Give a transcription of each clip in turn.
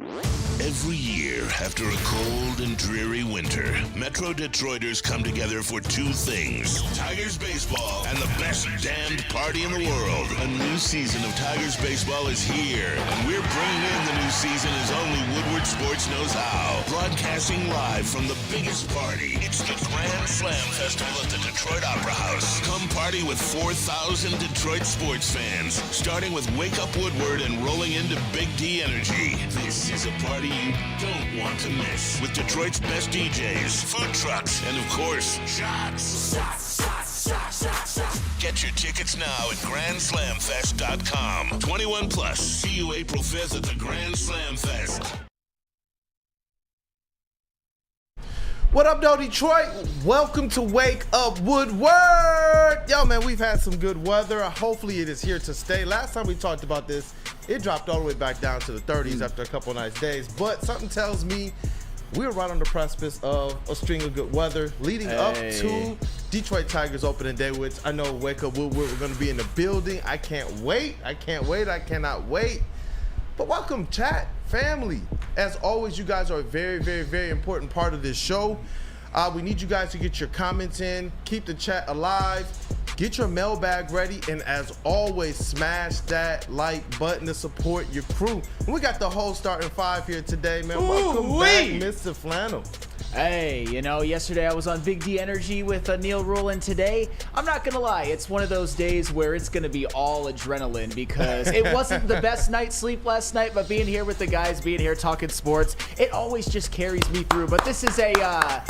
Every year, after a cold and dreary winter, Metro Detroiters come together for two things: Tigers baseball and the best damned party in the world. A new season of Tigers baseball is here, and we're bringing in the new season as only Woodward Sports knows how. Broadcasting live from the biggest party. It's the Grand Slam Festival at the Detroit Opera House. Come party with 4,000 Detroit sports fans, starting with Wake Up Woodward and rolling into Big D Energy. This is a party you don't want to miss, with Detroit's best DJs, food trucks, and of course, shots. Get your tickets now at GrandSlamFest.com. 21 plus. See you April 5th at the Grand Slam Fest. What up, though, Detroit? Welcome to Wake Up Woodward. Yo, man, we've had some good weather. Hopefully it is here to stay. Last time we talked about this, it dropped all the way back down to the 30s after a couple nice days. But something tells me we're right on the precipice of a string of good weather leading up to Detroit Tigers opening day, which I know Wake Up Woodward, we're going to be in the building. I can't wait. I cannot wait. But welcome, chat, family. As always, you guys are a very, very, very important part of this show. We need you guys to get your comments in, keep the chat alive, get your mailbag ready, and as always, smash that like button to support your crew. And we got the whole starting five here today, man. Welcome back, Mr. Flannel. Hey, you know, yesterday I was on Big D Energy with Neil Rule, and today, I'm not going to lie, it's one of those days where it's going to be all adrenaline because it wasn't the best night's sleep last night, but being here with the guys, being here talking sports, it always just carries me through. But this is a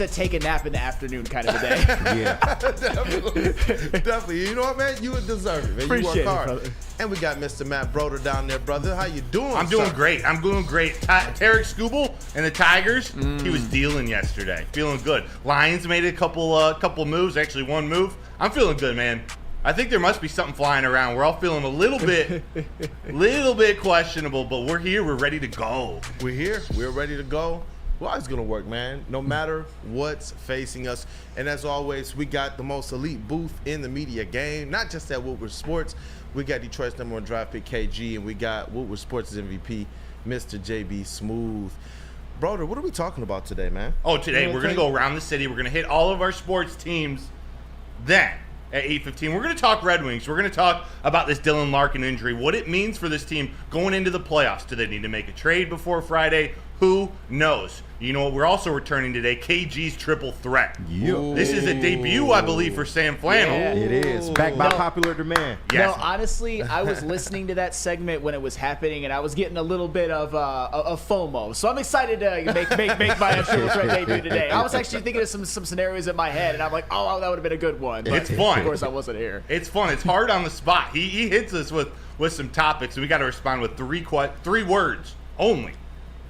take a nap in the afternoon kind of a day. Yeah. Definitely. You know what, man? You would deserve it, man. Appreciate you work hard. brother. And we got Mr. Matt Broder down there, brother. How you doing? I'm doing great. Tarek Skubal and the Tigers, he was dealing yesterday. Feeling good. Lions made a couple moves, actually one move. I'm feeling good, man. I think there must be something flying around. We're all feeling a little bit questionable, but we're here. We're ready to go. We're here. We're ready to go. Well, it's going to work, man, no matter what's facing us. And as always, we got the most elite booth in the media game, not just at Woodward Sports. We got Detroit's #1 draft pick, KG, and we got Woodward Sports' MVP, Mr. JB Smooth. Brother, what are we talking about today, man? Oh, today we're going to go around the city. We're going to hit all of our sports teams. Then, at 8:15, we're going to talk Red Wings. We're going to talk about this Dylan Larkin injury, what it means for this team going into the playoffs. Do they need to make a trade before Friday? Who knows? You know what? We're also returning today, KG's triple threat. Yep. This is a debut, I believe, for Sam Flannel. Yeah. It is. Back by popular demand. Yes. No, honestly, I was listening to that segment when it was happening, and I was getting a little bit of FOMO. So I'm excited to make my triple threat debut today. I was actually thinking of some scenarios in my head, and I'm like, oh, that would have been a good one. But It's fun. Of course, I wasn't here. It's fun. It's hard on the spot. He hits us with some topics, and we got to respond with three words only.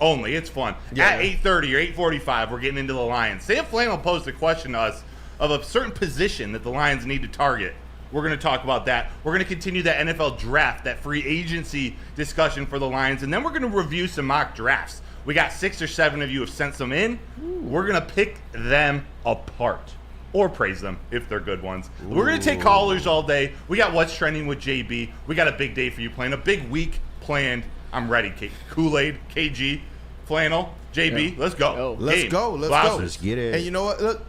It's fun. Yeah. At 8:30 or 8:45, we're getting into the Lions. Sam Flannel posed a question to us of a certain position that the Lions need to target. We're going to talk about that. We're going to continue that NFL draft, that free agency discussion for the Lions, and then we're going to review some mock drafts. We got 6 or 7 of you have sent some in. We're going to pick them apart or praise them if they're good ones. We're going to take callers all day. We got What's Trending with JB. We got a big day for you planned, a big week planned. I'm ready. Kool-Aid, KG, Flannel, JB. Yeah. Let's go. Let's go. Let's get it. And you know what? Look,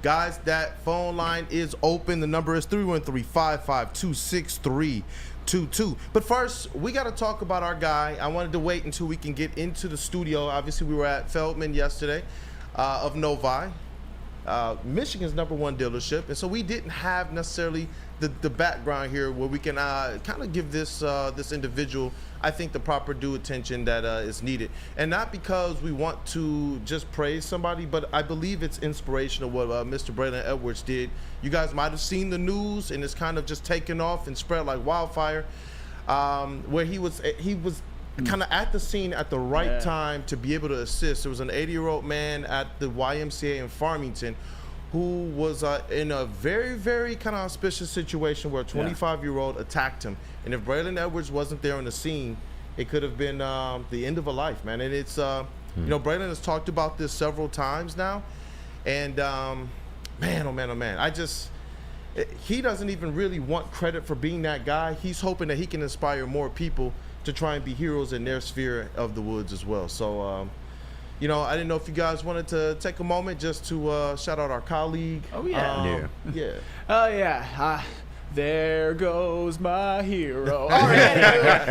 guys, that phone line is open. The number is 313-552-6322. But first, we got to talk about our guy. I wanted to wait until we can get into the studio. Obviously, we were at Feldman yesterday of Novi, Michigan's #1 dealership. And so we didn't have necessarily the background here where we can kind of give this individual, I think, the proper due attention that is needed. And not because we want to just praise somebody, but I believe it's inspirational what Mr. Braylon Edwards did. You guys might have seen the news, and it's kind of just taken off and spread like wildfire, where he was kind of at the scene at the right time to be able to assist. There was an 80-year-old man at the YMCA in Farmington who was in a very, very kind of auspicious situation where a 25-year-old attacked him. And if Braylon Edwards wasn't there on the scene, it could have been the end of a life, man. And it's, you know, Braylon has talked about this several times now. And, man, oh, man. He doesn't even really want credit for being that guy. He's hoping that he can inspire more people to try and be heroes in their sphere of the woods as well. So, you know, I didn't know if you guys wanted to take a moment just to shout out our colleague. Oh, yeah. Yeah. Oh, yeah. There goes my hero. All right,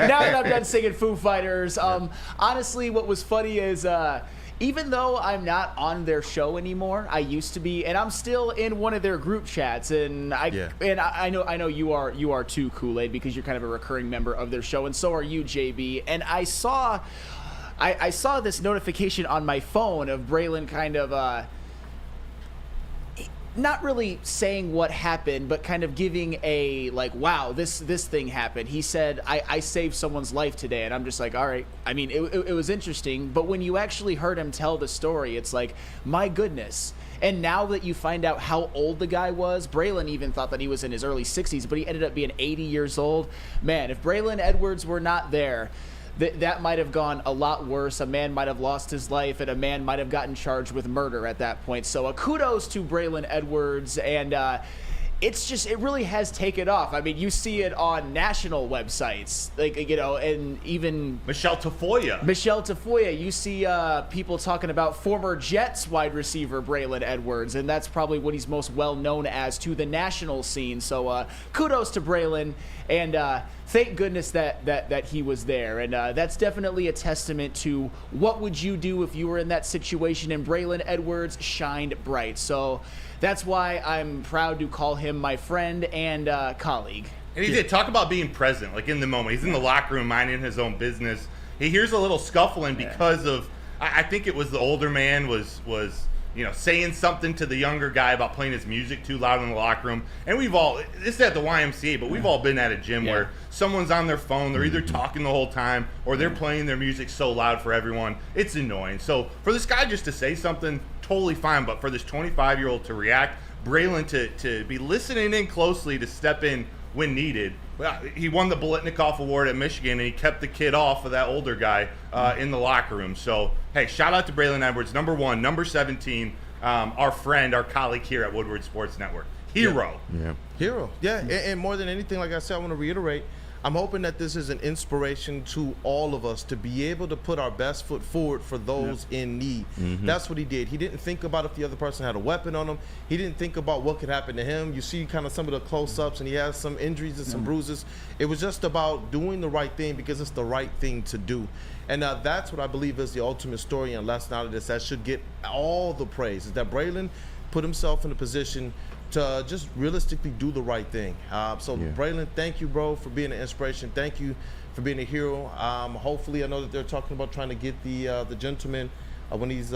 now that I'm done singing Foo Fighters, honestly, what was funny is even though I'm not on their show anymore, I used to be, and I'm still in one of their group chats, and I know you are too, Kool-Aid, because you're kind of a recurring member of their show, and so are you, JB. And I saw this notification on my phone of Braylon kind of not really saying what happened, but kind of giving a, like, wow, this thing happened. He said, I saved someone's life today. And I'm just like, all right. I mean, it was interesting. But when you actually heard him tell the story, it's like, my goodness. And now that you find out how old the guy was, Braylon even thought that he was in his early 60s, but he ended up being 80 years old. Man, if Braylon Edwards were not there, that might have gone a lot worse. A man might have lost his life, and a man might have gotten charged with murder at that point. So kudos to Braylon Edwards, and it really has taken off. I mean, you see it on national websites, like, you know, and even Michelle Tafoya. You see people talking about former Jets wide receiver Braylon Edwards, and that's probably what he's most well known as to the national scene. So kudos to Braylon, and thank goodness that he was there. And that's definitely a testament to what would you do if you were in that situation, and Braylon Edwards shined bright. So that's why I'm proud to call him my friend and colleague. And he did talk about being present, like in the moment. He's in the locker room minding his own business. He hears a little scuffling because of, I think it was the older man was you know, saying something to the younger guy about playing his music too loud in the locker room. And we've all, this is at the YMCA, but we've all been at a gym where someone's on their phone, they're either talking the whole time or they're playing their music so loud for everyone. It's annoying. So for this guy just to say something, totally fine. But for this 25-year-old to react, Braylon to be listening in closely, to step in when needed. He won the Bolitnikoff Award at Michigan, and he kept the kid off of that older guy in the locker room. So, hey, shout out to Braylon Edwards, number 1, number 17, our friend, our colleague here at Woodward Sports Network. Hero. Yeah. Hero. Yeah, and more than anything, like I said, I want to reiterate, I'm hoping that this is an inspiration to all of us to be able to put our best foot forward for those in need. That's what he did. He didn't think about if the other person had a weapon on him. He didn't think about what could happen to him. You see kind of some of the close-ups, and he has some injuries and some bruises. It was just about doing the right thing because it's the right thing to do. And that's what I believe is the ultimate story and lesson out of this that should get all the praise, is that Braylon put himself in a position to just realistically do the right thing. Braylon, thank you, bro, for being an inspiration. Thank you for being a hero. Hopefully, I know that they're talking about trying to get the gentleman when he's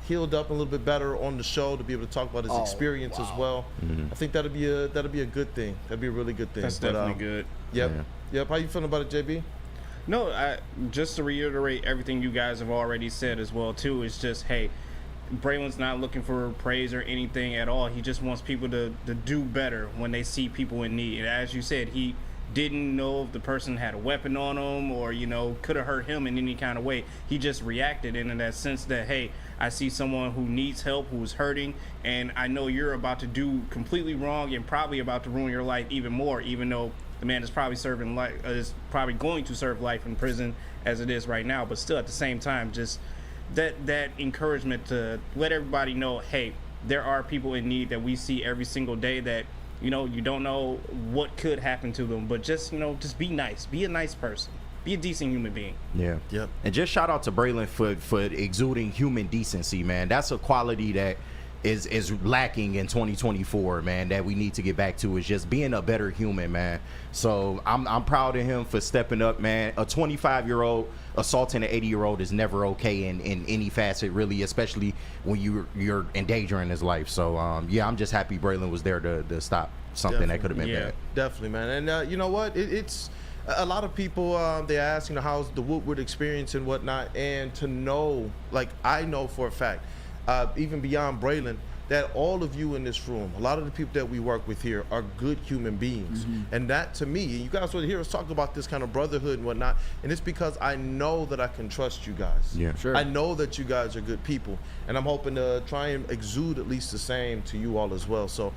healed up a little bit better on the show to be able to talk about his experience as well. I think that'd be a good thing. That'd be a really good thing. That's definitely good. Yep. How you feeling about it, JB? No, just to reiterate everything you guys have already said as well too. It's just, hey, Braylon's not looking for praise or anything at all. He just wants people to do better when they see people in need. And as you said, he didn't know if the person had a weapon on him or, you know, could have hurt him in any kind of way. He just reacted in that sense that, hey, I see someone who needs help, who is hurting, and I know you're about to do completely wrong and probably about to ruin your life even more, even though the man is probably probably going to serve life in prison as it is right now. But still, at the same time, just that encouragement to let everybody know, hey, there are people in need that we see every single day that, you know, you don't know what could happen to them, but just, you know, just be nice, be a nice person, be a decent human being. Yeah. Yep. And just shout out to Braylon for exuding human decency, man. That's a quality that is lacking in 2024, man, that we need to get back to, is just being a better human, man. So I'm proud of him for stepping up, man. A 25-year-old assaulting an 80-year-old is never okay in any facet, really, especially when you're endangering his life. So I'm just happy Braylon was there to stop something that could have been bad. Definitely, man. And you know what? It's a lot of people, they ask, you know, how's the Woodward experience and whatnot, and to know, like, I know for a fact, even beyond Braylon, that all of you in this room, a lot of the people that we work with here are good human beings. And that, to me, you guys will hear us talk about this kind of brotherhood and whatnot, and it's because I know that I can trust you guys. Yeah, sure. I know that you guys are good people, and I'm hoping to try and exude at least the same to you all as well. So,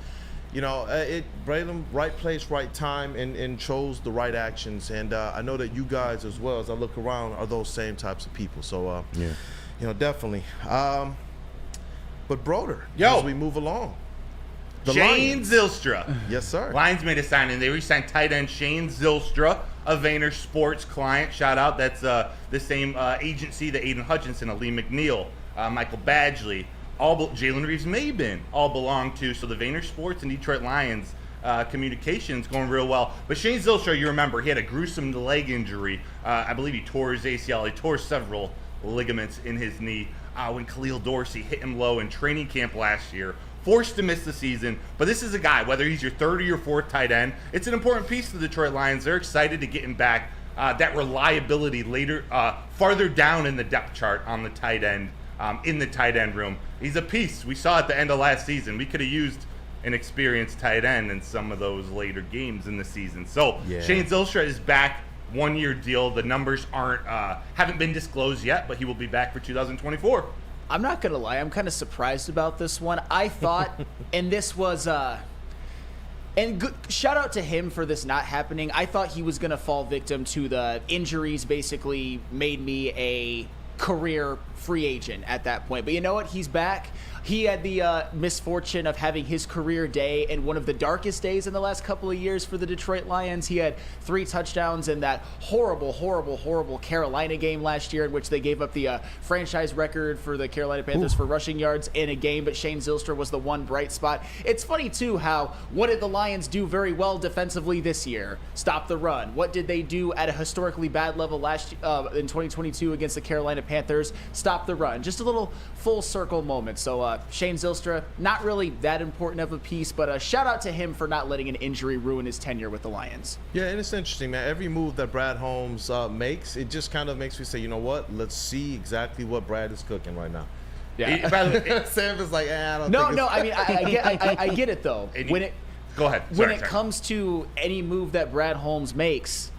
Braylon, right place, right time, and chose the right actions. And I know that you guys, as well as I look around, are those same types of people. So, definitely. But Broder, as we move along. Shane Zylstra. Yes, sir. Lions made a signing. They re-signed tight end Shane Zylstra, a Vayner Sports client. Shout out. That's the same agency that Aiden Hutchinson, Ali McNeil, Michael Badgley, Jalen Reeves-Maybin all belong to. So the Vayner Sports and Detroit Lions communications going real well. But Shane Zylstra, you remember, he had a gruesome leg injury. I believe he tore his ACL. He tore several ligaments in his knee when Khalil Dorsey hit him low in training camp last year. Forced to miss the season, but this is a guy, whether he's your third or your fourth tight end, it's an important piece to the Detroit Lions. They're excited to get him back. That reliability later, farther down in the depth chart on the tight end, in the tight end room. He's a piece. We saw at the end of last season. We could have used an experienced tight end in some of those later games in the season. So Shane Zylstra is back, 1-year deal. The numbers haven't been disclosed yet, but he will be back for 2024. I'm not going to lie. I'm kind of surprised about this one. I thought, and this was, shout out to him for this not happening. I thought he was going to fall victim to the injuries, basically made me a career free agent at that point. But you know what? He's back. He had the misfortune of having his career day in one of the darkest days in the last couple of years for the Detroit Lions. He had 3 touchdowns in that horrible Carolina game last year, in which they gave up the franchise record for the Carolina Panthers for rushing yards in a game, but Shane Zylstra was the one bright spot. It's funny, too, how what did the Lions do very well defensively this year? Stop the run. What did they do at a historically bad level last in 2022 against the Carolina Panthers? Stop the run. Just a little full circle moment. So Shane Zylstra, not really that important of a piece, but shout out to him for not letting an injury ruin his tenure with the Lions. Yeah, and it's interesting, man. Every move that Brad Holmes makes, it just kind of makes me say, you know what? Let's see exactly what Brad is cooking right now. Yeah. By the way, Sam is like, I don't think I mean, I get it, though. Go ahead. When it comes to any move that Brad Holmes makes,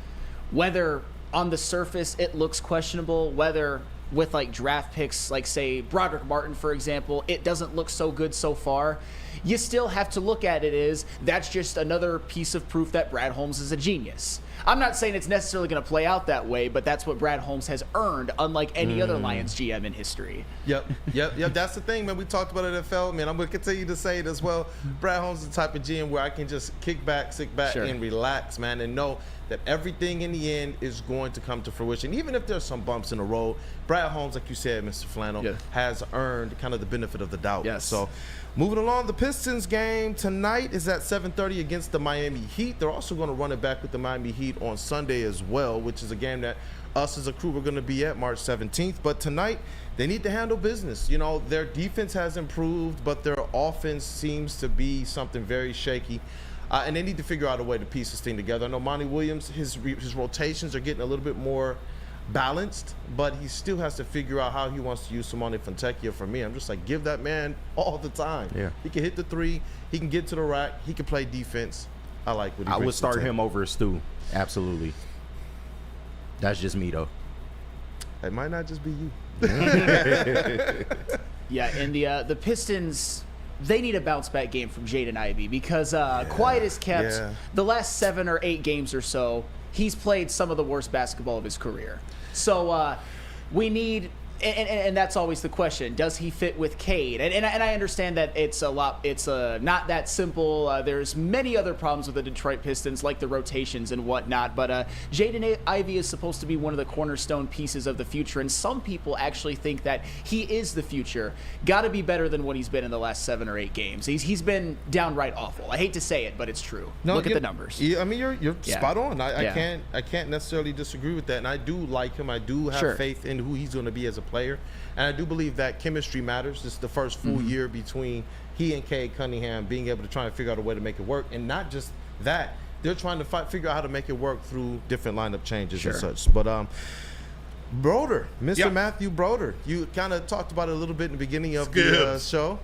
whether on the surface it looks questionable, whether with like draft picks, like say Broderick Martin, for example, it doesn't look so good so far, you still have to look at it as that's just another piece of proof that Brad Holmes is a genius. I'm not saying it's necessarily going to play out that way, but that's what Brad Holmes has earned, unlike any other Lions GM in history. Yep. That's the thing, man. We talked about it at Feldman. I'm going to continue to say it as well. Brad Holmes is the type of GM where I can just sit back, and relax, man, and know that everything in the end is going to come to fruition. Even if there's some bumps in the road, Brad Holmes, like you said, Mr. Flannel, has earned kind of the benefit of the doubt. Yes. So moving along, the Pistons game tonight is at 7:30 against the Miami Heat. They're also going to run it back with the Miami Heat on Sunday as well, which is a game that us as a crew are going to be at March 17th. But tonight, they need to handle business. You know, their defense has improved, but their offense seems to be something very shaky. And they need to figure out a way to piece this thing together. I know Monty Williams, his rotations are getting a little bit more balanced, but he still has to figure out how he wants to use Simone Fontecchio. For me, I'm just like, give that man all the time. Yeah. He can hit the 3. He can get to the rack. He can play defense. I like what he brings. I would to the start table. him over Stu. Absolutely. That's just me, though. It might not just be you. Yeah, and the Pistons, they need a bounce back game from Jaden Ivey because quiet as kept, the last 7 or 8 games or so, he's played some of the worst basketball of his career. So we need, and that's always the question, does he fit with Cade? And I understand that it's not that simple. There's many other problems with the Detroit Pistons, like the rotations and whatnot, but Jaden Ivey is supposed to be one of the cornerstone pieces of the future, and some people actually think that he is the future. Got to be better than what he's been in the last 7 or 8 games. He's been downright awful. I hate to say it, but it's true. Look at the numbers. I mean, you're spot on. I can't necessarily disagree with that, and I do like him. I do have faith in who he's going to be as a player, and I do believe that chemistry matters. This is the first full year between he and Cade Cunningham being able to try and figure out a way to make it work, and not just that, they're trying to figure out how to make it work through different lineup changes and such. But Broder, Mr. Matthew Broder, you kind of talked about it a little bit in the beginning of the show.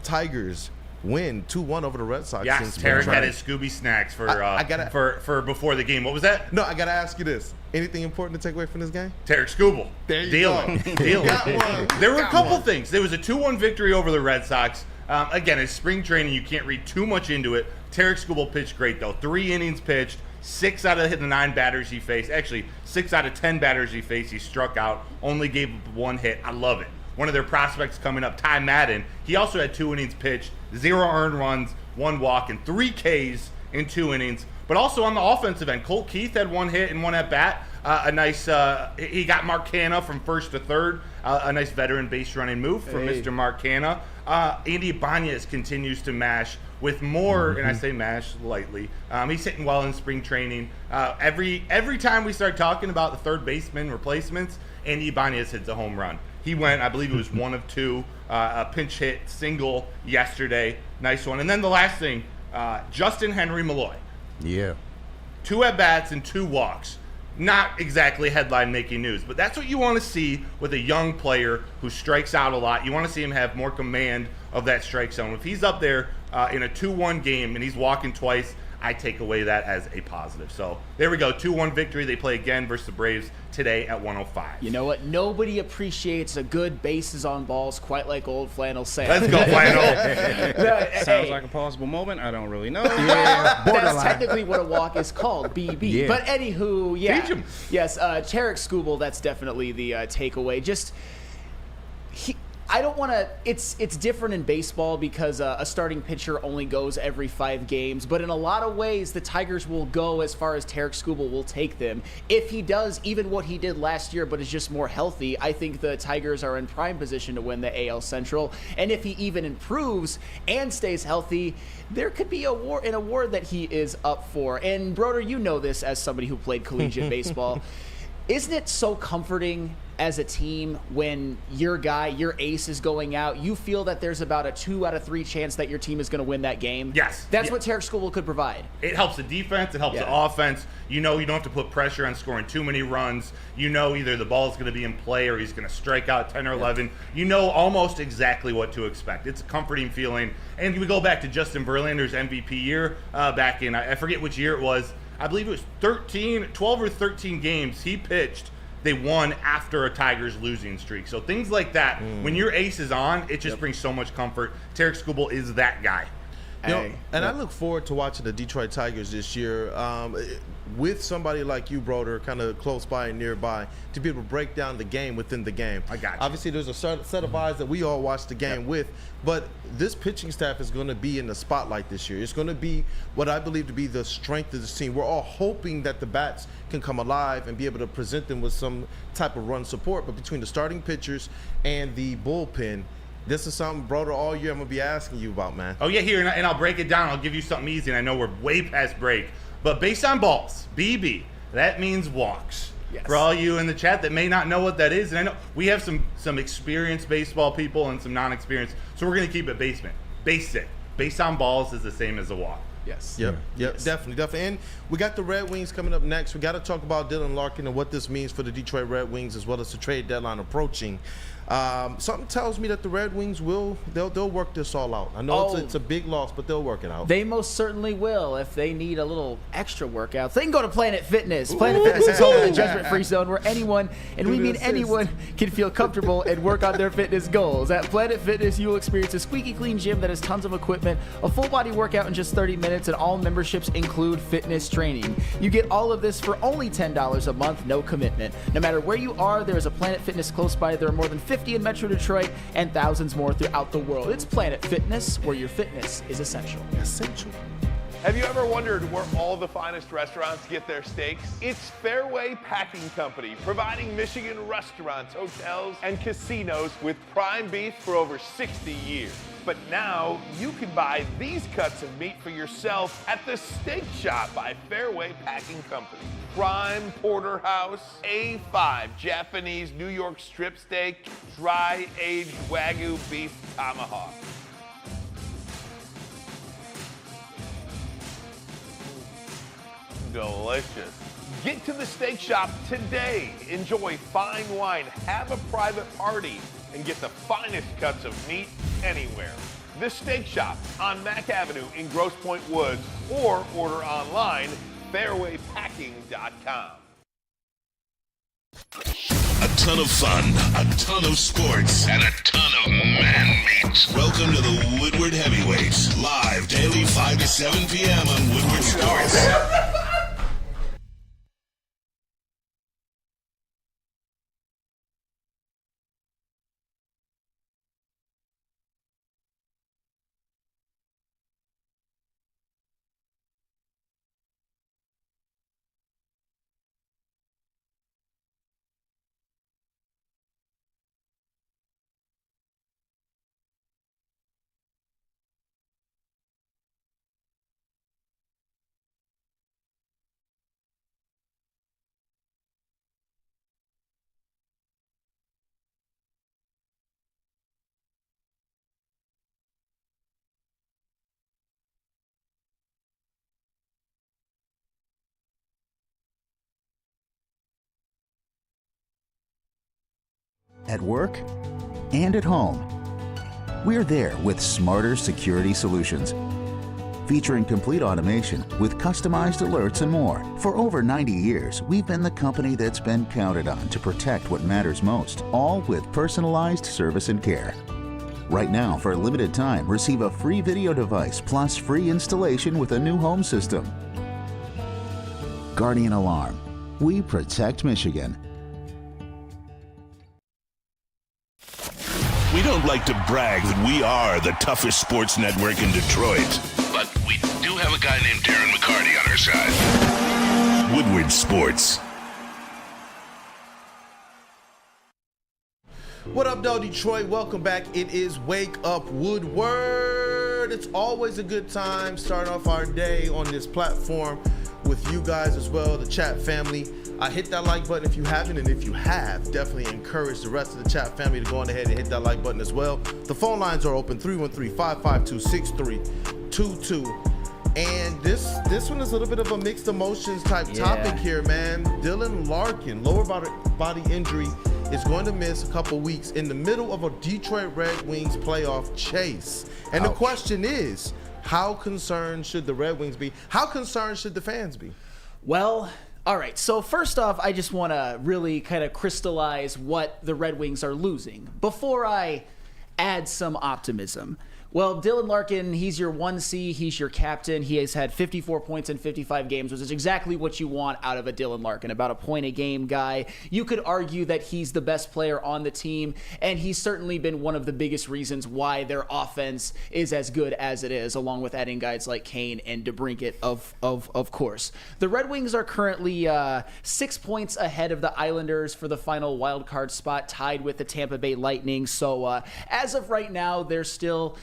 Tigers win 2-1 over the Red Sox. Yes, Tarek had his Scooby snacks for before the game. What was that? No, I got to ask you this. Anything important to take away from this game? Tarek Scooble. There you go. Dealing. There were a couple things. There was a 2-1 victory over the Red Sox. Again, it's spring training. You can't read too much into it. Tarek Skubal pitched great, though. 3 innings pitched. 6 out of the 9 batters he faced. Actually, 6 out of 10 batters he faced, he struck out. Only gave up 1 hit. I love it. One of their prospects coming up, Ty Madden. He also had 2 innings pitched, 0 earned runs, 1 walk, and 3 Ks in 2 innings. But also on the offensive end, Colt Keith had 1 hit and 1 at bat. He got Mark Canha from first to third. A nice veteran base running move from Mr. Mark Canha. Andy Ibanez continues to mash with more, and I say mash lightly. He's hitting well in spring training. Every time we start talking about the third baseman replacements, Andy Ibanez hits a home run. He went, I believe it was 1 of 2, a pinch hit single yesterday. Nice one. And then the last thing, Justin Henry Malloy. Yeah. 2 at-bats and 2 walks. Not exactly headline-making news, but that's what you want to see with a young player who strikes out a lot. You want to see him have more command of that strike zone. If he's up there in a 2-1 game and he's walking twice, I take away that as a positive. So there we go, 2-1 victory. They play again versus the Braves today at 105. You know what? Nobody appreciates a good bases on balls quite like old Flannel Sam. Let's go, Flannel. Sounds like a possible moment. I don't really know. That's technically what a walk is called, BB. Yeah. But anywho, yeah. Teach him. Yes, Tarek Skubal, that's definitely the takeaway. I don't want to. It's different in baseball because a starting pitcher only goes every 5 games. But in a lot of ways, the Tigers will go as far as Tarek Skubal will take them. If he does even what he did last year, but is just more healthy, I think the Tigers are in prime position to win the AL Central. And if he even improves and stays healthy, there could be an award that he is up for. And Broder, you know this as somebody who played collegiate baseball. Isn't it so comforting as a team when your guy, your ace is going out, you feel that there's about a 2 out of 3 chance that your team is going to win that game? Yes. That's what Tarek Skubal could provide. It helps the defense. It helps the offense. You know you don't have to put pressure on scoring too many runs. You know either the ball is going to be in play or he's going to strike out 10 or 11. You know almost exactly what to expect. It's a comforting feeling. And we go back to Justin Verlander's MVP year back in, I forget which year it was. I believe it was 12 or 13 games he pitched. They won after a Tigers losing streak. So things like that, when your ace is on, it just brings so much comfort. Tarek Skubal is that guy. I look forward to watching the Detroit Tigers this year with somebody like you, Broder, kind of close by and nearby, to be able to break down the game within the game. I got you. Obviously, there's a set of eyes that we all watch the game with, but this pitching staff is going to be in the spotlight this year. It's going to be what I believe to be the strength of this team. We're all hoping that the bats can come alive and be able to present them with some type of run support, but between the starting pitchers and the bullpen, this is something, Broder, all year I'm going to be asking you about, man. Oh, yeah, here, and I'll break it down. I'll give you something easy, and I know we're way past break. But based on balls, BB, that means walks. Yes. For all you in the chat that may not know what that is, and I know we have some experienced baseball people and some non-experienced, so we're going to keep it basic. Based on balls is the same as a walk. Yes. Yep, Yes. definitely. And we got the Red Wings coming up next. We got to talk about Dylan Larkin and what this means for the Detroit Red Wings as well as the trade deadline approaching. Something tells me that the Red Wings they'll work this all out. I know it's a big loss, but they'll work it out. They most certainly will. If they need a little extra workouts, they can go to Planet Fitness. Planet Fitness is home of the judgment-free zone where anyone, and we mean anyone, can feel comfortable and work on their fitness goals. At Planet Fitness, you will experience a squeaky clean gym that has tons of equipment, a full-body workout in just 30 minutes, and all memberships include fitness training. You get all of this for only $10 a month, no commitment. No matter where you are, there is a Planet Fitness close by. There are more than 50 in Metro Detroit and thousands more throughout the world. It's Planet Fitness, where your fitness is essential. Have you ever wondered where all the finest restaurants get their steaks? It's Fairway Packing Company, providing Michigan restaurants, hotels, and casinos with prime beef for over 60 years. But now you can buy these cuts of meat for yourself at the Steak Shop by Fairway Packing Company. Prime porterhouse, A5 Japanese New York strip steak, dry aged Wagyu beef tomahawk. Delicious. Get to the Steak Shop today. Enjoy fine wine, have a private party, and get the finest cuts of meat anywhere. The Steak Shop on Mack Avenue in Grosse Pointe Woods, or order online, fairwaypacking.com. A ton of fun, a ton of sports, and a ton of man meat. Welcome to the Woodward Heavyweights, live daily 5 to 7 p.m. on Woodward Sports. At work and at home. We're there with smarter security solutions, featuring complete automation with customized alerts and more. For over 90 years, we've been the company that's been counted on to protect what matters most, all with personalized service and care. Right now, for a limited time, receive a free video device plus free installation with a new home system. Guardian Alarm. We protect Michigan. We don't like to brag that we are the toughest sports network in Detroit, but we do have a guy named Darren McCarty on our side. Woodward Sports. What up, though, Detroit? Welcome back. It is Wake Up Woodward. It's always a good time starting off our day on this platform with you guys as well, the chat family. Hit that like button if you haven't, and if you have, definitely encourage the rest of the chat family to go on ahead and hit that like button as well. The phone lines are open, 313-552-6322. And this one is a little bit of a mixed emotions type topic here, man. Dylan Larkin, lower body injury, is going to miss a couple weeks in the middle of a Detroit Red Wings playoff chase. And the question is, how concerned should the Red Wings be? How concerned should the fans be? Well, all right, so first off, I just want to really kind of crystallize what the Red Wings are losing before I add some optimism. Well, Dylan Larkin, he's your 1C, he's your captain. He has had 54 points in 55 games, which is exactly what you want out of a Dylan Larkin, about a point a game guy. You could argue that he's the best player on the team, and he's certainly been one of the biggest reasons why their offense is as good as it is, along with adding guys like Kane and DeBrincat, of course. The Red Wings are currently 6 points ahead of the Islanders for the final wild card spot, tied with the Tampa Bay Lightning. So as of right now, they're still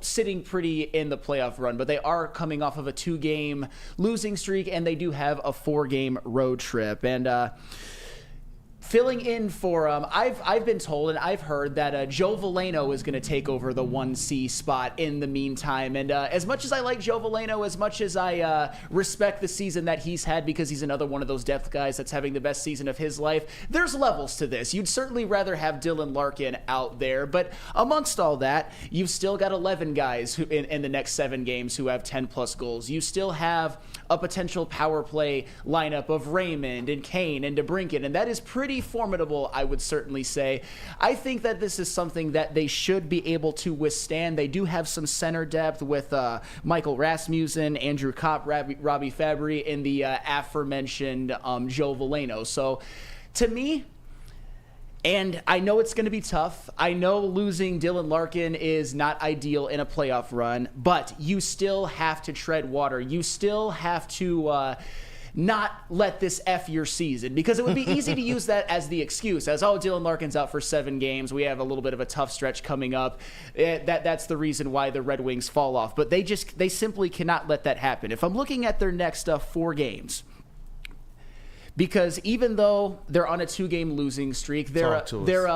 sitting pretty in the playoff run, but they are coming off of a 2-game losing streak, and they do have a 4-game road trip. And filling in for I've been told and I've heard that Joe Veleno is going to take over the 1C spot in the meantime. And as much as I like Joe Veleno, as much as I respect the season that he's had, because he's another one of those depth guys that's having the best season of his life, there's levels to this. You'd certainly rather have Dylan Larkin out there, but amongst all that, you've still got 11 guys who in the next 7 games who have 10+ goals. You still have a potential power play lineup of Raymond and Kane and DeBrincat, and that is pretty formidable, I would certainly say. I think that this is something that they should be able to withstand. They do have some center depth with Michael Rasmussen, Andrew Kopp, Robbie Fabry, and the aforementioned Joe Veleno. So to me, and I know it's going to be tough. I know losing Dylan Larkin is not ideal in a playoff run, but you still have to tread water. You still have to not let this F your season, because it would be easy to use that as the excuse, as, oh, Dylan Larkin's out for 7 games. We have a little bit of a tough stretch coming up. That's the reason why the Red Wings fall off. But they simply cannot let that happen. If I'm looking at their next 4 games, because even though they're on a 2-game losing streak, their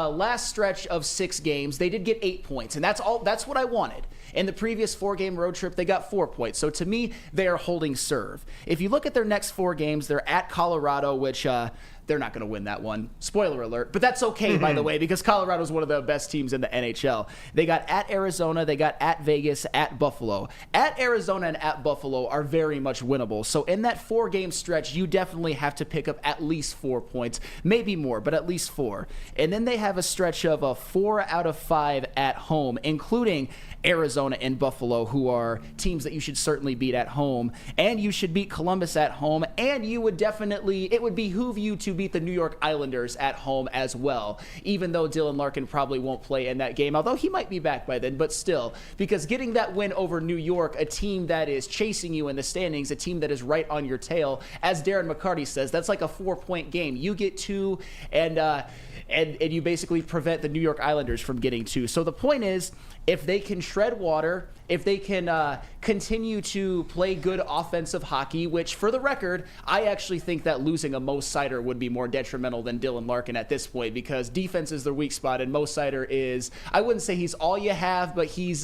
last stretch of 6 games, they did get 8 points, and that's what I wanted. In the previous 4-game road trip, they got 4 points. So to me, they are holding serve. If you look at their next 4 games, they're at Colorado, which they're not going to win that one. Spoiler alert. But that's okay, by the way, because Colorado's one of the best teams in the NHL. They got at Arizona, they got at Vegas, at Buffalo. At Arizona and at Buffalo are very much winnable. So in that 4-game stretch, you definitely have to pick up at least 4 points. Maybe more, but at least 4. And then they have a stretch of 4 out of 5 at home, including Arizona and Buffalo, who are teams that you should certainly beat at home. And you should beat Columbus at home. And you would definitely, it would behoove you to beat the New York Islanders at home as well, even though Dylan Larkin probably won't play in that game, although he might be back by then, but still, because getting that win over New York, a team that is chasing you in the standings, a team that is right on your tail, as Darren McCarty says, that's like a 4-point game. You get 2, and you basically prevent the New York Islanders from getting 2. So the point is, if they can tread water, if they can continue to play good offensive hockey, which, for the record, I actually think that losing a Mo Seider would be more detrimental than Dylan Larkin at this point, because defense is their weak spot, and Mo Seider is, I wouldn't say he's all you have, but he's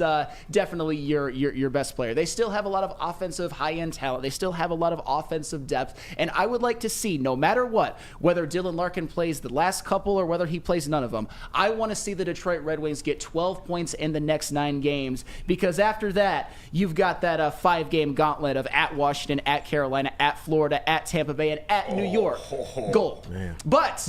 definitely your best player. They still have a lot of offensive high-end talent. They still have a lot of offensive depth, and I would like to see, no matter what, whether Dylan Larkin plays the last couple or whether he plays none of them, I want to see the Detroit Red Wings get 12 points in the next 9 games, because after that, you've got that 5-game gauntlet of at Washington, at Carolina, at Florida, at Tampa Bay, and at New York. Gulp. But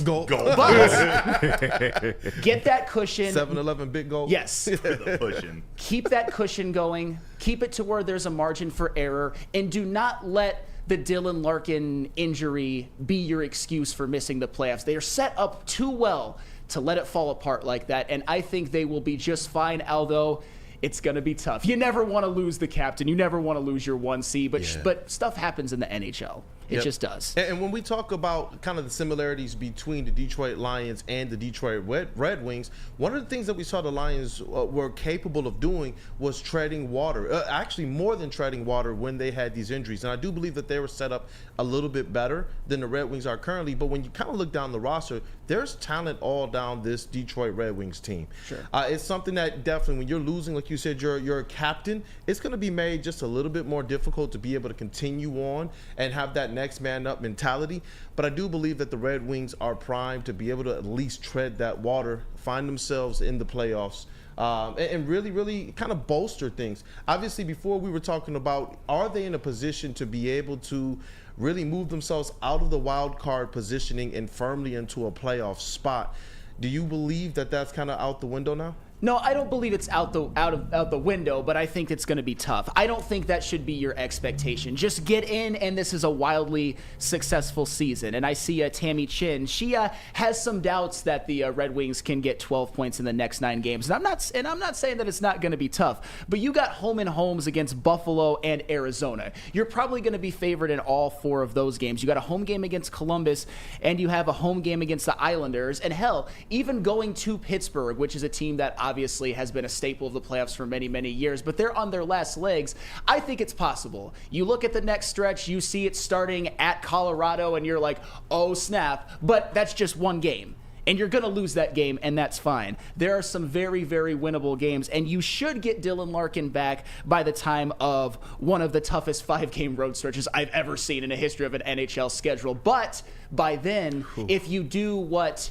get that cushion. 7-Eleven big goal. Yes. The pushing. Keep that cushion going. Keep it to where there's a margin for error, and do not let the Dylan Larkin injury be your excuse for missing the playoffs. They are set up too well to let it fall apart like that, and I think they will be just fine, although it's going to be tough. You never want to lose the captain. You never want to lose your 1C, but stuff happens in the NHL. It just does. And when we talk about kind of the similarities between the Detroit Lions and the Detroit Red Wings, one of the things that we saw the Lions were capable of doing was treading water. Actually, more than treading water when they had these injuries. And I do believe that they were set up a little bit better than the Red Wings are currently. But when you kind of look down the roster, there's talent all down this Detroit Red Wings team. Sure. It's something that definitely, when you're losing, like you said, you're a captain, it's going to be made just a little bit more difficult to be able to continue on and have that next man up mentality. But I do believe that the Red Wings are primed to be able to at least tread that water, find themselves in the playoffs, and really kind of bolster things. Obviously, before we were talking about, are they in a position to be able to really move themselves out of the wild card positioning and firmly into a playoff spot? Do you believe that that's kind of out the window now? No, I don't believe it's out the window, but I think it's going to be tough. I don't think that should be your expectation. Just get in, and this is a wildly successful season. And I see Tammy Chin. She has some doubts that the Red Wings can get 12 points in the next 9 games. And I'm not saying that it's not going to be tough. But you got home and homes against Buffalo and Arizona. You're probably going to be favored in all 4 of those games. You got a home game against Columbus, and you have a home game against the Islanders. And hell, even going to Pittsburgh, which is a team that obviously has been a staple of the playoffs for many, many years, but they're on their last legs. I think it's possible. You look at the next stretch, you see it starting at Colorado, and you're like, oh snap, but that's just one game. And you're going to lose that game, and that's fine. There are some very, very winnable games, and you should get Dylan Larkin back by the time of one of the toughest 5-game road stretches I've ever seen in the history of an NHL schedule. But by then, if you do what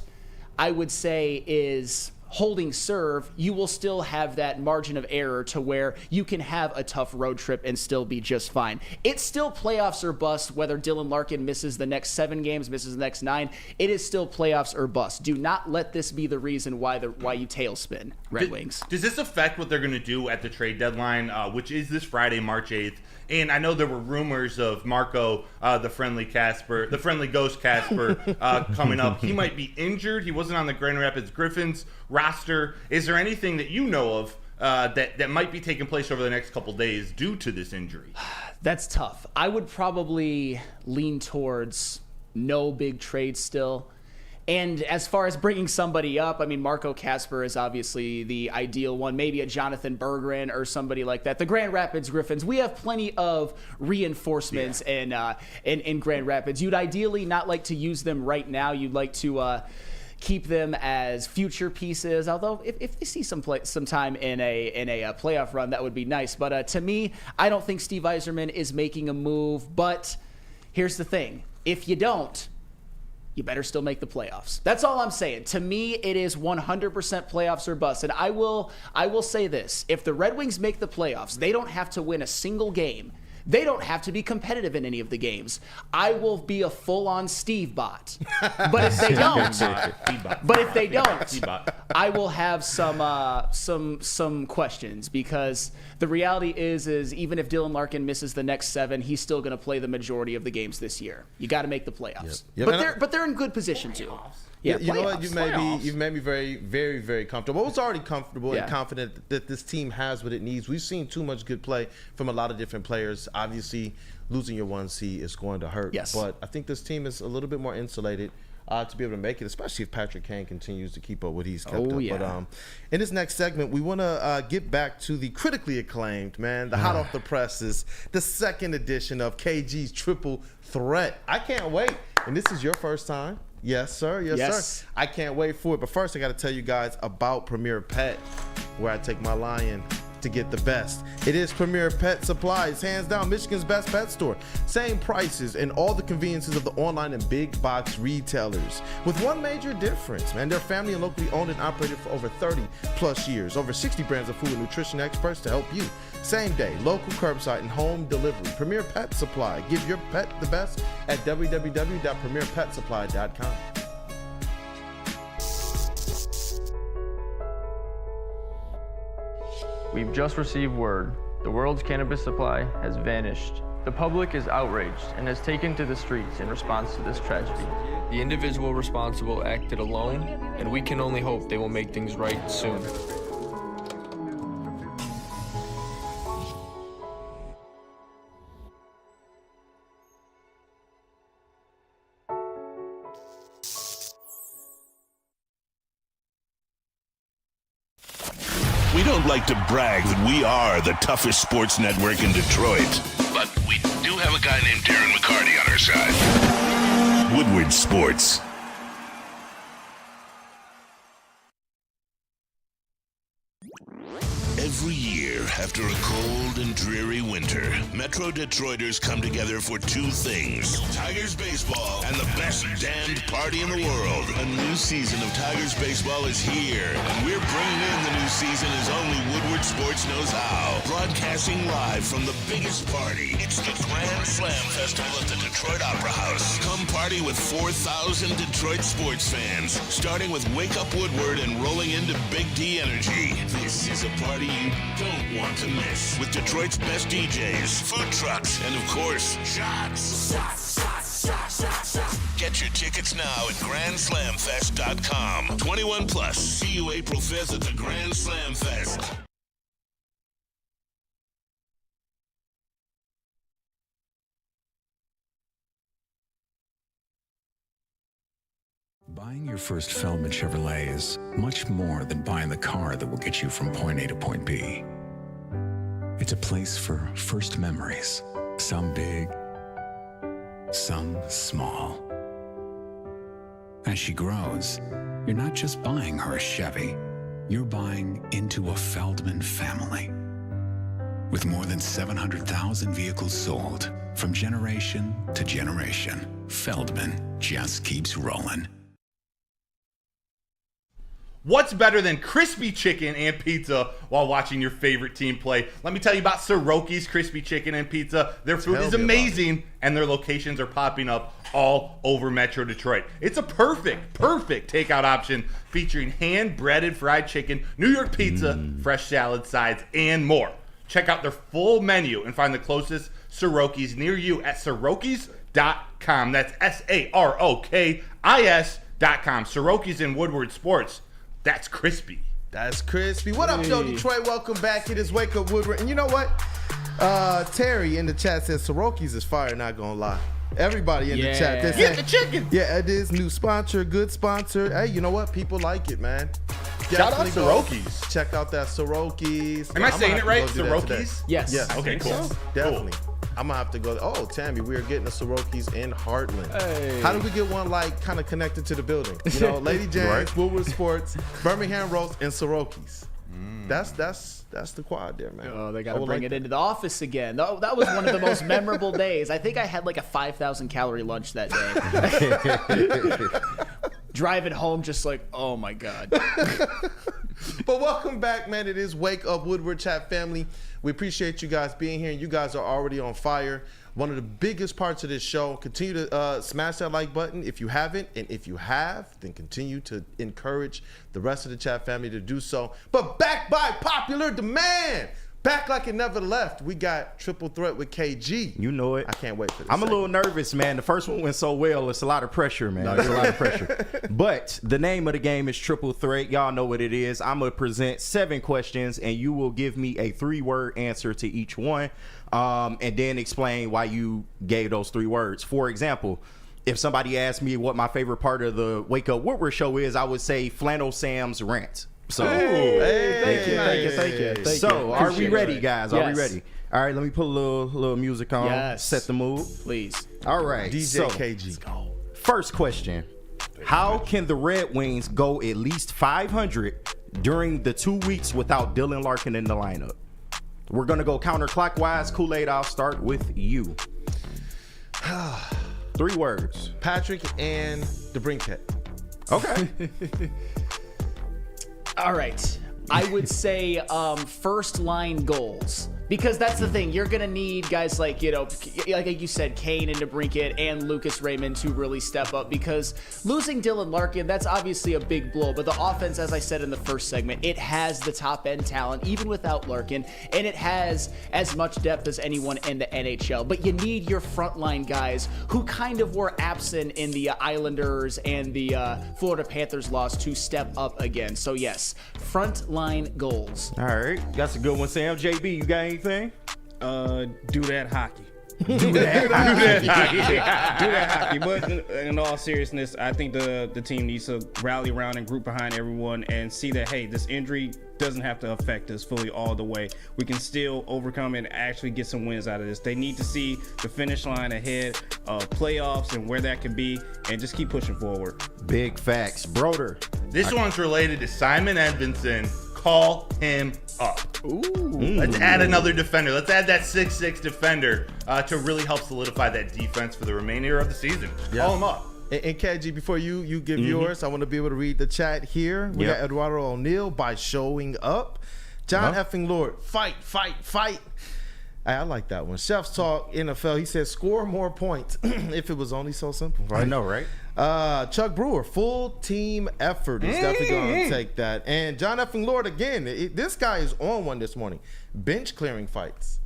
I would say is holding serve, you will still have that margin of error to where you can have a tough road trip and still be just fine. It's still playoffs or bust, whether Dylan Larkin misses the next 7 games, misses the next 9. It is still playoffs or bust. Do not let this be the reason why you tailspin, Red Wings. Does this affect what they're going to do at the trade deadline, which is this Friday, March 8th? And I know there were rumors of Marco, the friendly ghost Casper, coming up. He might be injured. He wasn't on the Grand Rapids Griffins roster. Is there anything that you know of that might be taking place over the next couple days due to this injury? That's tough. I would probably lean towards no big trade still. And as far as bringing somebody up, I mean, Marco Casper is obviously the ideal one. Maybe a Jonathan Berggren or somebody like that. The Grand Rapids Griffins, we have plenty of reinforcements in Grand Rapids. You'd ideally not like to use them right now. You'd like to keep them as future pieces. Although if they see some time in a playoff run, that would be nice. But to me, I don't think Steve Yzerman is making a move. But here's the thing: if you don't, you better still make the playoffs. That's all I'm saying. To me, it is 100% playoffs or bust. And I will say this: if the Red Wings make the playoffs, they don't have to win a single game. They don't have to be competitive in any of the games. I will be a full-on Steve bot. But if they don't, I will have some questions, because the reality is even if Dylan Larkin misses the next 7, he's still going to play the majority of the games this year. You got to make the playoffs. Yep. But they're in good position too. Yeah, you know what? You've made me very, very, very comfortable. I was already comfortable and confident that this team has what it needs. We've seen too much good play from a lot of different players. Obviously, losing your 1 seed is going to hurt. Yes. But I think this team is a little bit more insulated to be able to make it, especially if Patrick Kane continues to keep up what he's kept up. Yeah. But in this next segment, we want to get back to the critically acclaimed, the hot off the presses, the second edition of KG's Triple Threat. I can't wait. And this is your first time. Yes, sir. Yes, sir. I can't wait for it. But first, I got to tell you guys about Premier Pet, where I take my lion to get the best. It is Premier Pet Supplies, hands down Michigan's best pet store. Same prices and all the conveniences of the online and big box retailers, with one major difference, They're family and locally owned and operated for over 30 plus years. Over 60 brands of food and nutrition experts to help you. Same day, local curbside and home delivery. Premier Pet Supply. Give your pet the best at www.premierpetsupply.com. We've just received word. The world's cannabis supply has vanished. The public is outraged and has taken to the streets in response to this tragedy. The individual responsible acted alone, and we can only hope they will make things right soon. We don't like to brag that we are the toughest sports network in Detroit, but we do have a guy named Darren McCarty on our side. Woodward Sports. Every year, after a cold and dreary winter, Metro Detroiters come together for 2 things: Tigers baseball and the best damned party in the world. A new season of Tigers baseball is here, and we're bringing in the new season as only Woodward Sports knows how. Broadcasting live from the biggest party. It's the Grand Slam Festival at the Detroit Opera House. Come party with 4,000 Detroit sports fans, starting with Wake Up Woodward and rolling into Big D Energy. This is a party you don't want to miss, with Detroit's best DJs, food trucks, and of course, shots. Get your tickets now at GrandSlamFest.com. 21 plus. See you April 5th at the Grand Slam Fest. Buying your first Feldman Chevrolet is much more than buying the car that will get you from point A to point B. It's a place for first memories, some big, some small. As she grows, you're not just buying her a Chevy, you're buying into a Feldman family. With more than 700,000 vehicles sold, from generation to generation, Feldman just keeps rolling. What's better than crispy chicken and pizza while watching your favorite team play? Let me tell you about Soroki's Crispy Chicken and Pizza. Their food is amazing, and their locations are popping up all over Metro Detroit. It's a perfect takeout option featuring hand-breaded fried chicken, New York pizza, fresh salad sides, and more. Check out their full menu and find the closest Soroki's near you at Sorokis.com. That's SAROKIS.com. Soroki's in Woodward Sports. That's crispy. That's crispy. What up, though, Detroit? Welcome back. It is Wake Up Woodward. And you know what? Terry in the chat says Soroki's is fire, not gonna lie. Everybody in the chat. They Get the chicken. Yeah, it is. New sponsor, good sponsor. Hey, you know what? People like it, man. Shout out Definitely go Soroki's. Check out that Soroki's. Am I saying it right? Soroki's? Yes. Yes. Okay, cool. Definitely. Cool. I'm gonna have to go. Oh, Tammy, we are getting the Soroki's in Heartland. Hey. How do we get one like kind of connected to the building? You know, Lady Jane's, Woodward Sports, Birmingham Roast, and Soroki's. That's the quad there, man. Oh, they got to bring it into the office again. That was one of the most memorable days. I think I had like a 5,000 calorie lunch that day. Driving home, just like, oh my God. But welcome back, man. It is Wake Up Woodward Chat family. We appreciate you guys being here, and you guys are already on fire. One of the biggest parts of this show. Continue to smash that like button if you haven't, and if you have, then continue to encourage the rest of the chat family to do so. But back by popular demand, back like it never left, we got Triple Threat with KG. You know it. I can't wait for this. I'm a little nervous, man. The first one went so well. It's a lot of pressure, man. It's a lot of pressure. But the name of the game is Triple Threat. Y'all know what it is. I'm going to present 7 questions, and you will give me a 3-word answer to each one, and then explain why you gave those 3 words. For example, if somebody asked me what my favorite part of the Wake Up Woodward show is, I would say Flannel Sam's rant. So, Thank you. So, are we ready, guys? Are Yes. we ready? All right, let me put a little music on. Yes. Set the mood. Please. All right. DJ so, KG. First question. How can the Red Wings go at least 500 during the 2 weeks without Dylan Larkin in the lineup? We're going to go counterclockwise. Kool-Aid, I'll start with you. 3 words. Patrick and the Brinkhead. Okay. All right. I would say first line goals. Because that's the thing. You're going to need guys like, like you said, Kane and DeBrincat and Lucas Raymond to really step up. Because losing Dylan Larkin, that's obviously a big blow. But the offense, as I said in the first segment, it has the top-end talent, even without Larkin. And it has as much depth as anyone in the NHL. But you need your frontline guys who kind of were absent in the Islanders and the Florida Panthers loss to step up again. So, yes, frontline goals. All right. That's a good one, Sam. JB, you got anything? Do that hockey. Do that. Do that hockey. But in all seriousness, I think the team needs to rally around and group behind everyone and see that, hey, this injury doesn't have to affect us fully all the way. We can still overcome and actually get some wins out of this. They need to see the finish line ahead of playoffs and where that could be, and just keep pushing forward. Big facts. Broder. This one's related to Simon Edmondson. Call him up. Let's add another defender. Let's add that 6'6" defender to really help solidify that defense for the remainder of the season. Call him up. And KG, before you give yours, I want to be able to read the chat here. We got Eduardo O'Neill by showing up. John effing Lord, fight. I like that one. Chef's Talk NFL. He said, score more points if it was only so simple. Right? I know, right? Chuck Brewer, full team effort is definitely going to take that. And John effing Lord, again, this guy is on one this morning. Bench clearing fights.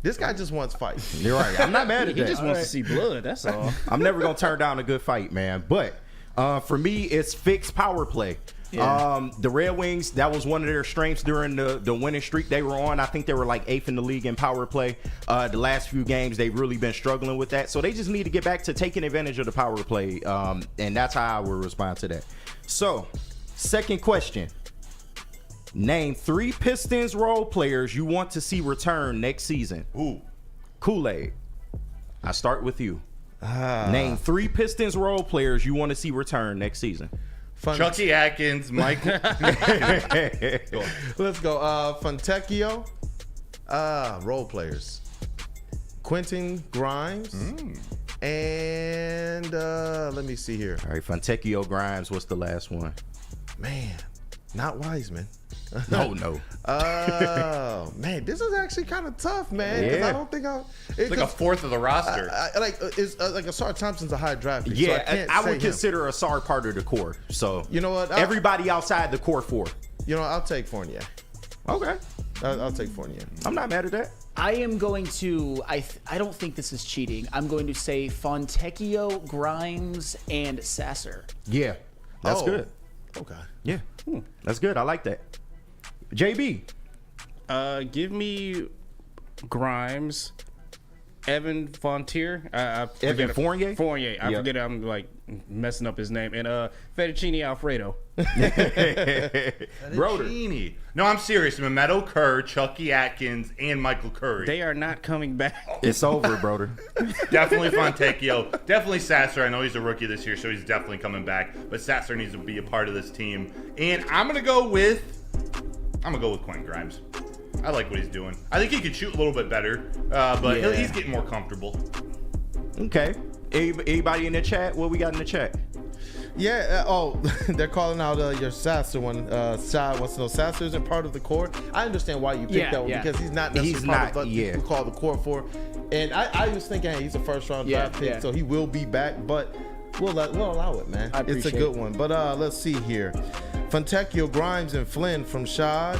This guy just wants fights. You're right. I'm not mad at that. He just wants to see blood, that's all. I'm never going to turn down a good fight, man. But for me, it's fixed power play. Yeah. The Red Wings, that was one of their strengths during the winning streak they were on. I think they were like 8th in the league in power play. The last few games, they've really been struggling with that. So they just need to get back to taking advantage of the power play. And that's how I would respond to that. So, second question. Name 3 Pistons role players you want to see return next season. Ooh. Kool-Aid, I start with you. Name 3 Pistons role players you want to see return next season. Chucky Atkins, Michael. Let's go. Fontecchio, role players. Quentin Grimes, and let me see here. All right, Fontecchio, Grimes, what's the last one? Man, not Wiseman. No. Oh, man, this is actually kind of tough, man. Because I don't think It's like a fourth of the roster. Like Asar Thompson's a high draft pick. Yeah, so I would consider Asar part of the core. So you know what? Everybody outside the core 4. You know, I'll take Fournier. Okay. I'll take Fournier. I'm not mad at that. I am going to, I don't think this is cheating. I'm going to say Fontecchio, Grimes, and Sasser. Yeah, that's good. Okay. Yeah, that's good. I like that. JB. Give me Grimes, Evan Fontier. Evan Fournier? Fournier. I Yep. forget. I'm like messing up his name. And Fettuccine Alfredo. Broder. No, I'm serious. Mehmet Kerr, Chucky Atkins, and Michael Curry. They are not coming back. It's over, Broder. Definitely Fontecchio. Definitely Sasser. I know he's a rookie this year, so he's definitely coming back. But Sasser needs to be a part of this team. And I'm gonna go with Quentin Grimes. I like what he's doing. I think he could shoot a little bit better, but he's getting more comfortable. Okay. Anybody in the chat? What we got in the chat? Yeah. They're calling out your Sasser one. Shad wants to know Sasser isn't part of the core. I understand why you picked that one because he's not necessarily part of what we call the core for. And I was thinking, hey, he's a first round draft pick, so he will be back. But we'll allow it, man. It's a good one. But let's see here. Fontecchio, Grimes, and Flynn from Shad.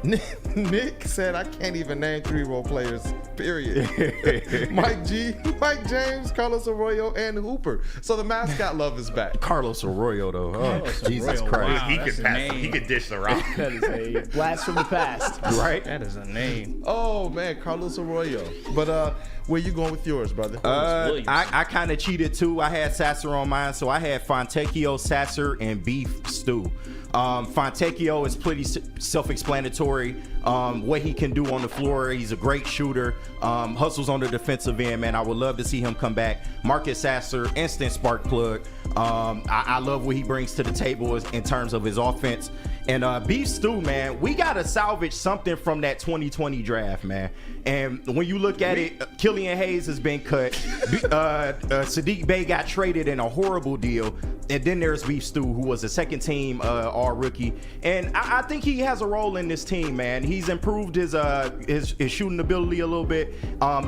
Nick said, I can't even name 3 role players, period. Mike James, Carlos Arroyo, and Hooper. So the mascot love is back. Carlos Arroyo, though. Carlos Jesus Arroyo, Christ. wow. He That's could a pass. name. He could dish the rock. That is a blast from the past. Right? That is a name. Oh, man, Carlos Arroyo. But where you going with yours, brother? I kind of cheated, too. I had Sasser on mine, so I had Fontecchio, Sasser, and Beef Stew. Fontecchio is pretty self-explanatory. What he can do on the floor, he's a great shooter. Hustles on the defensive end, man. I would love to see him come back. Marcus Sasser, instant spark plug. I love what he brings to the table in terms of his offense. And Beef Stew, man, we got to salvage something from that 2020 draft, man. And when you look at it, Killian Hayes has been cut. Sadiq Bey got traded in a horrible deal. And then there's Beef Stew, who was a second team all-rookie. And I think he has a role in this team, man. He's improved his shooting ability a little bit.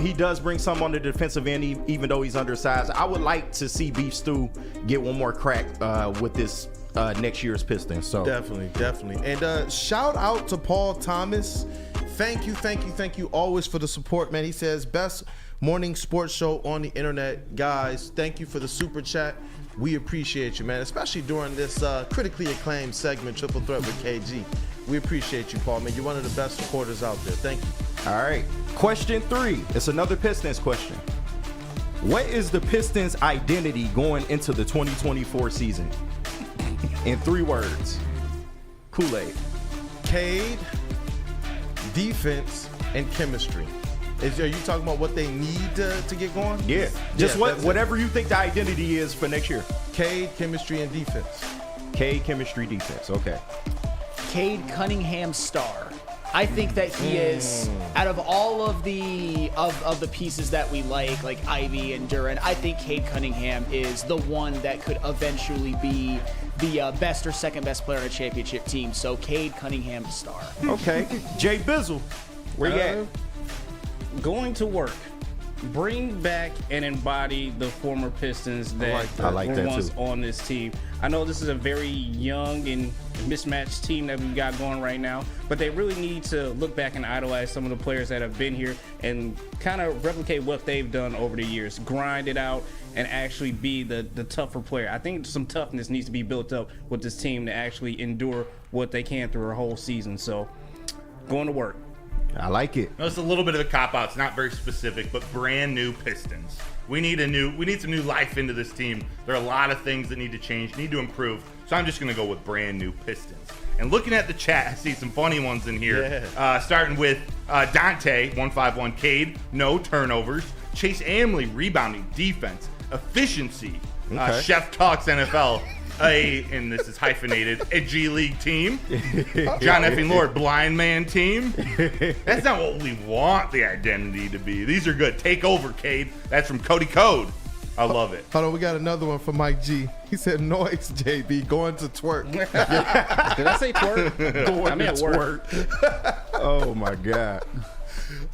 He does bring some on the defensive end, even though he's undersized. I would like to see Beef Stew get one more crack with this next year's Pistons. So Definitely. And shout out to Paul Thomas. Thank you always for the support, man. He says, best morning sports show on the internet. Guys, thank you for the super chat. We appreciate you, man, especially during this critically acclaimed segment, Triple Threat with KG. We appreciate you, Paul, man. You're one of the best supporters out there. Thank you. All right. Question 3. It's another Pistons question. What is the Pistons' identity going into the 2024 season? In 3 words. Kool-Aid. Cade, defense, and chemistry. Are you talking about what they need to get going? Yeah. Just whatever you think the identity is for next year. Cade, chemistry, and defense. Cade, chemistry, defense. Okay. Cade Cunningham star. I think that he is, out of all of the pieces that we like Ivy and Duran, I think Cade Cunningham is the one that could eventually be the best or second best player on a championship team. So Cade Cunningham star. Okay. Jay Bizzle, where you at? Going to work. Bring back and embody the former Pistons that were once on this team. I know this is a very young and mismatched team that we've got going right now, but they really need to look back and idolize some of the players that have been here and kind of replicate what they've done over the years. Grind it out and actually be the tougher player. I think some toughness needs to be built up with this team to actually endure what they can through a whole season. So, going to work. I like it. No, it's a little bit of a cop-out. It's not very specific, but brand new Pistons. We need some new life into this team. There are a lot of things that need to change, need to improve. So I'm just going to go with brand new Pistons. And looking at the chat, I see some funny ones in here. Yeah. Starting with Dante, 151 Cade, no turnovers. Chase Amley, rebounding, defense, efficiency. Okay. Chef Talks NFL. And this is hyphenated, a G League team. John effing Lord, blind man team. That's not what we want the identity to be. These are good. Take over, Cade. That's from Cody Code. I love it. Hold on, we got another one from Mike G. He said, noise, JB, going to twerk. Did I say twerk? I meant work. Oh, my God.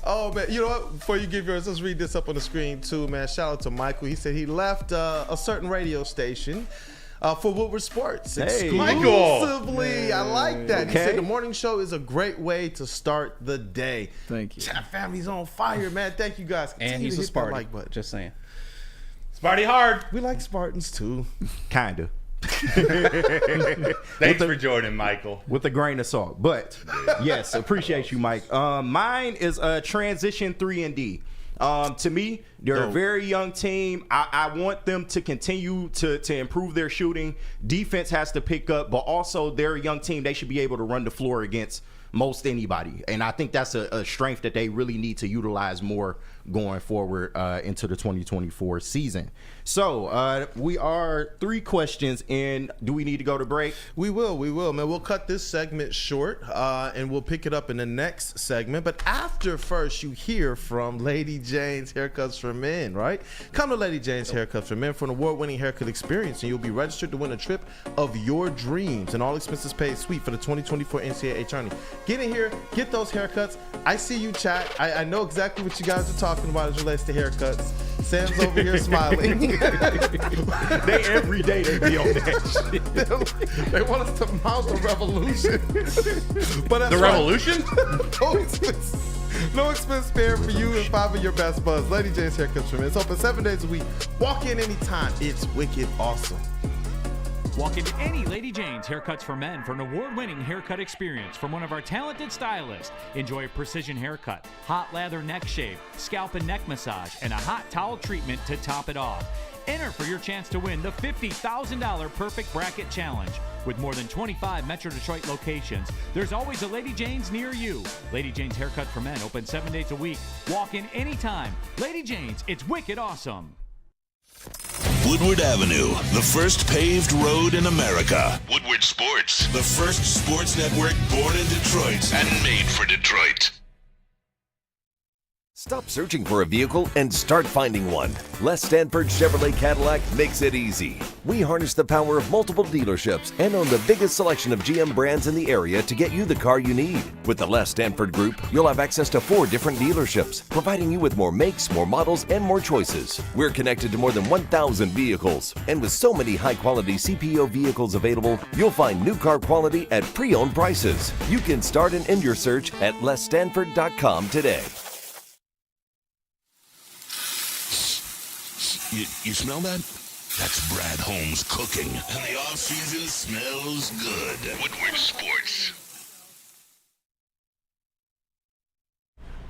Oh, man. You know what? Before you give yours, let's read this up on the screen, too, man. Shout out to Michael. He said he left a certain radio station for Woodward Sports. Hey, exclusively. I like that. Okay. He said the morning show is a great way to start the day. Thank you. Chat family's on fire, man. Thank you guys. And he's a Spartan. Like button. Just saying. Sparty hard. We like Spartans, too. Kind of. Thanks for joining, Michael. With a grain of salt. But, yes, appreciate you, Mike. Mine is transition 3 and D. To me, they're a very young team. I want them to continue to improve their shooting. Defense has to pick up, but also they're a young team. They should be able to run the floor against most anybody. And I think that's a strength that they really need to utilize more going forward into the 2024 season. So we are 3 questions in. Do we need to go to break? We will, man. We'll cut this segment short, and we'll pick it up in the next segment. But after first, you hear from Lady Jane's Haircuts for Men, right? Come to Lady Jane's Haircuts for Men for an award-winning haircut experience, and you'll be registered to win a trip of your dreams and all expenses paid suite for the 2024 NCAA tourney. Get in here, get those haircuts. I see you, chat. I know exactly what you guys are talking about as it relates to haircuts. Sam's over here smiling. They every day they be on that shit. They want us to mount the revolution. But that's The revolution? No expense spared for you and 5 of your best buds. Lady Jane's Haircuts for Men. It's open 7 days a week. Walk in anytime. It's wicked awesome. Walk into any Lady Jane's Haircuts for Men for an award-winning haircut experience from one of our talented stylists. Enjoy a precision haircut, hot lather neck shave, scalp and neck massage, and a hot towel treatment to top it off. Enter for your chance to win the $50,000 Perfect Bracket Challenge. With more than 25 Metro Detroit locations, there's always a Lady Jane's near you. Lady Jane's Haircut for Men, open 7 days a week. Walk in anytime. Lady Jane's, it's wicked awesome. Woodward Avenue, the first paved road in America. Woodward Sports, the first sports network born in Detroit and made for Detroit. Stop searching for a vehicle and start finding one. Les Stanford Chevrolet Cadillac makes it easy. We harness the power of multiple dealerships and own the biggest selection of GM brands in the area to get you the car you need. With the Les Stanford Group, you'll have access to 4 different dealerships, providing you with more makes, more models, and more choices. We're connected to more than 1,000 vehicles. And with so many high-quality CPO vehicles available, you'll find new car quality at pre-owned prices. You can start and end your search at lesstanford.com today. You smell that? That's Brad Holmes cooking. And the off-season smells good. Woodward Sports.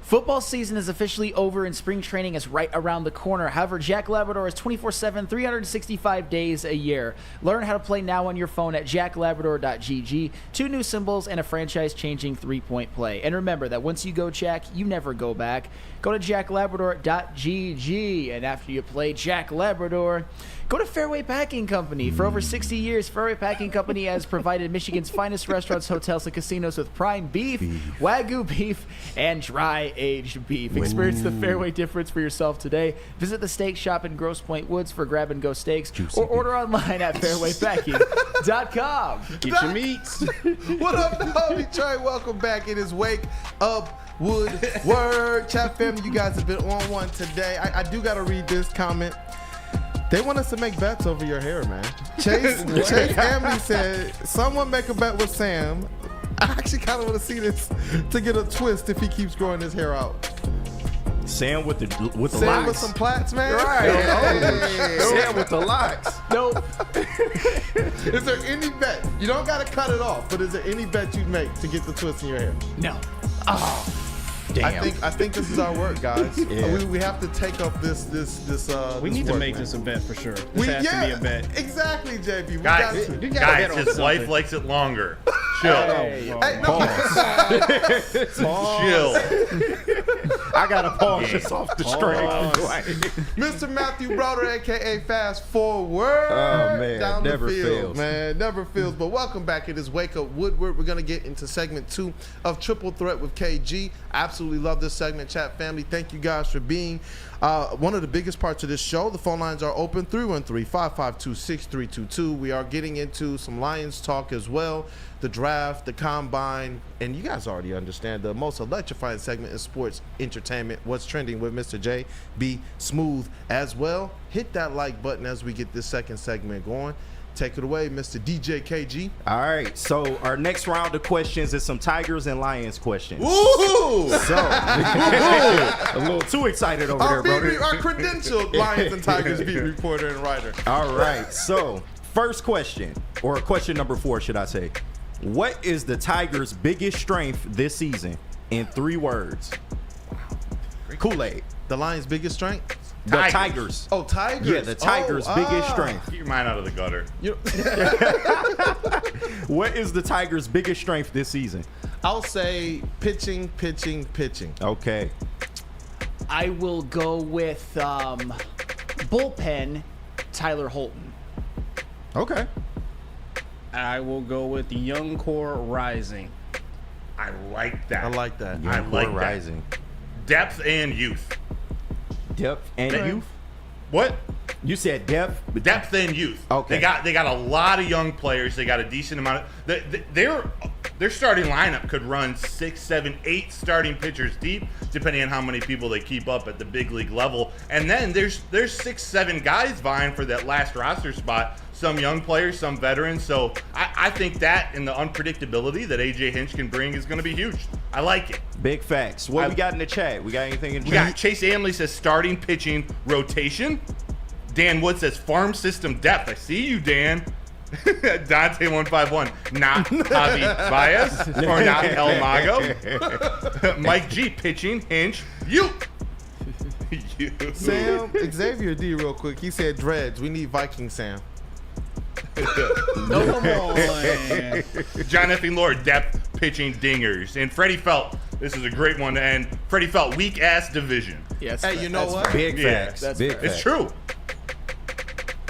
Football season is officially over and spring training is right around the corner. However, Jack Labrador is 24/7, 365 days a year. Learn how to play now on your phone at jacklabrador.gg. 2 new symbols and a franchise-changing 3-point play. And remember that once you go Jack, you never go back. Go to jacklabrador.gg. And after you play Jack Labrador, go to Fairway Packing Company. For over 60 years, Fairway Packing Company has provided Michigan's finest restaurants, hotels, and casinos with prime beef, Wagyu beef, and dry-aged beef. Experience the Fairway difference for yourself today. Visit the steak shop in Grosse Pointe Woods for grab-and-go steaks, or order online at fairwaypacking.com. Get your meats. What up, dog? Detroit, welcome back. It is Wake Up Woodward. Chat family, you guys have been on one today. I do got to read this comment. They want us to make bets over your hair, man. Chase Amley said, someone make a bet with Sam. I actually kind of want to see this to get a twist if he keeps growing his hair out. Sam with the Sam locks. with some plaits, man. Right. Sam with the locks. Nope. Is there any bet? You don't got to cut it off, but is there any bet you'd make to get the twist in your hair? No. Oh. Damn. I think this is our work, guys. Yeah. We have to take up this. We need to make this a bet for sure. This has to be a bet. Exactly, JP. We Guys, got his wife likes it longer. Chill. Chill. I got to pause this off the string. Mr. Matthew Broder, a.k.a. Fast Forward. Oh, man. Down Never the field, fails. man. Never fails. But welcome back. It is Wake Up Woodward. We're going to get into segment 2 of Triple Threat with KG. Absolutely love this segment, chat family. Thank you guys for being one of the biggest parts of this show. The phone lines are open, 313-552-6322. We are getting into some Lions talk as well, the draft, the combine, and you guys already understand the most electrifying segment in sports entertainment, what's trending with Mr. J.B. Smooth as well. Hit that like button as we get this second segment going. Take it away, Mr. DJ KG. All right, so our next round of questions is some Tigers and Lions questions. Woo! So, a little too excited over there, brother. Our credentialed Lions and Tigers beat reporter and writer. All right, so first question, or question number 4, should I say. What is the Tigers' biggest strength this season in 3 words? Kool-Aid. The Lions' biggest strength? The Tigers. Oh, Tigers. Yeah, the Tigers' biggest strength. Get your mind out of the gutter. What is the Tigers' biggest strength this season? I'll say pitching. Okay. I will go with bullpen Tyler Holton. Okay. I will go with the young core rising. I like that. I like that. I like that. Rising. Depth and youth. Depth and youth? What? You said depth? Depth and youth. Okay. They got a lot of young players. They got a decent amount of their starting lineup could run 6, 7, 8 starting pitchers deep, depending on how many people they keep up at the big league level. And then there's 6, 7 guys vying for that last roster spot. Some young players, some veterans. So I think that and the unpredictability that AJ Hinch can bring is going to be huge. I like it. Big facts. What we got in the chat? We got anything in the We chat? got Chase Amley says starting pitching rotation. Dan Wood says farm system depth. I see you, Dan. Dante151, not Javi Baez or not El Mago. Mike G pitching, Hinch, you. Sam, Xavier D real quick. He said dreads. We need Viking Sam. No, come on. John Effing Lord, depth pitching dingers. And Freddie Felt, this is a great one to end. Freddie Felt, weak ass division. Yes. Hey, you know what? Big facts. That's Big fair. facts. It's true.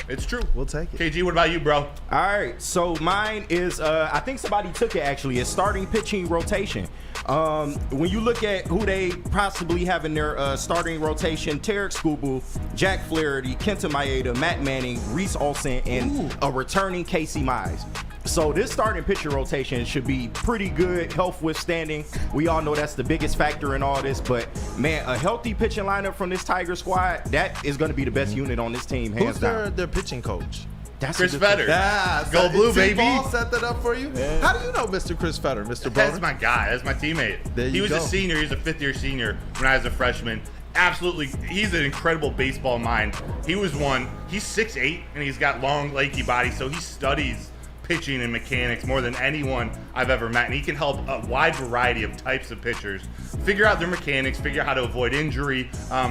It's true. We'll take it. KG, what about you, bro? All right, so mine is, I think somebody took it actually, it's starting pitching rotation. When you look at who they possibly have in their starting rotation, Tarek Skubal, Jack Flaherty, Kenta Maeda, Matt Manning, Reese Olsen, and a returning Casey Mize. So this starting pitcher rotation should be pretty good, health withstanding. We all know that's the biggest factor in all this, but man, a healthy pitching lineup from this Tiger squad, that is going to be the best unit on this team, hands Who's down. their pitching coach? That's Chris a good- Fetter. Yeah, Go blue, T baby. Ball set that up for you. Yeah. How do you know Mr. Chris Fetter, Mr. Broder? That's my guy. That's my teammate. There He you was go. a senior. He was a fifth-year senior when I was a freshman. Absolutely. He's an incredible baseball mind. He was one. He's 6'8", and he's got long, lanky body, so he studies pitching and mechanics more than anyone I've ever met. And he can help a wide variety of types of pitchers figure out their mechanics, figure out how to avoid injury.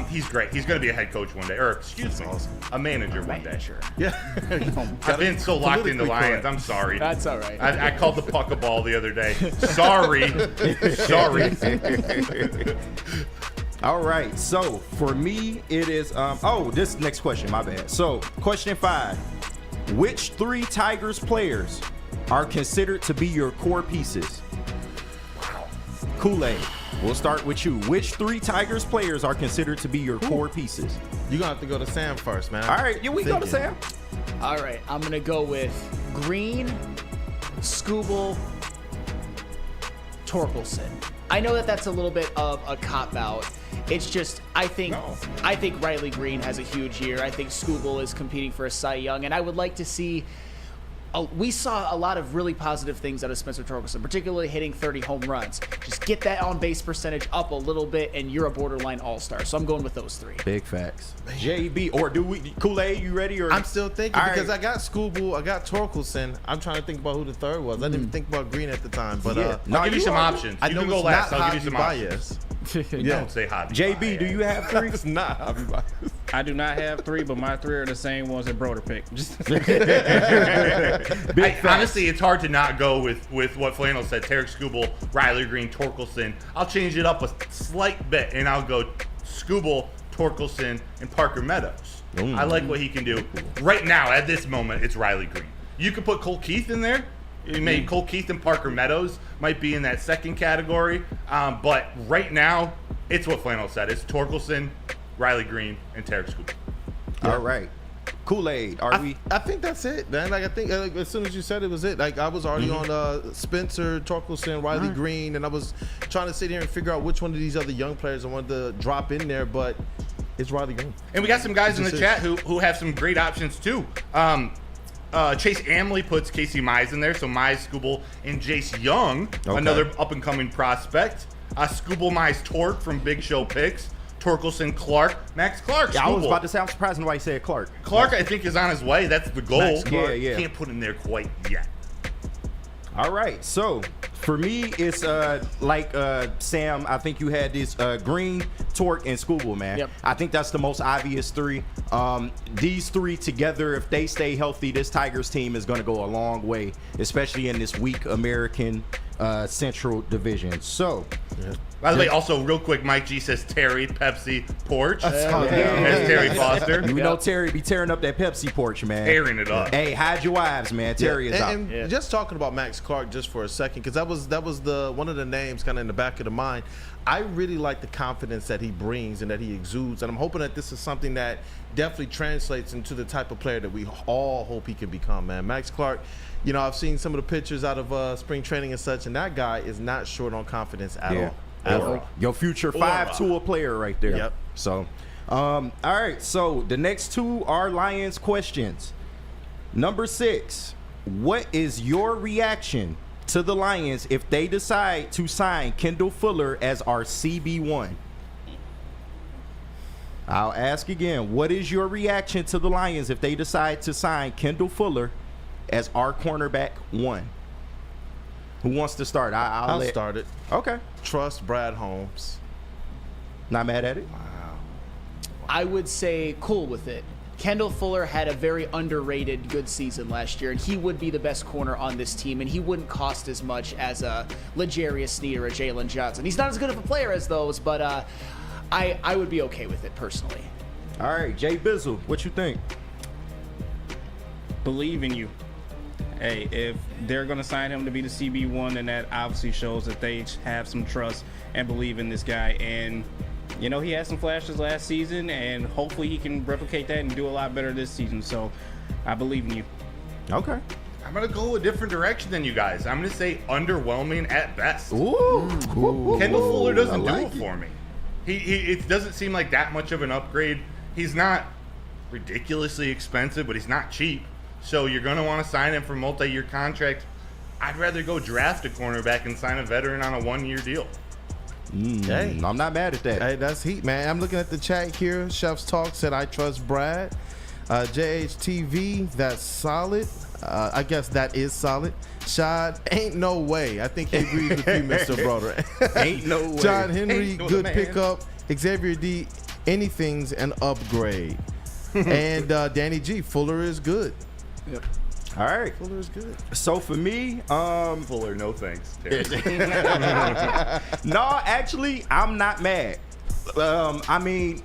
He's great. He's going to be a head coach one day. Or, excuse me, a manager one day. Yeah. I've been so locked into Politically Lions. correct. I'm sorry. That's all right. I called the puck a ball the other day. Sorry. Sorry. All right, so for me, it is, this next question, my bad. So, question 5. Which 3 Tigers players are considered to be your core pieces? Kool-Aid, we'll start with you. Which 3 Tigers players are considered to be your core pieces? You're going to have to go to Sam first, man. All right, we go to Sam. All right, I'm going to go with Green, Skubal, Torkelson. I know that that's a little bit of a cop-out. It's just, I think Riley Green has a huge year. I think Skubal is competing for a Cy Young, and I would like to see. We saw a lot of really positive things out of Spencer Torkelson, particularly hitting 30 home runs. Just get that on-base percentage up a little bit, and you're a borderline all-star. So I'm going with those 3. Big facts. JB, or do we, Kool-Aid, you ready? Or I'm still thinking All because right. I got Skubal, I got Torkelson. I'm trying to think about who the third was. I didn't even think about Green at the time, but Yeah. I'll give you some options. I You know can go it's last. not I'll give you some Javi options. Baez. Don't say Javi. JB, do you have 3? It's not Javi Baez. I do not have 3, but my 3 are the same ones that Broder picked. Just Honestly, it's hard to not go with what Flannel said. Tarek Skubal, Riley Green, Torkelson. I'll change it up a slight bit, and I'll go Skubal, Torkelson, and Parker Meadows. I like what he can do. Right now, at this moment, it's Riley Green. You could put Cole Keith in there. Maybe Cole Keith and Parker Meadows might be in that second category. But right now, it's what Flannel said. It's Torkelson, Riley Green, and Tarek Skubal. All right. Kool-Aid, I think that's it, man. Like I think as soon as you said it was it. Like I was already on Spencer, Torkelson, Riley Green, and I was trying to sit here and figure out which one of these other young players I wanted to drop in there, but it's Riley Green. And we got some guys in the chat who have some great options too. Chase Amley puts Casey Mize in there, so Mize, Skubal, and Jace Young, another up-and-coming prospect. Skubal, Mize, Torque from Big Show Picks. Torkelson, Clark, Max Clark. Yeah, I was Skubal. about to say, I'm surprised nobody said Clark. Clark, I think, is on his way. That's the goal. Max Clark. Yeah. Can't put him there quite yet. All right, so For me, it's like Sam. I think you had this Green, Torque, and Scooble, man. Yep. I think that's the most obvious three. These three together, if they stay healthy, this Tigers team is going to go a long way, especially in this weak American Central Division. So, by the way, also real quick, Mike G says Terry Pepsi porch. That's yeah. Terry Foster. You know Terry be tearing up that Pepsi porch, man. Tearing it up. Hey, hide your wives, man. Terry is out. And just talking about Max Clark just for a second, because that was the one of the names kind of in the back of the mind. I really like the confidence that he brings and that he exudes, and I'm hoping that this is something that definitely translates into the type of player that we all hope he can become, man. Max Clark, you know, I've seen some of the pictures out of spring training and such, and that guy is not short on confidence at all. Your future 5-tool player right there. Yep. So, all right. So the next two are Lions questions. Number 6, what is your reaction to the Lions if they decide to sign Kendall Fuller as our CB1? I'll ask again. What is your reaction to the Lions if they decide to sign Kendall Fuller as our cornerback 1? Who wants to start? I'll start it. Okay. Trust Brad Holmes. Not mad at it? I would say cool with it. Kendall Fuller had a very underrated good season last year, and he would be the best corner on this team, and he wouldn't cost as much as a L'Jarius Sneed or a Jalen Johnson. He's not as good of a player as those, but I would be okay with it personally. All right, Jay Bizzle, what you think? Believe in you. Hey, if they're going to sign him to be the CB1, then that obviously shows that they have some trust and believe in this guy. And, you know, he had some flashes last season, and hopefully he can replicate that and do a lot better this season. So I believe in you. Okay. I'm going to go a different direction than you guys. I'm going to say underwhelming at best. Ooh. Kendall Fuller doesn't do it for me. It doesn't seem like that much of an upgrade. He's not ridiculously expensive, but he's not cheap. So you're going to want to sign him for a multi-year contract. I'd rather go draft a cornerback and sign a veteran on a 1-year deal. Hey, I'm not mad at that. Hey, that's heat, man. I'm looking at the chat here. Chef's Talk said, I trust Brad. JHTV, that's solid. I guess that is solid. Shad, ain't no way. I think he agrees with you, Mr. Broder. Ain't no way. John Henry, Ain't no good man. pickup. Xavier D, anything's an upgrade. And Danny G, Fuller is good. Yep. All right. Fuller is good. So for me, Fuller, no thanks. no, actually, I'm not mad. I mean,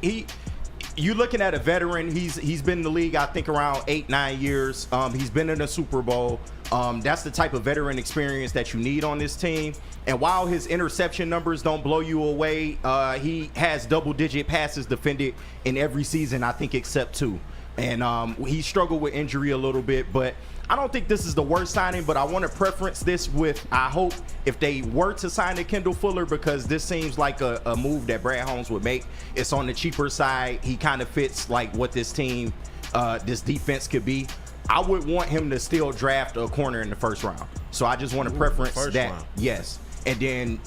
you looking at a veteran. He's been in the league, I think, around 8-9 years. He's been in a Super Bowl. That's the type of veteran experience that you need on this team. And while his interception numbers don't blow you away, he has double-digit passes defended in every season, I think, except 2. And he struggled with injury a little bit, but I don't think this is the worst signing, but I want to preference this with, I hope, if they were to sign a Kendall Fuller, because this seems like a move that Brad Holmes would make. It's on the cheaper side. He kind of fits like what this team, this defense could be. I would want him to still draft a corner in the first round. So I just want to preference that. Round. Yes. And then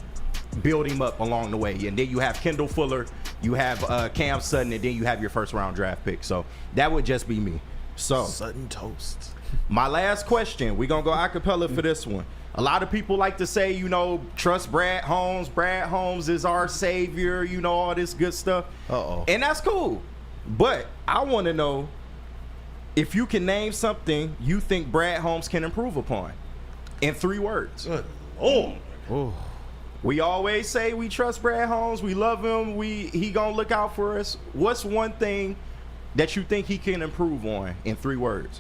build him up along the way. And then you have Kendall Fuller, you have Cam Sutton, and then you have your first round draft pick. So that would just be me. So Sutton toast. my last question, we're going to go a cappella for this one. A lot of people like to say, you know, trust Brad Holmes. Brad Holmes is our savior, you know, all this good stuff. Uh-oh. And that's cool. But I want to know if you can name something you think Brad Holmes can improve upon in 3 words. Good. Oh, We always say we trust Brad Holmes. We love him. He going to look out for us. What's one thing that you think he can improve on in 3 words?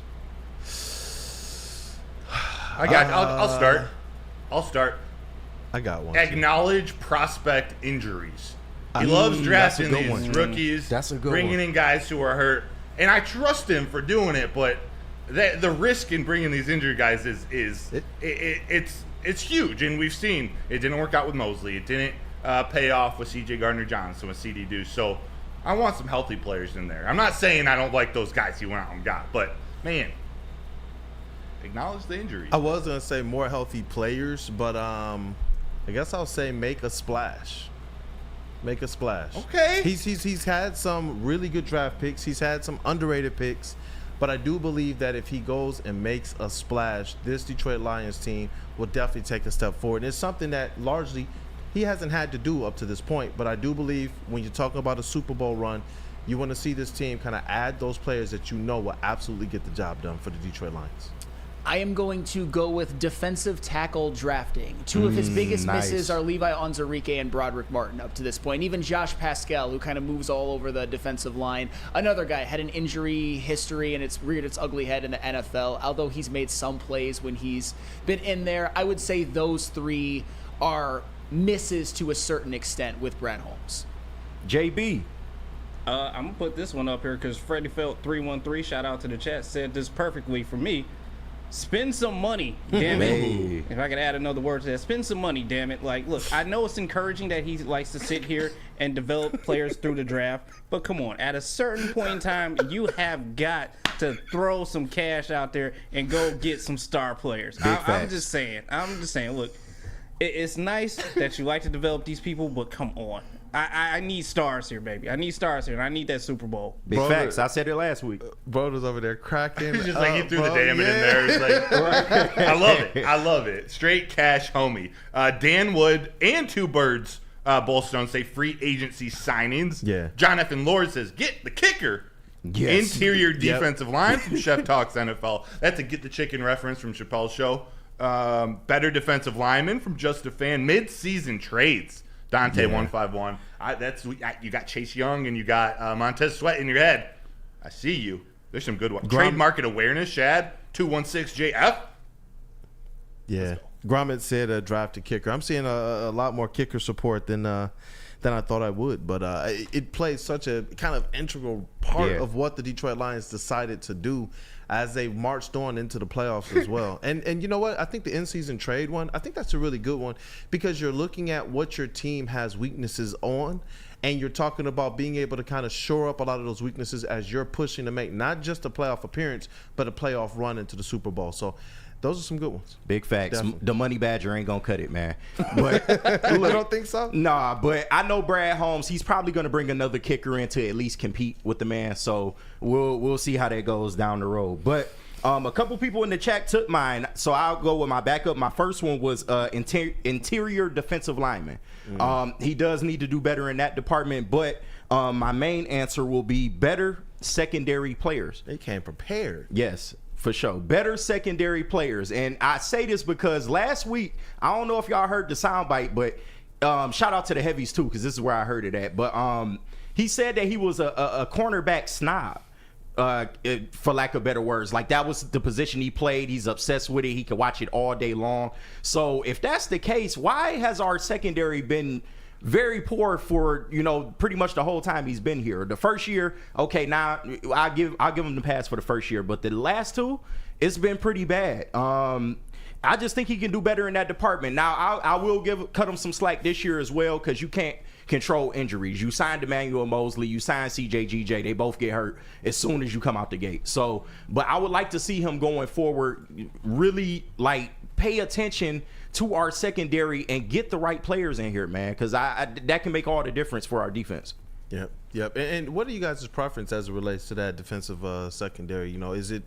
I got. I'll start. I got one. Acknowledge prospect injuries. He loves drafting that's a good these one. rookies, That's a good bringing one. in guys who are hurt, and I trust him for doing it. But the risk in bringing these injured guys it's huge, and we've seen it didn't work out with Mosley. It didn't pay off with C.J. Gardner-Johnson with C.D. Deuce. So I want some healthy players in there. I'm not saying I don't like those guys he went out and got, but man, acknowledge the injuries. I was going to say more healthy players, but I guess I'll say make a splash. Make a splash. Okay. He's had some really good draft picks. He's had some underrated picks. But I do believe that if he goes and makes a splash, this Detroit Lions team will definitely take a step forward. And it's something that largely he hasn't had to do up to this point. But I do believe when you're talking about a Super Bowl run, you want to see this team kind of add those players that you know will absolutely get the job done for the Detroit Lions. I am going to go with defensive tackle drafting. Two of his biggest misses are Levi Onwuzurike and Broderick Martin up to this point. Even Josh Pascal, who kind of moves all over the defensive line. Another guy had an injury history, and it's reared its ugly head in the NFL. Although he's made some plays when he's been in there, I would say those three are misses to a certain extent with Brad Holmes. JB. I'm going to put this one up here because Freddie Felt 313, shout out to the chat, said this perfectly for me. Spend some money, damn it. If I could add another word to that, spend some money, damn it. Like, look, I know it's encouraging that he likes to sit here and develop players through the draft, but come on, at a certain point in time, you have got to throw some cash out there and go get some star players. I'm just saying, look, it's nice that you like to develop these people, but come on. I need stars here, baby. I need stars here, and I need that Super Bowl. Big facts. I said it last week. Broder's over there cracking. He's just like, he threw the damn it in there. It's like, I love it. I love it. Straight cash homie. Dan Wood and Two Birds Bullstone say free agency signings. Yeah. John F. and Lord says, get the kicker. Yes. Interior defensive line from Chef Talks NFL. That's a Get the Chicken reference from Chappelle's show. Better defensive lineman from Just a Fan. Mid-season trades. Dante 151. You got Chase Young and you got Montez Sweat in your head. I see you. There's some good ones. Trade market awareness, Shad 216JF. Yeah, Gromit said draft a kicker. I'm seeing a lot more kicker support than I thought I would, but it plays such a kind of integral part of what the Detroit Lions decided to do as they marched on into the playoffs as well. And you know what? I think the in-season trade one, I think that's a really good one because you're looking at what your team has weaknesses on, and you're talking about being able to kind of shore up a lot of those weaknesses as you're pushing to make not just a playoff appearance, but a playoff run into the Super Bowl. So those are some good ones. Big facts. Definitely. The money badger ain't gonna cut it, man. But You don't think so? Nah, but I know Brad Holmes. He's probably gonna bring another kicker in to at least compete with the man. So we'll see how that goes down the road. But a couple people in the chat took mine, so I'll go with my backup. My first one was interior defensive lineman. He does need to do better in that department, but my main answer will be better secondary players. They came prepared. Yes. For sure. Better secondary players. And I say this because last week, I don't know if y'all heard the soundbite, but shout out to the heavies too, because this is where I heard it at. But he said that he was a cornerback snob, for lack of better words. Like, that was the position he played. He's obsessed with it. He could watch it all day long. So if that's the case, why has our secondary been very poor for, pretty much the whole time he's been here? The first year, okay, now I'll give him the pass for the first year, but the last two, it's been pretty bad. I just think he can do better in that department. Now, I will cut him some slack this year as well, because you can't control injuries. You signed Emmanuel Mosley, you signed CJGJ, they both get hurt as soon as you come out the gate. So, but I would like to see him going forward really, pay attention to our secondary and get the right players in here, man, because that can make all the difference for our defense. Yep. And what are you guys' preference as it relates to that defensive secondary? Is it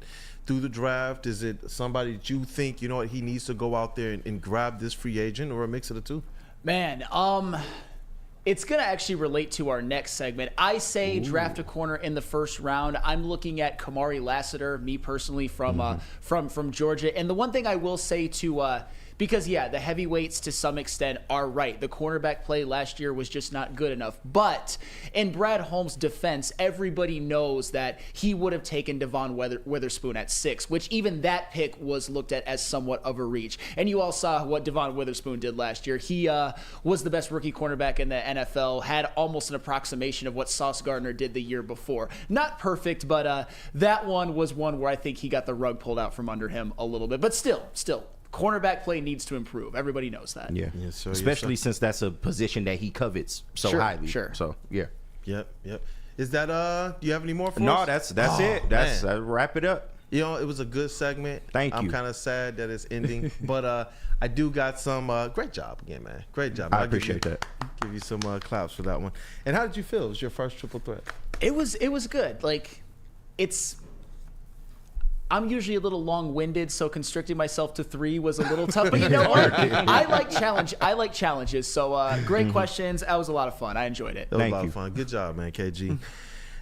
through the draft? Is it somebody that you think, he needs to go out there and grab this free agent, or a mix of the two? Man, it's going to actually relate to our next segment. I say draft a corner in the first round. I'm looking at Kamari Lassiter, me personally, from Georgia. And the one thing I will say to because, the heavyweights to some extent are right. The cornerback play last year was just not good enough. But in Brad Holmes' defense, everybody knows that he would have taken Devon Witherspoon at 6, which even that pick was looked at as somewhat of a reach. And you all saw what Devon Witherspoon did last year. He was the best rookie cornerback in the NFL, had almost an approximation of what Sauce Gardner did the year before. Not perfect, but that one was one where I think he got the rug pulled out from under him a little bit. But still. Cornerback play needs to improve. Everybody knows that. Yeah. Yes, sir. Especially since that's a position that he covets so highly. Sure. So, yeah. Yep. Is that, do you have any more for us? No, that's it. That's wrap it up. It was a good segment. Thank you. I'm kind of sad that it's ending, but I do got some, great job again, man. Great job. I appreciate that. Give you some claps for that one. And how did you feel? It was your first triple threat. It was good. I'm usually a little long-winded, so constricting myself to 3 was a little tough. But you know what? I like challenges. So great questions. That was a lot of fun. I enjoyed it. That was a lot of fun. Good job, man, KG.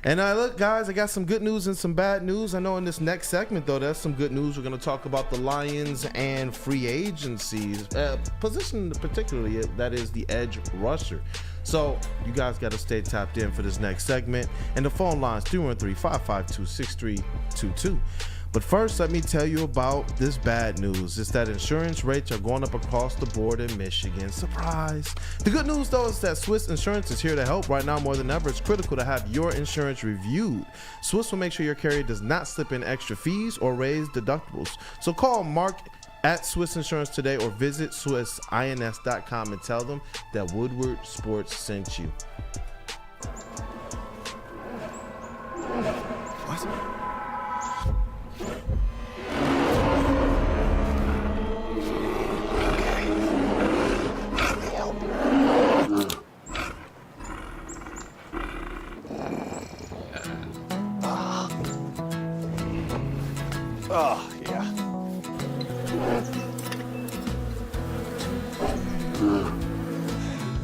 And look, guys, I got some good news and some bad news. I know in this next segment, though, there's some good news. We're going to talk about the Lions and free agencies, position particularly, that is the edge rusher. So you guys got to stay tapped in for this next segment. And the phone line's 313-552-6322. But first, let me tell you about this bad news. It's that insurance rates are going up across the board in Michigan. Surprise. The good news, though, is that Swiss Insurance is here to help. Right now, more than ever, it's critical to have your insurance reviewed. Swiss will make sure your carrier does not slip in extra fees or raise deductibles. So call Mark at Swiss Insurance today or visit swissins.com and tell them that Woodward Sports sent you. What? Oh, yeah.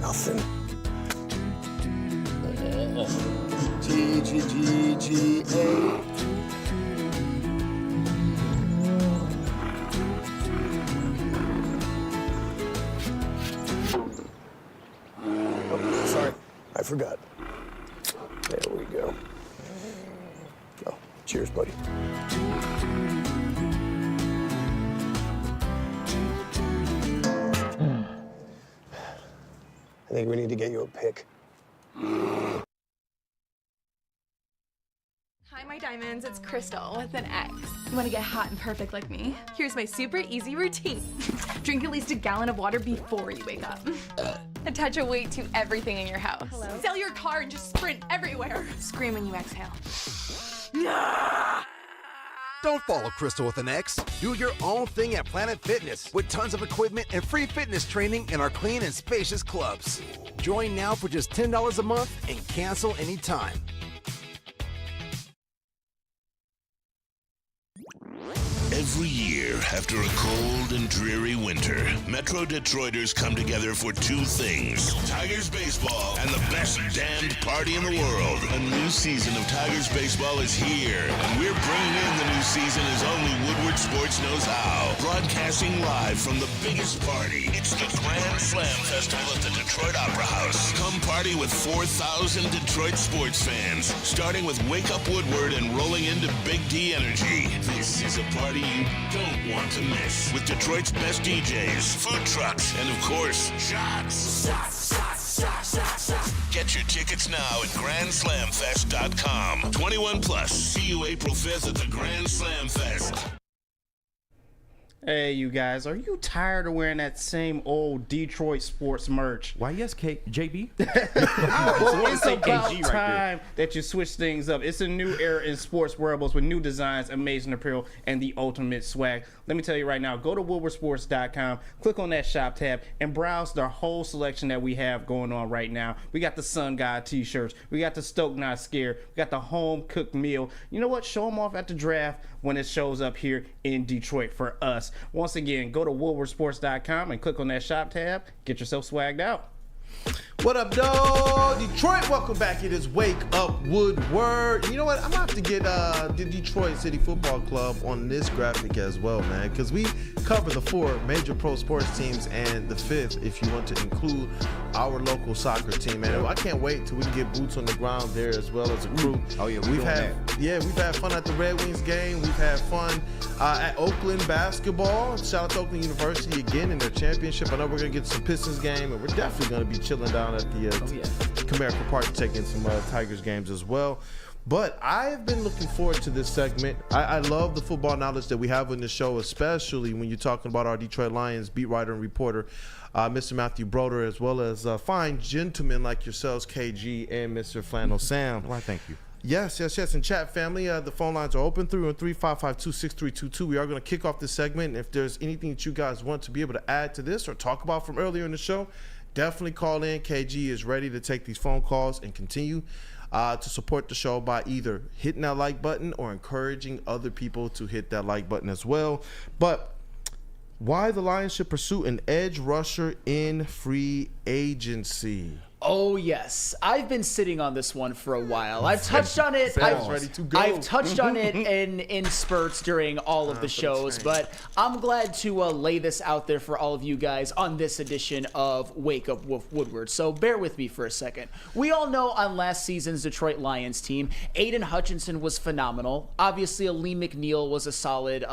Nothing. G-G-G-G-A. Oh, sorry. I forgot. There we go. Oh, cheers, buddy. I think we need to get you a pick. Hi, my diamonds. It's Crystal with an X. You want to get hot and perfect like me? Here's my super easy routine. Drink at least a gallon of water before you wake up. Attach a weight to everything in your house. Hello? Sell your car and just sprint everywhere. Scream when you exhale. Don't follow Crystal with an X. Do your own thing at Planet Fitness with tons of equipment and free fitness training in our clean and spacious clubs. Join now for just $10 a month and cancel anytime. Every year, after a cold and dreary winter, Metro Detroiters come together for two things: Tigers baseball and the best damned party in the world. A new season of Tigers baseball is here, and we're bringing in the new season as only Woodward Sports knows how. Broadcasting live from the biggest party. It's the Grand Slam Festival at the Detroit Opera House. Come party with 4,000 Detroit sports fans, starting with Wake Up Woodward and rolling into Big D Energy. This is a party you don't want to miss, with Detroit's best DJs, food trucks, and of course, shots. Get your tickets now at GrandSlamFest.com. 21 plus. See you April 5th at the Grand Slam Fest. Hey, you guys, are you tired of wearing that same old Detroit sports merch? Why, yes, JB. Well, it's about time that you switch things up. It's a new era in sports wearables with new designs, amazing apparel, and the ultimate swag. Let me tell you right now, go to WoodwardSports.com, click on that shop tab, and browse the whole selection that we have going on right now. We got the Sun God t-shirts. We got the Stoke Not Scared. We got the home cooked meal. You know what? Show them off at the draft when it shows up here in Detroit for us. Once again, go to WoodwardSports.com and click on that shop tab. Get yourself swagged out. What up, dog? Detroit, welcome back. It is Wake Up Woodward. You know what? I'm going to have to get the Detroit City Football Club on this graphic as well, man, because we cover the 4 major pro sports teams and the 5th, if you want to include our local soccer team, man. I can't wait till we can get boots on the ground there as well as a crew. Oh, yeah, we've had fun at the Red Wings game. We've had fun at Oakland basketball. Shout out to Oakland University again in their championship. I know we're going to get some Pistons game, and we're definitely going to be chilling down at the Comerica Park to take in some Tigers games as well. But I have been looking forward to this segment. I love the football knowledge that we have on the show, especially when you're talking about our Detroit Lions beat writer and reporter, Mr. Matthew Broder, as well as fine gentlemen like yourselves, KG and Mr. Flannel Sam. Well, thank you. Yes. And chat family, the phone lines are open, 313-552-6322. We are going to kick off this segment. If there's anything that you guys want to be able to add to this or talk about from earlier in the show, definitely call in. KG is ready to take these phone calls and continue. to support the show by either hitting that like button or encouraging other people to hit that like button as well. But why the Lions should pursue an edge rusher in free agency? Oh, yes. I've been sitting on this one for a while. I've touched on it. I've touched on it in spurts during all of the shows, but I'm glad to lay this out there for all of you guys on this edition of Wake Up with Woodward. So bear with me for a second. We all know on last season's Detroit Lions team, Aiden Hutchinson was phenomenal. Obviously, Lee McNeil was a solid,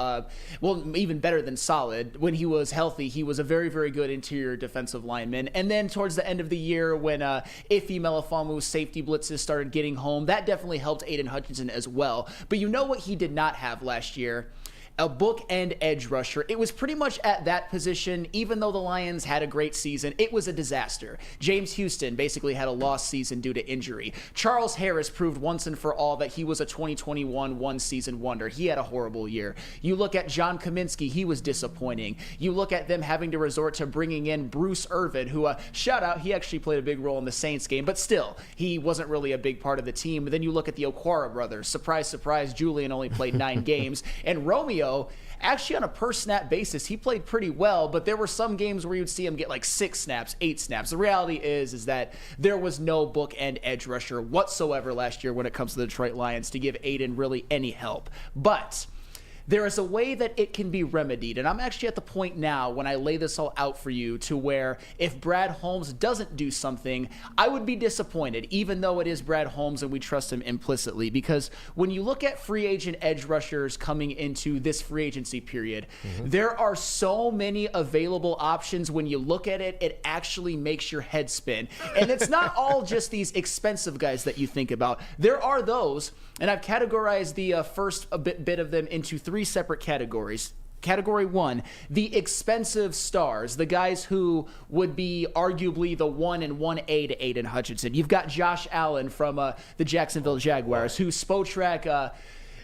well, even better than solid. When he was healthy, he was a very, very good interior defensive lineman. And then towards the end of the year, when Ife Melifonwu's safety blitzes started getting home, that definitely helped Aiden Hutchinson as well. But you know what he did not have last year? A bookend edge rusher. It was pretty much at that position, even though the Lions had a great season, it was a disaster. James Houston basically had a lost season due to injury. Charles Harris proved once and for all that he was a 2021 one-season wonder. He had a horrible year. You look at John Kaminsky, he was disappointing. You look at them having to resort to bringing in Bruce Irvin, who, shout out, he actually played a big role in the Saints game, but still, he wasn't really a big part of the team. Then you look at the Okwara brothers. Surprise, surprise, Julian only played 9 games, and Romeo, actually on a per snap basis, he played pretty well, but there were some games where you'd see him get like 6 snaps, 8 snaps. The reality is that there was no bookend edge rusher whatsoever last year when it comes to the Detroit Lions to give Aiden really any help. But there is a way that it can be remedied, and I'm actually at the point now when I lay this all out for you to where if Brad Holmes doesn't do something, I would be disappointed, even though it is Brad Holmes and we trust him implicitly, because when you look at free agent edge rushers coming into this free agency period, there are so many available options. When you look at it, it actually makes your head spin. And it's not all just these expensive guys that you think about. There are those, and I've categorized the first bit of them into 3 separate categories. Category 1, the expensive stars, the guys who would be arguably the 1 and 1A to Aiden Hutchinson. You've got Josh Allen from the Jacksonville Jaguars, who Spotrac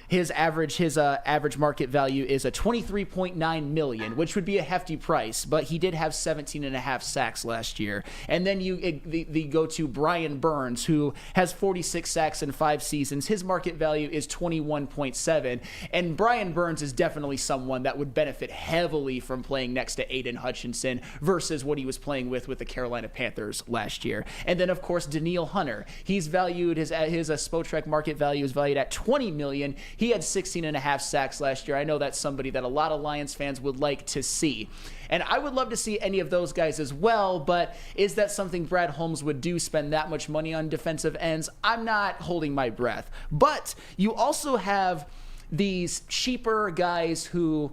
his average market value is a $23.9 million, which would be a hefty price, but he did have 17.5 sacks last year. And then you go to Brian Burns, who has 46 sacks in 5 seasons. His market value is 21.7, and Brian Burns is definitely someone that would benefit heavily from playing next to Aiden Hutchinson versus what he was playing with the Carolina Panthers last year. And then, of course, Daniil Hunter. He's valued, his Spotrac market value is valued at $20 million. He had 16.5 sacks last year. I know that's somebody that a lot of Lions fans would like to see. And I would love to see any of those guys as well, but is that something Brad Holmes would do, spend that much money on defensive ends? I'm not holding my breath. But you also have these cheaper guys who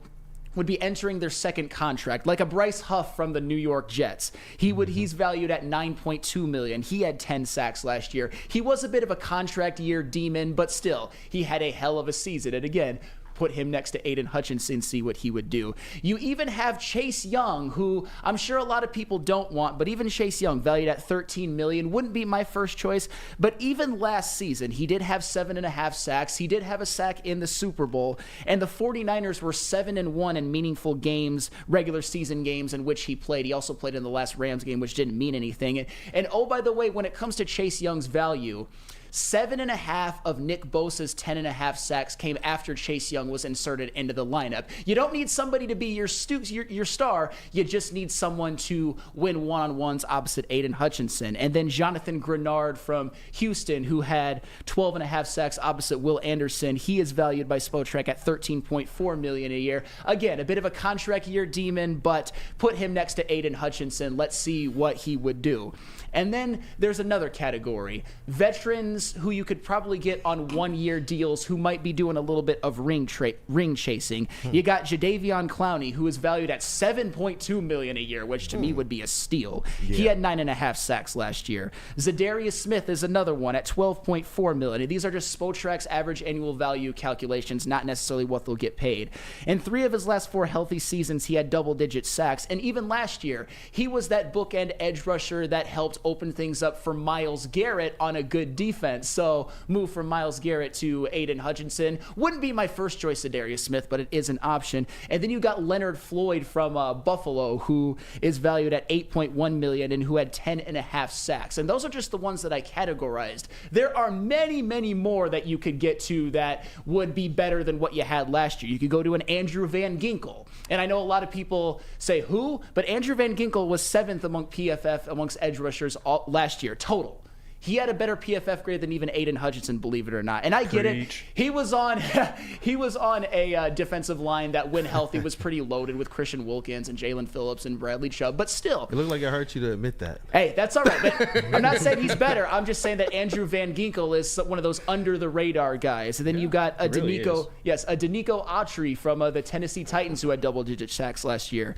would be entering their second contract, like a Bryce Huff from the New York Jets. He's valued at $9.2 million. He had 10 sacks last year. He was a bit of a contract year demon, but still, he had a hell of a season. And again, put him next to Aiden Hutchinson, see what he would do. You even have Chase Young, who I'm sure a lot of people don't want, but even Chase Young, valued at $13 million, wouldn't be my first choice. But even last season, he did have 7.5 sacks. He did have a sack in the Super Bowl, and the 49ers were 7-1 in meaningful games, regular season games in which he played. He also played in the last Rams game, which didn't mean anything. And oh, by the way, when it comes to Chase Young's value, 7.5 of Nick Bosa's 10.5 sacks came after Chase Young was inserted into the lineup. You don't need somebody to be your star. You just need someone to win one-on-ones opposite Aiden Hutchinson. And then Jonathan Grenard from Houston, who had 12.5 sacks opposite Will Anderson. He is valued by Spotrac at $13.4 million a year. Again, a bit of a contract year demon, but put him next to Aiden Hutchinson. Let's see what he would do. And then there's another category, veterans who you could probably get on 1-year deals who might be doing a little bit of ring chasing. You got Jadeveon Clowney, who is valued at $7.2 million a year, which to me would be a steal. Yeah. He had 9.5 sacks last year. Zadarius Smith is another one at $12.4 million. These are just Spotrac's average annual value calculations, not necessarily what they'll get paid. In 3 of his last 4 healthy seasons, he had double-digit sacks, and even last year, he was that bookend edge rusher that helped open things up for Myles Garrett on a good defense. defense. So move from Myles Garrett to Aiden Hutchinson. Wouldn't be my first choice of Darius Smith, but it is an option. And then you got Leonard Floyd from Buffalo, who is valued at $8.1 million and who had 10.5 sacks. And those are just the ones that I categorized. There are many, many more that you could get to that would be better than what you had last year. You could go to an Andrew Van Ginkel. And I know a lot of people say who, but Andrew Van Ginkel was 7th among PFF amongst edge rushers last year total. He had a better PFF grade than even Aiden Hutchinson, believe it or not. And I get it. He was on a defensive line that, when healthy, was pretty loaded with Christian Wilkins and Jalen Phillips and Bradley Chubb. But still, it looked like it hurt you to admit that. Hey, that's all right. But I'm not saying he's better. I'm just saying that Andrew Van Ginkel is one of those under the radar guys. And then you got a Danico Autry from the Tennessee Titans, who had double-digit sacks last year.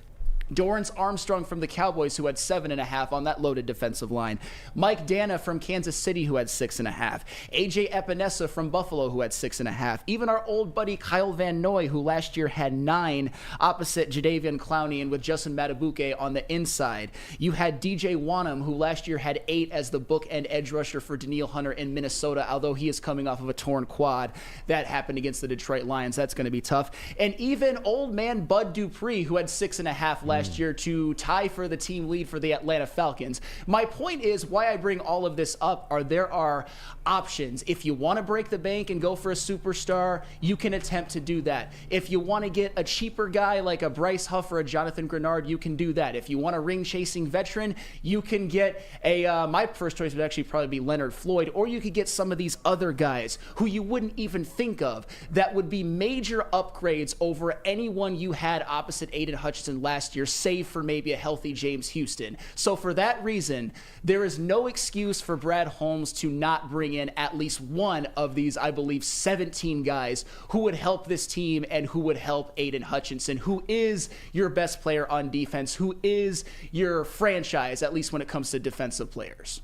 Dorrance Armstrong from the Cowboys, who had 7.5 on that loaded defensive line. Mike Dana from Kansas City, who had 6.5. AJ Epinesa from Buffalo, who had 6.5. Even our old buddy Kyle Van Noy, who last year had 9, opposite Jadeveon Clowney and with Justin Matabuke on the inside. You had DJ Wanham, who last year had 8 as the bookend edge rusher for Danielle Hunter in Minnesota, although he is coming off of a torn quad. That happened against the Detroit Lions. That's going to be tough. And even old man Bud Dupree, who had 6.5 last year to tie for the team lead for the Atlanta Falcons. My point is, why I bring all of this up are there are options. If you want to break the bank and go for a superstar, you can attempt to do that. If you want to get a cheaper guy like a Bryce Huff or a Jonathan Grenard, you can do that. If you want a ring-chasing veteran, you can get my first choice would actually probably be Leonard Floyd, or you could get some of these other guys who you wouldn't even think of that would be major upgrades over anyone you had opposite Aiden Hutchinson last year, save for maybe a healthy James Houston. So for that reason, there is no excuse for Brad Holmes to not bring in at least one of these, I believe, 17 guys who would help this team and who would help Aiden Hutchinson, who is your best player on defense, who is your franchise, at least when it comes to defensive players.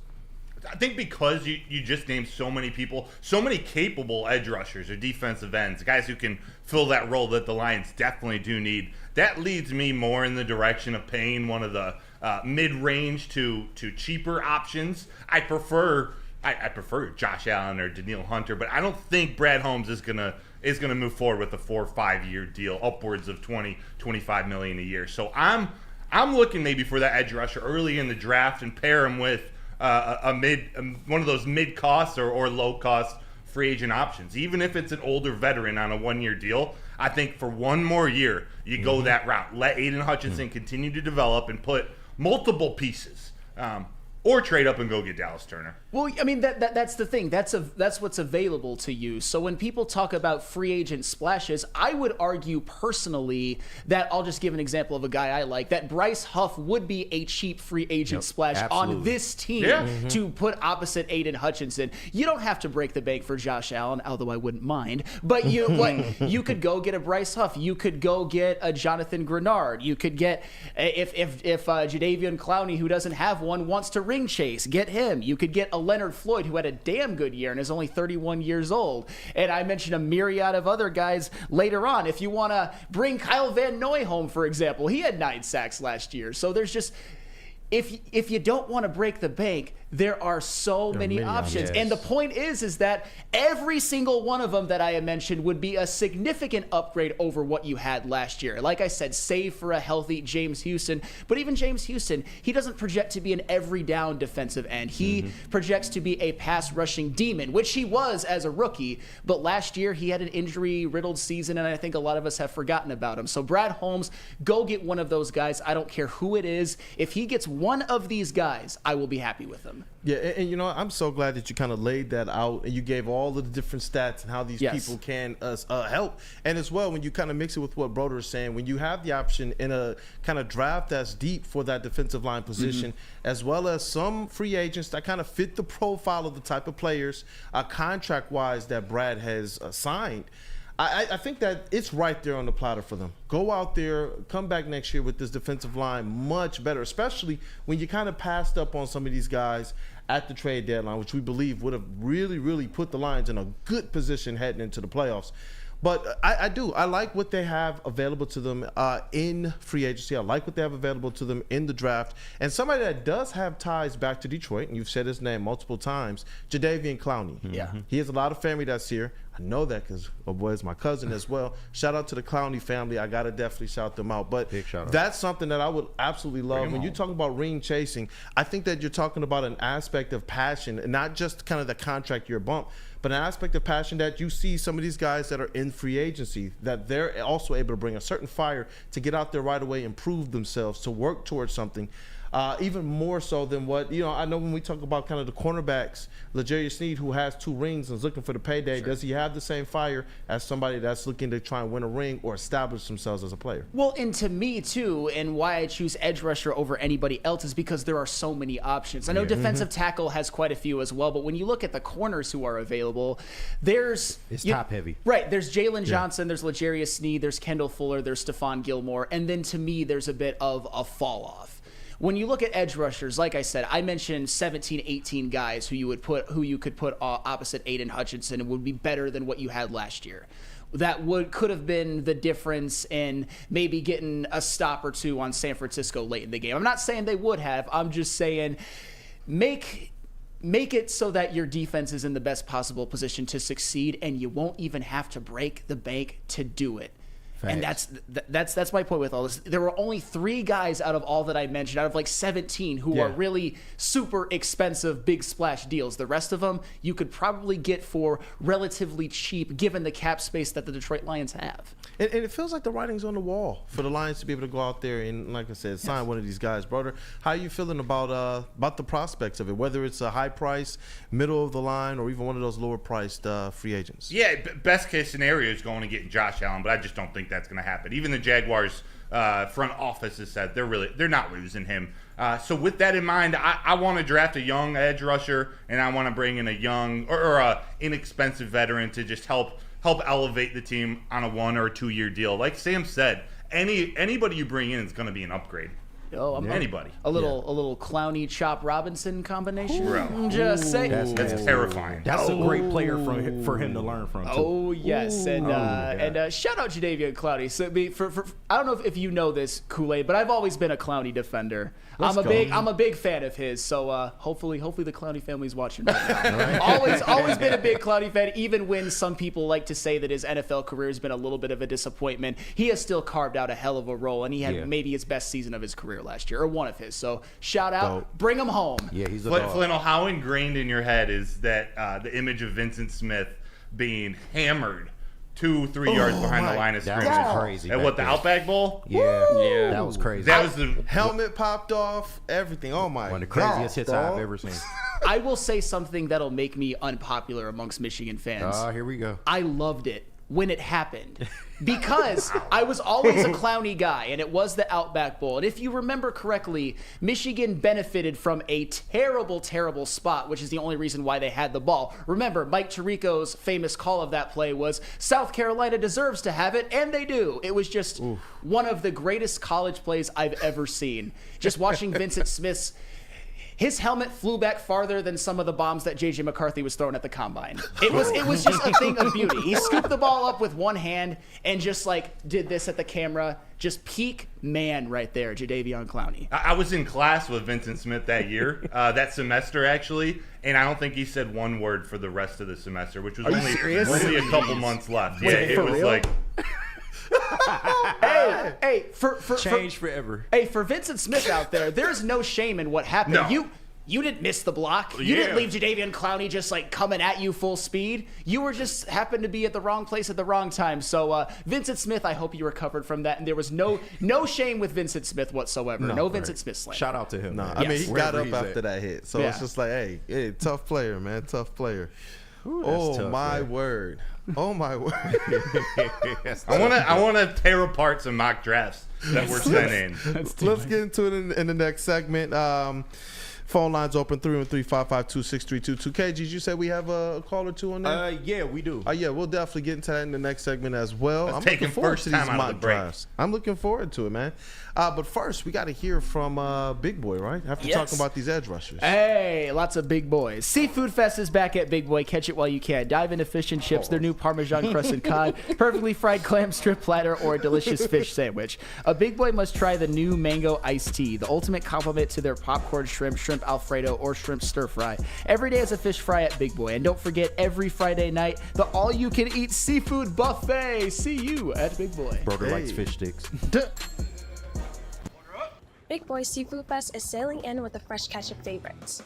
I think because you just named so many people, so many capable edge rushers or defensive ends, guys who can fill that role that the Lions definitely do need, that leads me more in the direction of paying one of the mid-range to cheaper options. I prefer Josh Allen or Danielle Hunter, but I don't think Brad Holmes is gonna move forward with a 4 or 5 year deal, upwards of $20-25 million a year. So I'm looking maybe for that edge rusher early in the draft and pair him with one of those mid-cost or low-cost free agent options. Even if it's an older veteran on a 1-year deal, I think for one more year, you go that route. Let Aiden Hutchinson continue to develop and put multiple pieces. Or trade up and go get Dallas Turner. Well, I mean, that's the thing. That's what's available to you. So when people talk about free agent splashes, I would argue personally that, I'll just give an example of a guy I like, that Bryce Huff would be a cheap free agent splash on this team to put opposite Aiden Hutchinson. You don't have to break the bank for Josh Allen, although I wouldn't mind. But you could go get a Bryce Huff. You could go get a Jonathan Grenard. You could get, if Jadeveon Clowney, who doesn't have one, wants to ring chase, get him. You could get a Leonard Floyd, who had a damn good year and is only 31 years old. And I mentioned a myriad of other guys later on. If you want to bring Kyle Van Noy home, for example, he had 9 sacks last year. So there's just, if you don't want to break the bank, there are so many options. And the point is that every single one of them that I have mentioned would be a significant upgrade over what you had last year. Like I said, save for a healthy James Houston. But even James Houston, he doesn't project to be an every down defensive end. He projects to be a pass rushing demon, which he was as a rookie. But last year, he had an injury-riddled season, and I think a lot of us have forgotten about him. So Brad Holmes, go get one of those guys. I don't care who it is. If he gets one of these guys, I will be happy with him. Yeah, and you know, I'm so glad that you kind of laid that out and you gave all of the different stats and how these people can help. And as well, when you kind of mix it with what Broder is saying, when you have the option in a kind of draft that's deep for that defensive line position, as well as some free agents that kind of fit the profile of the type of players contract-wise that Brad has signed, I think that it's right there on the platter for them. Go out there, come back next year with this defensive line much better, especially when you kind of passed up on some of these guys at the trade deadline, which we believe would have really, really put the Lions in a good position heading into the playoffs. But I do. I like what they have available to them in free agency. I like what they have available to them in the draft. And somebody that does have ties back to Detroit, and you've said his name multiple times, Jadeveon Clowney. Yeah. He has a lot of family that's here. I know that because my boy is my cousin as well. Shout out to the Clowney family. I got to definitely shout them out. But that's something that I would absolutely love. When you talk about ring chasing, I think that you're talking about an aspect of passion, and not just kind of the contract year bump, but an aspect of passion that you see some of these guys that are in free agency, that they're also able to bring a certain fire to get out there right away, improve themselves, to work towards something. Even more so than what, I know when we talk about kind of the cornerbacks, L'Jarius Sneed, who has 2 rings and is looking for the payday, does he have the same fire as somebody that's looking to try and win a ring or establish themselves as a player? Well, and to me, too, and why I choose edge rusher over anybody else is because there are so many options. I know defensive tackle has quite a few as well, but when you look at the corners who are available, it's top heavy. Right. There's Jalen Johnson, there's L'Jarius Sneed, there's Kendall Fuller, there's Stephon Gilmore, and then to me, there's a bit of a fall off. When you look at edge rushers, like I said, I mentioned 17, 18 guys who you could put opposite Aiden Hutchinson and would be better than what you had last year. That could have been the difference in maybe getting a stop or two on San Francisco late in the game. I'm not saying they would have. I'm just saying make it so that your defense is in the best possible position to succeed, and you won't even have to break the bank to do it. Facts. And that's my point with all this. There were only 3 guys out of all that I mentioned, out of like 17, who are really super expensive, big splash deals. The rest of them you could probably get for relatively cheap, given the cap space that the Detroit Lions have. And it feels like the writing's on the wall for the Lions to be able to go out there and, like I said, sign one of these guys. Brother, how are you feeling about the prospects of it, whether it's a high price, middle of the line, or even one of those lower priced free agents? Yeah, best case scenario is going to get Josh Allen, but I just don't think that's going to happen. Even the Jaguars front office has said they're not losing him. So with that in mind, I want to draft a young edge rusher, and I want to bring in a young or a inexpensive veteran to just help elevate the team on a 1 or 2 year deal. Like Sam said, anybody you bring in is going to be an upgrade. Anybody. A little Clowney Chop Robinson combination. Bro. Just saying. That's terrifying. That's a great player for him to learn from, too. Oh yes, and shout out Jadeveon Clowney. So I don't know if you know this, Kool-Aid, but I've always been a Clowney defender. I'm a big fan of his. So hopefully the Clowney family's watching right now. Always been a big Clowney fan. Even when some people like to say that his NFL career has been a little bit of a disappointment, he has still carved out a hell of a role, and he had maybe his best season of his career last year, or one of his. So shout out, bring him home. Yeah, he's a Flannel, how ingrained in your head is that the image of Vincent Smith being hammered 2-3 yards behind the line of scrimmage? That was crazy. At the Outback Bowl? Yeah, that was crazy. That was the helmet popped off, everything. Oh my god, one of the craziest hits I've ever seen. I will say something that'll make me unpopular amongst Michigan fans. Here we go. I loved it when it happened, because I was always a Clowney guy, and it was the Outback Bowl. And if you remember correctly, Michigan benefited from a terrible, terrible spot, which is the only reason why they had the ball. Remember, Mike Tirico's famous call of that play was, South Carolina deserves to have it, and they do. It was just one of the greatest college plays I've ever seen. Just watching Vincent Smith's his helmet flew back farther than some of the bombs that J.J. McCarthy was throwing at the combine. It was just a thing of beauty. He scooped the ball up with one hand and just did this at the camera. Just peak man right there, Jadeveon Clowney. I was in class with Vincent Smith that year, that semester actually, and I don't think he said one word for the rest of the semester, which was only a couple months left. Wait, yeah, it was real? Hey, change forever. Hey, for Vincent Smith out there, there's no shame in what happened. No. You didn't miss the block. You didn't leave Jadeveon Clowney just coming at you full speed. You were just happened to be at the wrong place at the wrong time. So Vincent Smith, I hope you recovered from that. And there was no shame with Vincent Smith whatsoever. No Vincent Smith slander. Shout out to him. No, I mean he got up after that hit. So it's just hey, tough player, man, tough player. Ooh, tough, my word. Oh my word! I want to tear apart some mock drafts that were sent in. Let's get into it in the next segment. Phone lines open 313-552-6322. KG, did you say we have a call or two on there? Yeah, we do. Yeah, we'll definitely get into that in the next segment as well. Let's I'm take looking him forward first to time these out of the mock break. drafts. I'm looking forward to it, man. But first, we got to hear from Big Boy, right? After Yes. talking about these edge rushers. Hey, lots of big boys. Seafood Fest is back at Big Boy. Catch it while you can. Dive into fish and chips, their new Parmesan crusted cod, perfectly fried clam strip platter, or a delicious fish sandwich. A Big Boy must try the new mango iced tea, the ultimate compliment to their popcorn shrimp, shrimp Alfredo, or shrimp stir fry. Every day is a fish fry at Big Boy. And don't forget, every Friday night, the all-you-can-eat seafood buffet. See you at Big Boy. Broder likes fish sticks. Big Boy Seafood Fest is sailing in with a fresh catch of favorites.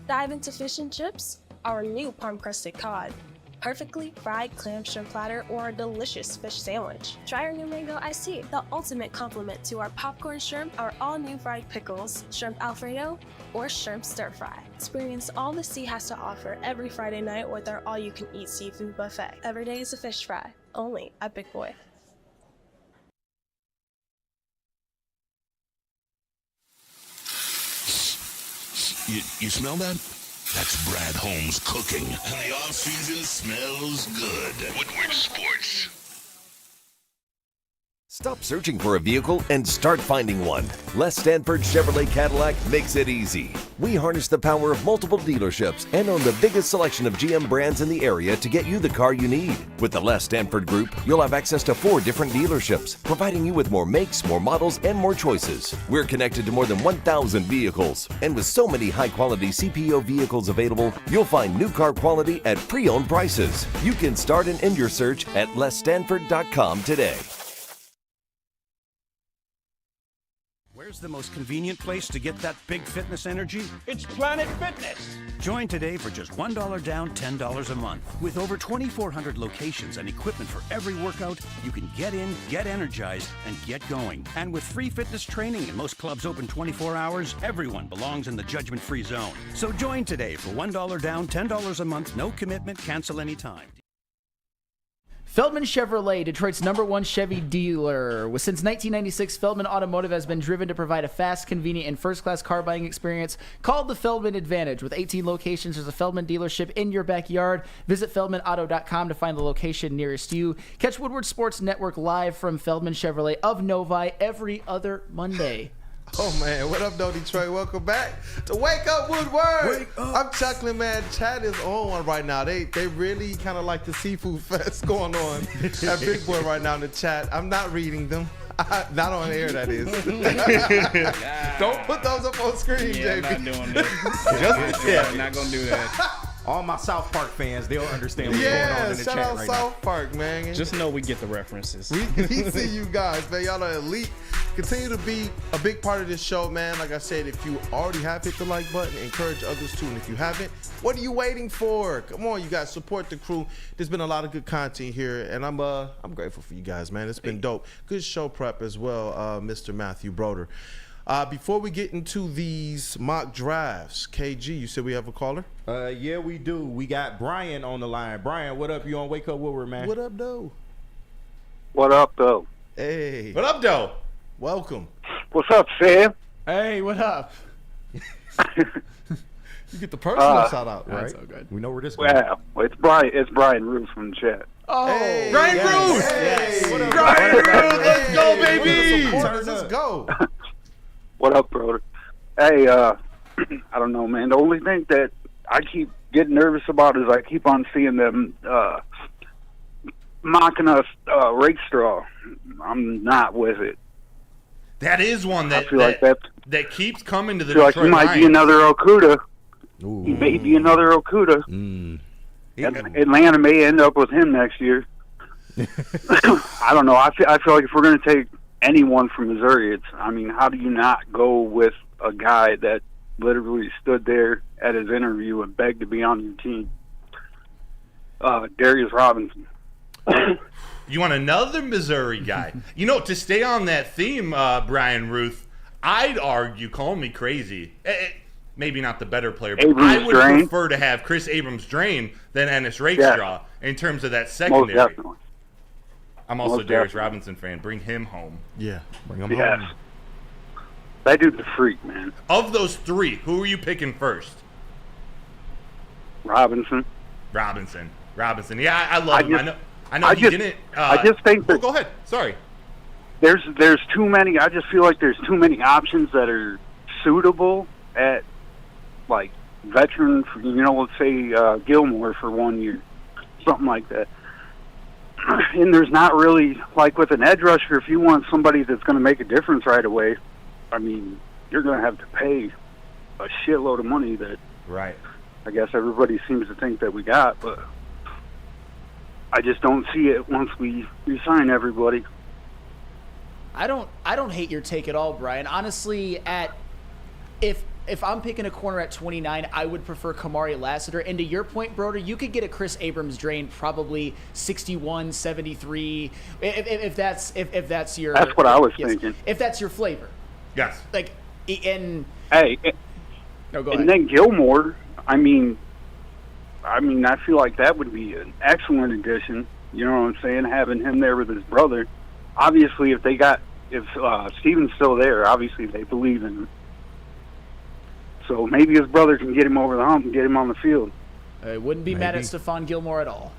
Dive into fish and chips, our new parm-crusted cod, perfectly fried clam shrimp platter, or a delicious fish sandwich. Try our new mango iced tea, the ultimate complement to our popcorn shrimp, our all-new fried pickles, shrimp Alfredo, or shrimp stir fry. Experience all the sea has to offer every Friday night with our all-you-can-eat seafood buffet. Every day is a fish fry, only at Big Boy. You smell that? That's Brad Holmes cooking. And the off-season smells good. Woodward Sports. Stop searching for a vehicle and start finding one. Les Stanford Chevrolet Cadillac makes it easy. We harness the power of multiple dealerships and own the biggest selection of GM brands in the area to get you the car you need. With the Les Stanford Group, you'll have access to 4 different dealerships, providing you with more makes, more models, and more choices. We're connected to more than 1,000 vehicles. And with so many high-quality CPO vehicles available, you'll find new car quality at pre-owned prices. You can start and end your search at lesstanford.com today. Where's the most convenient place to get that big fitness energy? It's Planet Fitness. Join today for just $1 down, $10 a month. With over 2,400 locations and equipment for every workout, you can get in, get energized, and get going. And with free fitness training and most clubs open 24 hours, everyone belongs in the judgment-free zone. So join today for $1 down, $10 a month, no commitment, cancel anytime. Feldman Chevrolet, Detroit's #1 Chevy dealer. Since 1996, Feldman Automotive has been driven to provide a fast, convenient, and first-class car buying experience called the Feldman Advantage. With 18 locations, there's a Feldman dealership in your backyard. Visit feldmanauto.com to find the location nearest you. Catch Woodward Sports Network live from Feldman Chevrolet of Novi every other Monday. Oh, man. What up, though, Detroit? Welcome back to Wake Up Woodward. Wake up. I'm chuckling, man. Chat is on one right now. They really kind of like the seafood fest going on at Big Boy right now in the chat. I'm not reading them. Not on air, that is. Don't put those up on screen, JB. I'm not doing that. I'm not going to do that. All my South Park fans, they'll understand what's going on in the shout chat out right South Park, man. Just know we get the references. We see you guys, man. Y'all are elite. Continue to be a big part of this show, man. Like I said, if you already have hit the like button, encourage others to. And if you haven't, what are you waiting for? Come on, you guys, support the crew. There's been a lot of good content here, and I'm grateful for you guys, man. It's been dope. Good show prep as well, Mr. Matthew Broder. Before we get into these mock drafts, KG, you said we have a caller? Yeah, we do. We got Brian on the line. Brian, what up? You on Wake Up Woodward, man? What up, though? What up, though? Hey. What up, though? Welcome. What's up, Sam? Hey, what up? You get the personal shout out, right? That's so good. We know where this goes. Yeah, well, it's Brian Ruth from the chat. Oh, hey, Brian Ruth! Yes. What up, Brian Ruth? Let's go, baby! Let's go. What up, brother? Hey, I don't know, man. The only thing that I keep getting nervous about is I keep on seeing them mocking us rake straw. I'm not with it. That is one that I feel like that keeps coming to the I feel like Detroit he might Lions. be another Okuda. Ooh. He may be another Okuda. Atlanta may end up with him next year. I don't know. I feel like if we're going to take anyone from Missouri, how do you not go with a guy that literally stood there at his interview and begged to be on your team? Darius Robinson. You want another Missouri guy? To stay on that theme, Brian Ruth, I'd argue, call me crazy, maybe not the better player, but I would prefer to have Chris Abrams-Drain than Ennis Rakestraw in terms of that secondary. Most definitely. I'm also a Most Darius definitely. Robinson fan. Bring him home. Yeah, bring him Yes. home. That dude's a freak, man. Of those three, who are you picking first? Robinson. Yeah, I love him. I know he didn't. I just think that. Go ahead. Sorry. There's too many. I just feel like there's too many options that are suitable at, like, veteran. Let's say Gilmore for 1 year, something like that. And there's not really, like with an edge rusher, if you want somebody that's going to make a difference right away, I mean, you're going to have to pay a shitload of money that. Right. I guess everybody seems to think that we got, but I just don't see it once we resign everybody. I don't hate your take at all, Brian. Honestly, if I'm picking a corner at 29, I would prefer Kamari Lassiter. And to your point, Broder, you could get a Chris Abrams drain probably 61, 73. If that's your. That's what I was thinking. If that's your flavor. Yes. Like, and. Hey. No, go and ahead. then Gilmore. I mean, I feel like that would be an excellent addition. You know what I'm saying? Having him there with his brother. Obviously, if Steven's still there, obviously they believe in him. So maybe his brother can get him over the hump and get him on the field. I wouldn't be mad at Stephon Gilmore at all.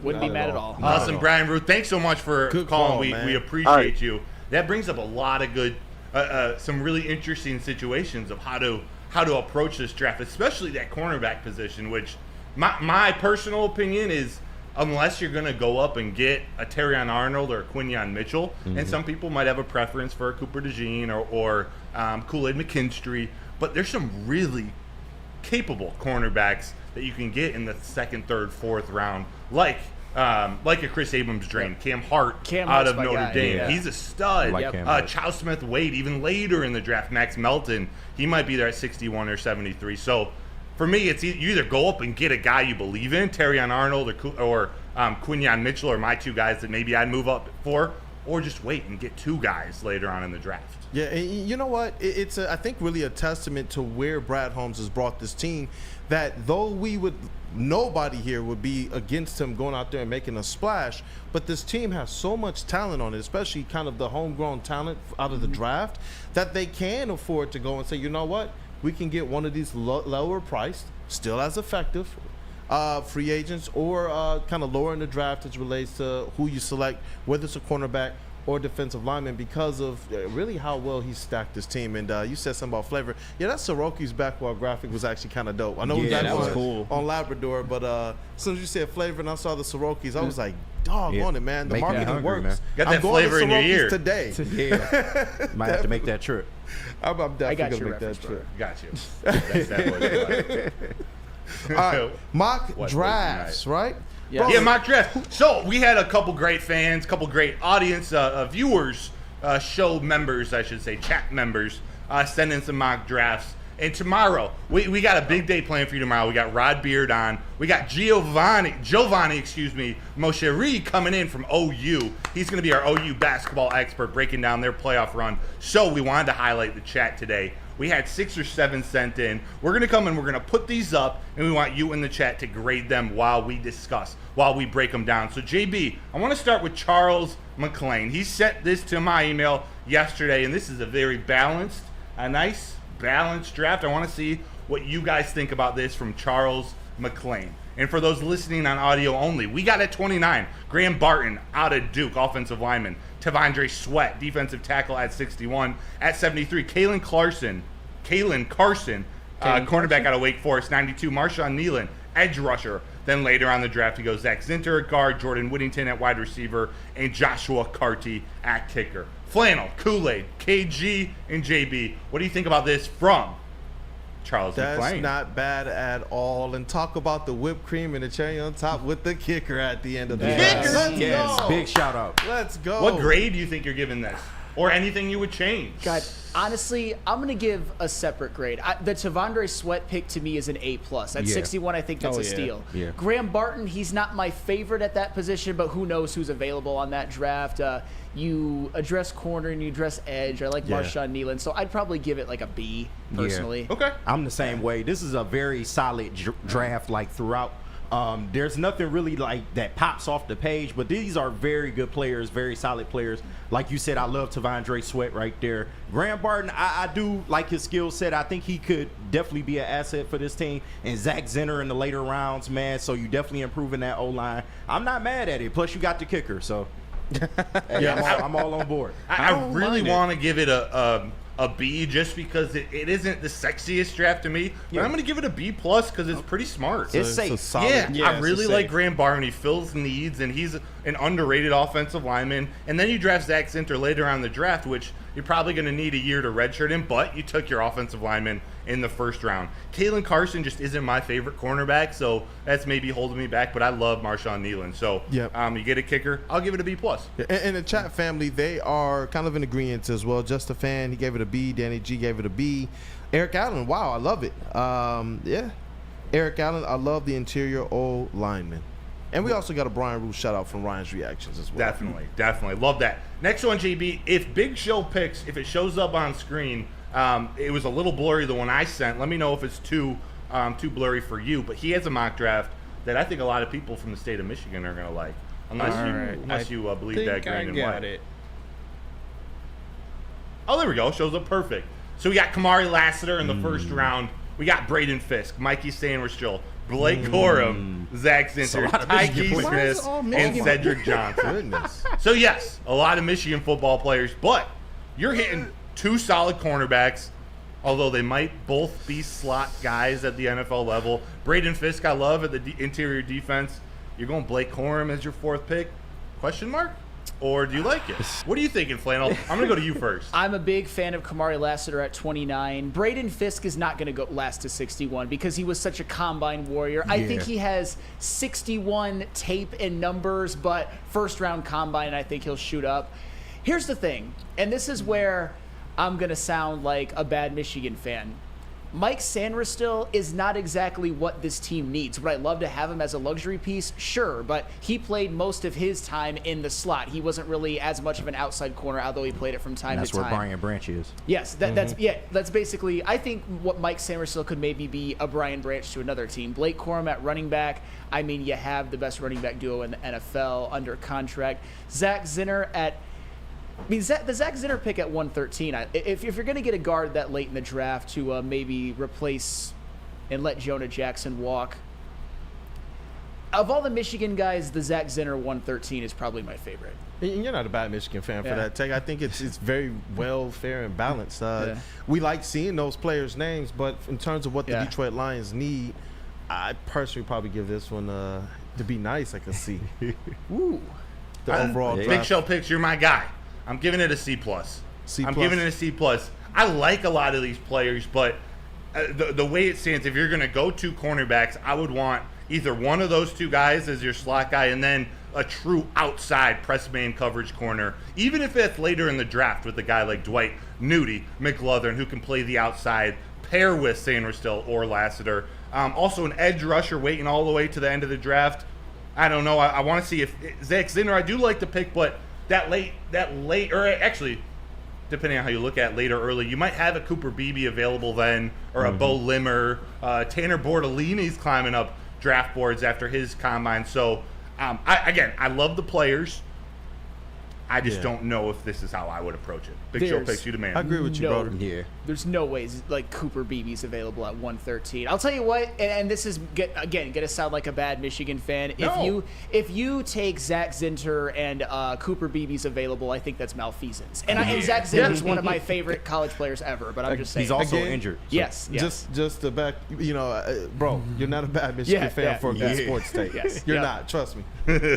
Wouldn't be mad at all. Awesome, Brian Ruth. Thanks so much for calling. We appreciate you. That brings up a lot of good, some really interesting situations of how to approach this draft, especially that cornerback position, which my personal opinion is, unless you're going to go up and get a Terrion Arnold or a Quinyon Mitchell, and some people might have a preference for a Cooper DeJean or Kool-Aid McKinstry, but there's some really capable cornerbacks that you can get in the second, third, fourth round, like a Chris Abrams drain, Cam Hart out of Notre Dame. Yeah. He's a stud. Charles Smith-Wade, even later in the draft, Max Melton, he might be there at 61 or 73. So for me, it's you either go up and get a guy you believe in, Terrion Arnold or Quinyon Mitchell, or my two guys that maybe I'd move up for, or just wait and get two guys later on in the draft. Yeah, and you know what? It's I think really a testament to where Brad Holmes has brought this team, that though nobody here would be against him going out there and making a splash, but this team has so much talent on it, especially kind of the homegrown talent out of the draft, that they can afford to go and say, you know what? We can get one of these lower priced, still as effective, free agents, or kind of lower in the draft as it relates to who you select, whether it's a cornerback or defensive lineman, because of really how well he stacked his team. And you said something about flavor. Yeah, that Soroki's backward graphic was actually kind of dope. I know that was cool on Labrador, but as soon as you said flavor and I saw the Sorokis, I was like, dog on it, man. The marketing works. Man. Got that flavor in your ear today. Yeah. Might have to make that trip. I'm definitely going to make that trip. Got you. That's that All right, mock drafts, right? Yeah, mock draft. So we had a couple great fans, couple great audience viewers, show members, I should say, chat members, send in some mock drafts. And tomorrow, we got a big day planned for you tomorrow. We got Rod Beard on. We got Giovanni, Mosheri coming in from OU. He's going to be our OU basketball expert, breaking down their playoff run. So we wanted to highlight the chat today. We had 6 or 7 sent in. We're going to come and we're going to put these up, and we want you in the chat to grade them while we discuss, while we break them down. So, JB, I want to start with Charles McLean. He sent this to my email yesterday, and this is a very balanced, a nice balanced draft. I want to see what you guys think about this from Charles McLean. And for those listening on audio only, we got at 29, Graham Barton out of Duke, offensive lineman. Tavondre Sweat, defensive tackle at 61. At 73, Kalen Carson, cornerback out of Wake Forest, 92. Marshawn Nealon, edge rusher. Then later on the draft, he goes Zach Zinter at guard, Jordan Whittington at wide receiver, and Joshua Carty at kicker. Flannel, Kool-Aid, KG, and JB. What do you think about this from Charles McLean? That's not bad at all. And talk about the whipped cream and the cherry on top with the kicker at the end of the draft. Yes, big shout out. Let's go. What grade do you think you're giving this? Or anything you would change? God, honestly, I'm going to give a separate grade. The Tavondre Sweat pick to me is an A+. At 61, I think that's a steal. Yeah. Graham Barton, he's not my favorite at that position, but who knows who's available on that draft. You address corner and you address edge. I like Marshawn Nealon, so I'd probably give it like a B, personally. Okay. I'm the same way. This is a very solid draft, like throughout. There's nothing really like that pops off the page, but these are very good players, very solid players. Like you said, I love Tavondre Sweat right there. Graham Barton, I do like his skill set. I think he could definitely be an asset for this team. And Zach Zinner in the later rounds, man. So you definitely improving that O-line. I'm not mad at it. Plus, you got the kicker, so I'm all on board. I really want to give it a B just because it isn't the sexiest draft to me. But I'm going to give it a B plus because it's pretty smart. It's safe. Yeah, I really like Graham Barton. He fills needs, and he's an underrated offensive lineman. And then you draft Zach Zinter later on in the draft, which you're probably going to need a year to redshirt him, but you took your offensive lineman in the first round. Kalen Carson just isn't my favorite cornerback, so that's maybe holding me back, but I love Marshawn Nealon. So you get a kicker, I'll give it a B+. And the chat family, they are kind of in agreement as well. Just a fan, he gave it a B. Danny G gave it a B. Eric Allen, wow, I love it. Eric Allen, I love the interior O lineman. And we also got a Brian Root shout out from Ryan's Reactions as well. Definitely. Love that. Next one, JB, if Big Show picks, if it shows up on screen, it was a little blurry, the one I sent. Let me know if it's too blurry for you. But he has a mock draft that I think a lot of people from the state of Michigan are going to like. Unless you believe that green and white. It. Oh, there we go. Shows up perfect. So we got Kamari Lassiter in the first round. We got Braden Fisk, Mikey Sainristil, Blake Corum, Zach Zinter, Tyke Smith, and Cedric Johnson. So, yes, a lot of Michigan football players, but you're hitting two solid cornerbacks, although they might both be slot guys at the NFL level. Braden Fisk, I love at the interior defense. You're going Blake Corum as your fourth pick? Question mark? Or do you like it? What are you thinking, Flannel? I'm going to go to you first. I'm a big fan of Kamari Lassiter at 29. Braden Fisk is not going to go last to 61 because he was such a combine warrior. I think he has 61 tape and numbers, but first-round combine, I think he'll shoot up. Here's the thing, and this is where I'm going to sound like a bad Michigan fan. Mike Sainristil is not exactly what this team needs. Would I love to have him as a luxury piece? Sure, but he played most of his time in the slot. He wasn't really as much of an outside corner, although he played it from time to time. That's where Brian Branch is. Yes, that's basically, I think what Mike Sainristil could maybe be a Brian Branch to another team. Blake Corum at running back. I mean, you have the best running back duo in the NFL under contract. Zach Zinter at the Zach Zinter pick at 113, if you're going to get a guard that late in the draft to maybe replace and let Jonah Jackson walk, of all the Michigan guys, the Zach Zinter 113 is probably my favorite. And you're not a bad Michigan fan for that take. I think it's very well, fair, and balanced. We like seeing those players' names, but in terms of what the Detroit Lions need, I personally probably give this one to be nice, like a C. Ooh. The overall draft. Big Show picks, you're my guy. I'm giving it a C+. I'm giving it a C+. I like a lot of these players, but the way it stands, if you're going to go two cornerbacks, I would want either one of those two guys as your slot guy and then a true outside press man coverage corner, even if it's later in the draft with a guy like Dwight Nudie McLaughlin who can play the outside, pair with Sainristil or Lassiter. Also an edge rusher waiting all the way to the end of the draft. I don't know. I want to see if Zach Zinter, I do like the pick, but that late, or actually, depending on how you look at it, late or early, you might have a Cooper Beebe available then, or a Bo Limmer. Tanner Bordellini's climbing up draft boards after his combine. So, I love the players. I just don't know if this is how I would approach it. Big Show picks, you the man. I agree with you, brother. Yeah. There's no ways like Cooper Beebe's available at 113. I'll tell you what, and this is gonna sound like a bad Michigan fan. If you take Zach Zinter and Cooper Beebe's available, I think that's malfeasance. And Zach Zinter is one of my favorite college players ever. But I'm just saying he's also injured. So. Yes. Just to back, bro, you're not a bad Michigan fan for a good sports take. Yes. You're not. Trust me.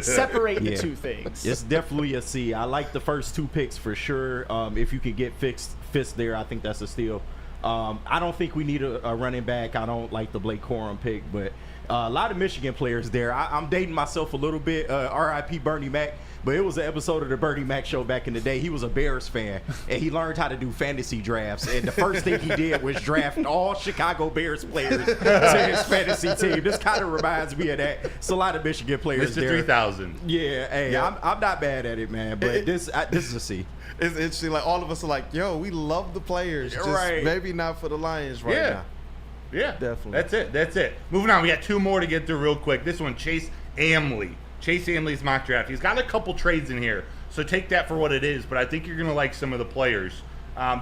Separate the two things. It's definitely a C. I like the first two picks for sure. If you could get Fisk there, I think that's a steal. I don't think we need a running back. I don't like the Blake Corum pick, but a lot of Michigan players there. I'm dating myself a little bit. R.I.P. Bernie Mac. But it was an episode of the Bernie Mac show back in the day. He was a Bears fan, and he learned how to do fantasy drafts. And the first thing he did was draft all Chicago Bears players to his fantasy team. This kind of reminds me of that. It's a lot of Michigan players Mr. there. 3000. Yeah, hey, I'm not bad at it, man. But this is a C. It's interesting. Like all of us are like, yo, we love the players, just maybe not for the Lions right now. Yeah, definitely. That's it. Moving on, we got 2 more to get through real quick. This one, Chase Amley. Chase Amley's mock draft. He's got a couple trades in here, so take that for what it is, but I think you're going to like some of the players.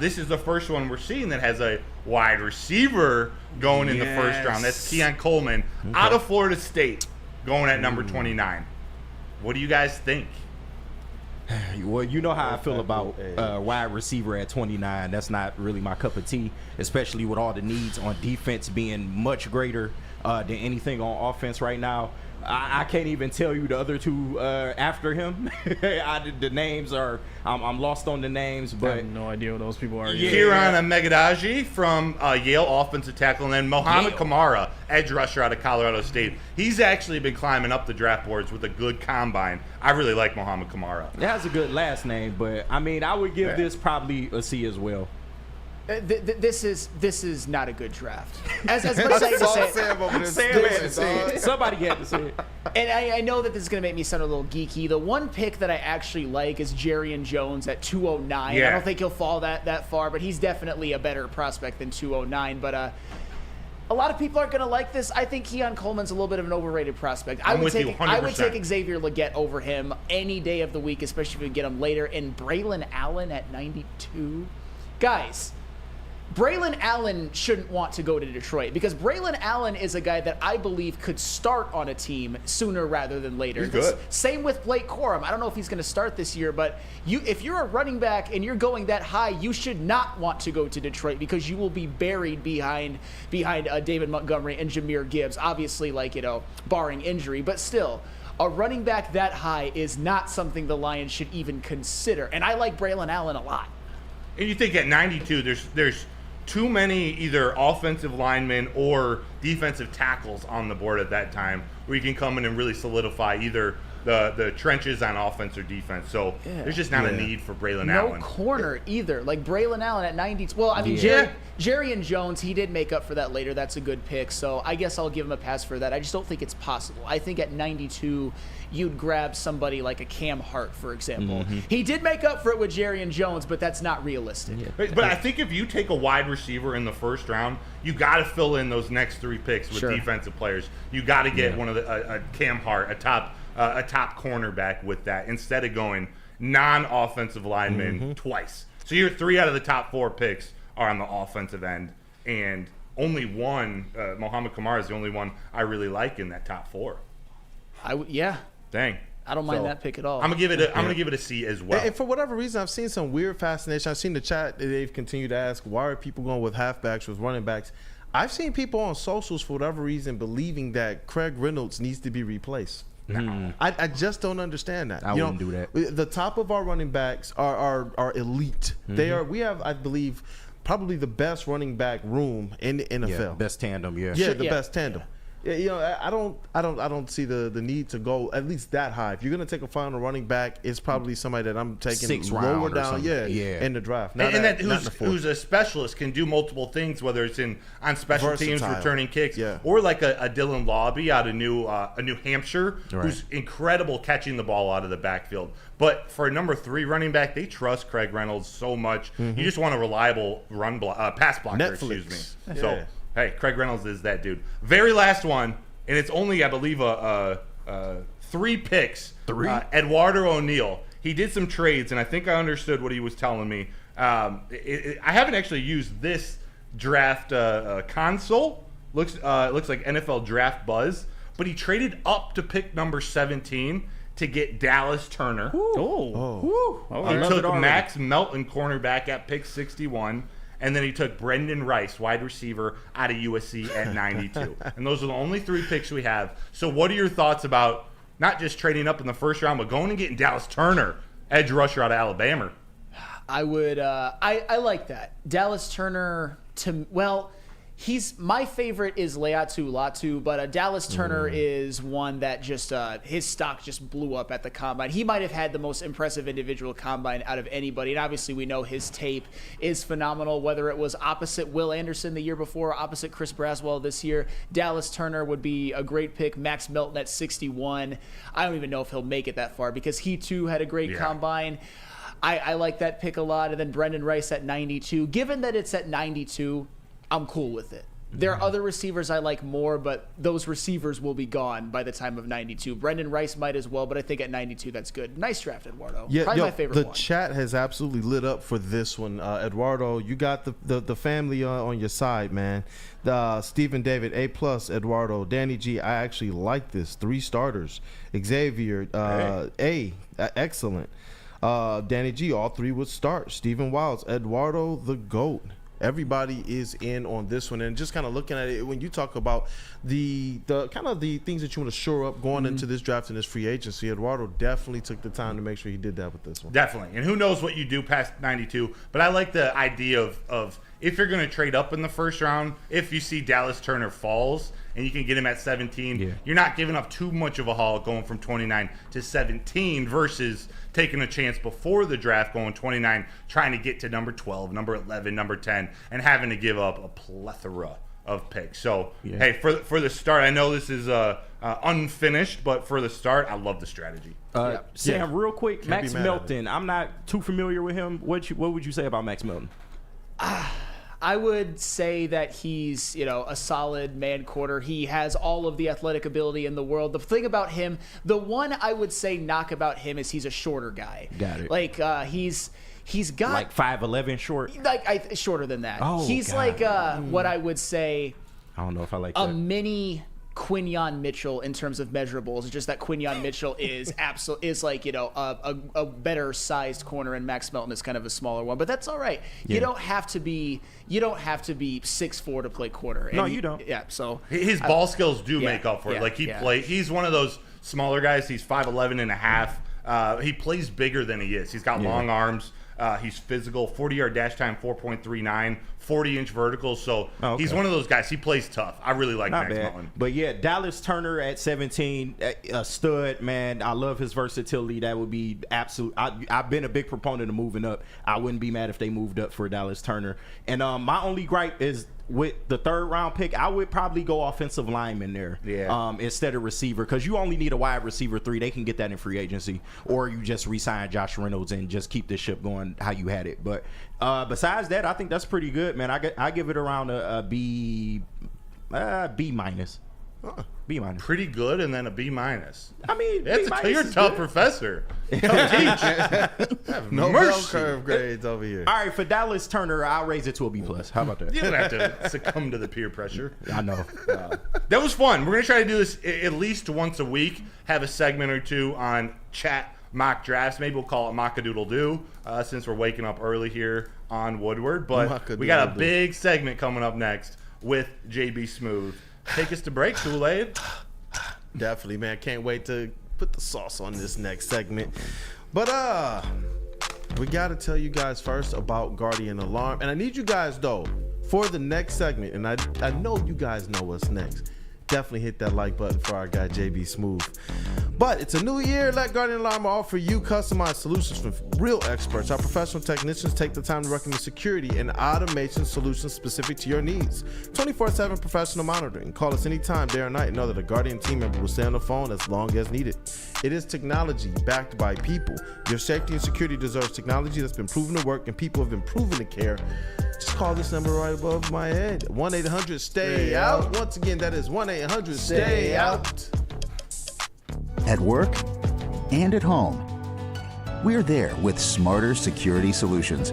This is the first one we're seeing that has a wide receiver going in the first round. That's Keon Coleman out of Florida State going at number 29. What do you guys think? Well, you know how I feel about wide receiver at 29. That's not really my cup of tea, especially with all the needs on defense being much greater than anything on offense right now. I can't even tell you the other 2 after him. The names are I'm lost on the names, but I have no idea what those people are. Kieran Megadaji from Yale, offensive tackle, and then Mohamed Kamara, edge rusher out of Colorado State. He's actually been climbing up the draft boards with a good combine. I really like Mohamed Kamara. It has a good last name, but I mean, I would give this probably a C as well. This is not a good draft. As much as I hate to say it, somebody had to say it. And I know that this is going to make me sound a little geeky. The one pick that I actually like is Jerrion Jones at 209. Yeah. I don't think he'll fall that far, but he's definitely a better prospect than 209. But a lot of people aren't going to like this. I think Keon Coleman's a little bit of an overrated prospect. I would take Xavier Legette over him any day of the week, especially if we get him later. And Braylon Allen at 92. Guys, Braylon Allen shouldn't want to go to Detroit because Braylon Allen is a guy that I believe could start on a team sooner rather than later. He's good. Same with Blake Corum. I don't know if he's going to start this year, but if you're a running back and you're going that high, you should not want to go to Detroit because you will be buried behind David Montgomery and Jahmyr Gibbs, obviously, barring injury, but still. A running back that high is not something the Lions should even consider, and I like Braylon Allen a lot. And you think at 92, there's too many either offensive linemen or defensive tackles on the board at that time where you can come in and really solidify either the trenches on offense or defense. So there's just not a need for Braylon Allen. No corner either. Like Braylon Allen at 90. Well, I mean, Jerrion Jones, he did make up for that later. That's a good pick. So I guess I'll give him a pass for that. I just don't think it's possible. I think at 92, you'd grab somebody like a Cam Hart, for example. He did make up for it with Jerrion Jones, but that's not realistic. But I think if you take a wide receiver in the first round, you got to fill in those next 3 picks with defensive players. You got to get one of a Cam Hart, a top cornerback with that, instead of going non-offensive linemen twice. So your 3 out of the top 4 picks are on the offensive end, and only one, Mohamed Kamara, is the only one I really like in that top 4. Dang. I don't mind that pick at all. I'm gonna give it a C as well. And for whatever reason, I've seen some weird fascination. I've seen the chat that they've continued to ask, why are people going with halfbacks with running backs? I've seen people on socials for whatever reason believing that Craig Reynolds needs to be replaced. No. I just don't understand that. I wouldn't do that. The top of our running backs are elite. We have, I believe, probably the best running back room in the NFL. Best tandem, the best tandem. I don't see the need to go at least that high. If you're gonna take a final running back, it's probably somebody that I'm taking 6th lower round down, in the draft. Who's a specialist, can do multiple things, whether it's on special teams, returning kicks, or like a Dylan Lawby out of New Hampshire, who's incredible catching the ball out of the backfield. But for a number 3 running back, they trust Craig Reynolds so much. You just want a reliable pass blocker. Netflix. Excuse me. So. Hey, Craig Reynolds is that dude. Very last one, and it's only, I believe, 3 picks. 3? Eduardo O'Neal. He did some trades, and I think I understood what he was telling me. I haven't actually used this draft console. Looks like NFL Draft Buzz, but he traded up to pick number 17 to get Dallas Turner. He took Max Melton, cornerback, at pick 61. And then he took Brendan Rice, wide receiver, out of USC at 92. And those are the only 3 picks we have. So what are your thoughts about not just trading up in the first round, but going and getting Dallas Turner, edge rusher out of Alabama? I would. I like that. Dallas Turner, my favorite is Leatu Latu, but Dallas Turner is one that just his stock just blew up at the combine. He might have had the most impressive individual combine out of anybody, and obviously we know his tape is phenomenal, whether it was opposite Will Anderson the year before, opposite Chris Braswell this year. Dallas Turner would be a great pick. Max Melton at 61. I don't even know if he'll make it that far because he too had a great combine. I like that pick a lot. And then Brendan Rice at 92. Given that it's at 92, I'm cool with it. There are other receivers I like more, but those receivers will be gone by the time of 92. Brendan Rice might as well, but I think at 92 that's good. Nice draft, Eduardo. Yeah, Probably my favorite the one. chat has absolutely lit up for this one. Eduardo, you got the family on your side, man. Stephen David, A+, Eduardo, Danny G, I actually like this. 3 starters. Xavier, excellent. Danny G, all 3 would start. Stephen Wilds, Eduardo, the GOAT. Everybody is in on this one, and just kind of looking at it, when you talk about the kind of the things that you want to shore up going into this draft and this free agency, Eduardo definitely took the time to make sure he did that with this one. Definitely, and who knows what you do past 92, but I like the idea of if you're going to trade up in the first round, if you see Dallas Turner falls and you can get him at 17, you're not giving up too much of a haul going from 29 to 17 versus taking a chance before the draft going 29, trying to get to number 12, number 11, number 10, and having to give up a plethora of picks. So, hey, for the start, I know this is unfinished, but for the start, I love the strategy. Sam, real quick, Max Melton. I'm not too familiar with him. What would you say about Max Melton? I would say that he's, a solid man quarter. He has all of the athletic ability in the world. The thing about him, the one I would say knock about him is he's a shorter guy. Got it. Like he's got like 5'11" short. Like shorter than that. Oh, he's God. like what I would say. I don't know if I like a that. mini Quinyon Mitchell in terms of measurables. It's just that Quinyon Mitchell is like a better sized corner, and Max Melton is kind of a smaller one. But that's all right. You don't have to be 6'4" to play corner. And you don't. Yeah. So his ball skills do make up for it. Yeah, Like he's one of those smaller guys. He's 5'11" and a half. He plays bigger than he is. He's got long arms. He's physical. 40-yard dash time 4.39. 40-inch verticals. So he's one of those guys. He plays tough. I really like Max Melton. But yeah, Dallas Turner at 17, a stud, man. I love his versatility. That would be absolute. I've been a big proponent of moving up. I wouldn't be mad if they moved up for Dallas Turner. And my only gripe is with the 3rd round pick, I would probably go offensive lineman there instead of receiver, because you only need a wide receiver 3. They can get that in free agency, or you just re-sign Josh Reynolds and just keep this ship going how you had it. But besides that, I think that's pretty good, man. I give it around a B minus. B minus. Pretty good, and then a B minus. I mean, you're a tough professor. Tough teach. No bell curve grades over here. All right, for Dallas Turner, I'll raise it to a B plus. How about that? You don't have to succumb to the peer pressure. I know. That was fun. We're gonna try to do this at least once a week. Have a segment or two on chat mock drafts. Maybe we'll call it Mock-a-Doodle-Doo since we're waking up early here on Woodward. But we got a big segment coming up next with JB Smooth. Take us to break, Kool-Aid. Definitely, man. Can't wait to put the sauce on this next segment. But we got to tell you guys first about Guardian Alarm. And I need you guys, though, for the next segment, and I know you guys know what's next. Definitely hit that like button for our guy JB Smooth. But it's a new year. Let Guardian Alarm offer you customized solutions from real experts. Our professional technicians take the time to recommend security and automation solutions specific to your needs. 24/7 professional monitoring. Call us anytime, day or night, and know that a Guardian team member will stay on the phone as long as needed. It is technology backed by people. Your safety and security deserves technology that's been proven to work, and people have been proven to care. Just call this number right above my head. 1-800-STAY-OUT. Once again, that is 1-800-STAY-OUT. At work and at home, we're there with smarter security solutions.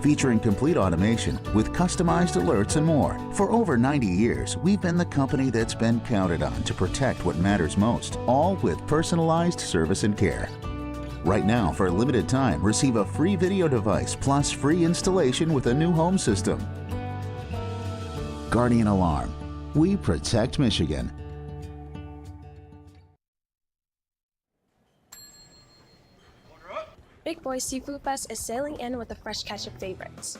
Featuring complete automation with customized alerts and more. For over 90 years, we've been the company that's been counted on to protect what matters most, all with personalized service and care. Right now, for a limited time, receive a free video device plus free installation with a new home system. Guardian Alarm. We protect Michigan. Big Boy Seafood Fest is sailing in with a fresh catch of favorites.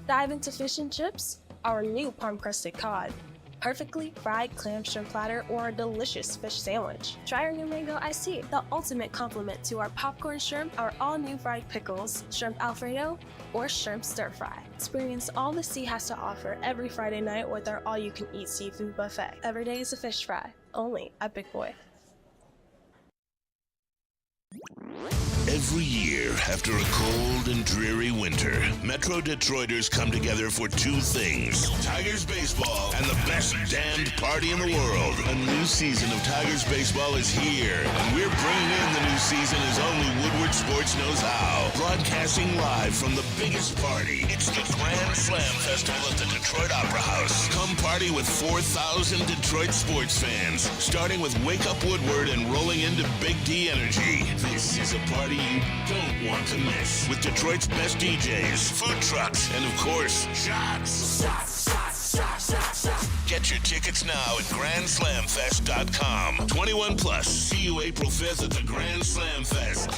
Dive into fish and chips, our new palm-crusted cod, perfectly fried clam shrimp platter, or a delicious fish sandwich. Try our new mango iced tea, the ultimate complement to our popcorn shrimp, our all-new fried pickles, shrimp alfredo, or shrimp stir-fry. Experience all the sea has to offer every Friday night with our all-you-can-eat seafood buffet. Every day is a fish fry, only at Big Boy. Every year, after a cold and dreary winter, Metro Detroiters come together for two things: Tigers baseball and the best damned party in the world. A new season of Tigers baseball is here, and we're bringing in the new season as only Woodward Sports knows how. Broadcasting live from the biggest party. It's the Grand Slam Festival at the Detroit Opera House. Come party with 4,000 Detroit sports fans, starting with Wake Up Woodward and rolling into Big D Energy. This is a party you don't want to miss, with Detroit's best DJs, food trucks, and of course, shots. Get your tickets now at GrandSlamFest.com. 21 plus. See you April 5th at the Grand Slam Fest.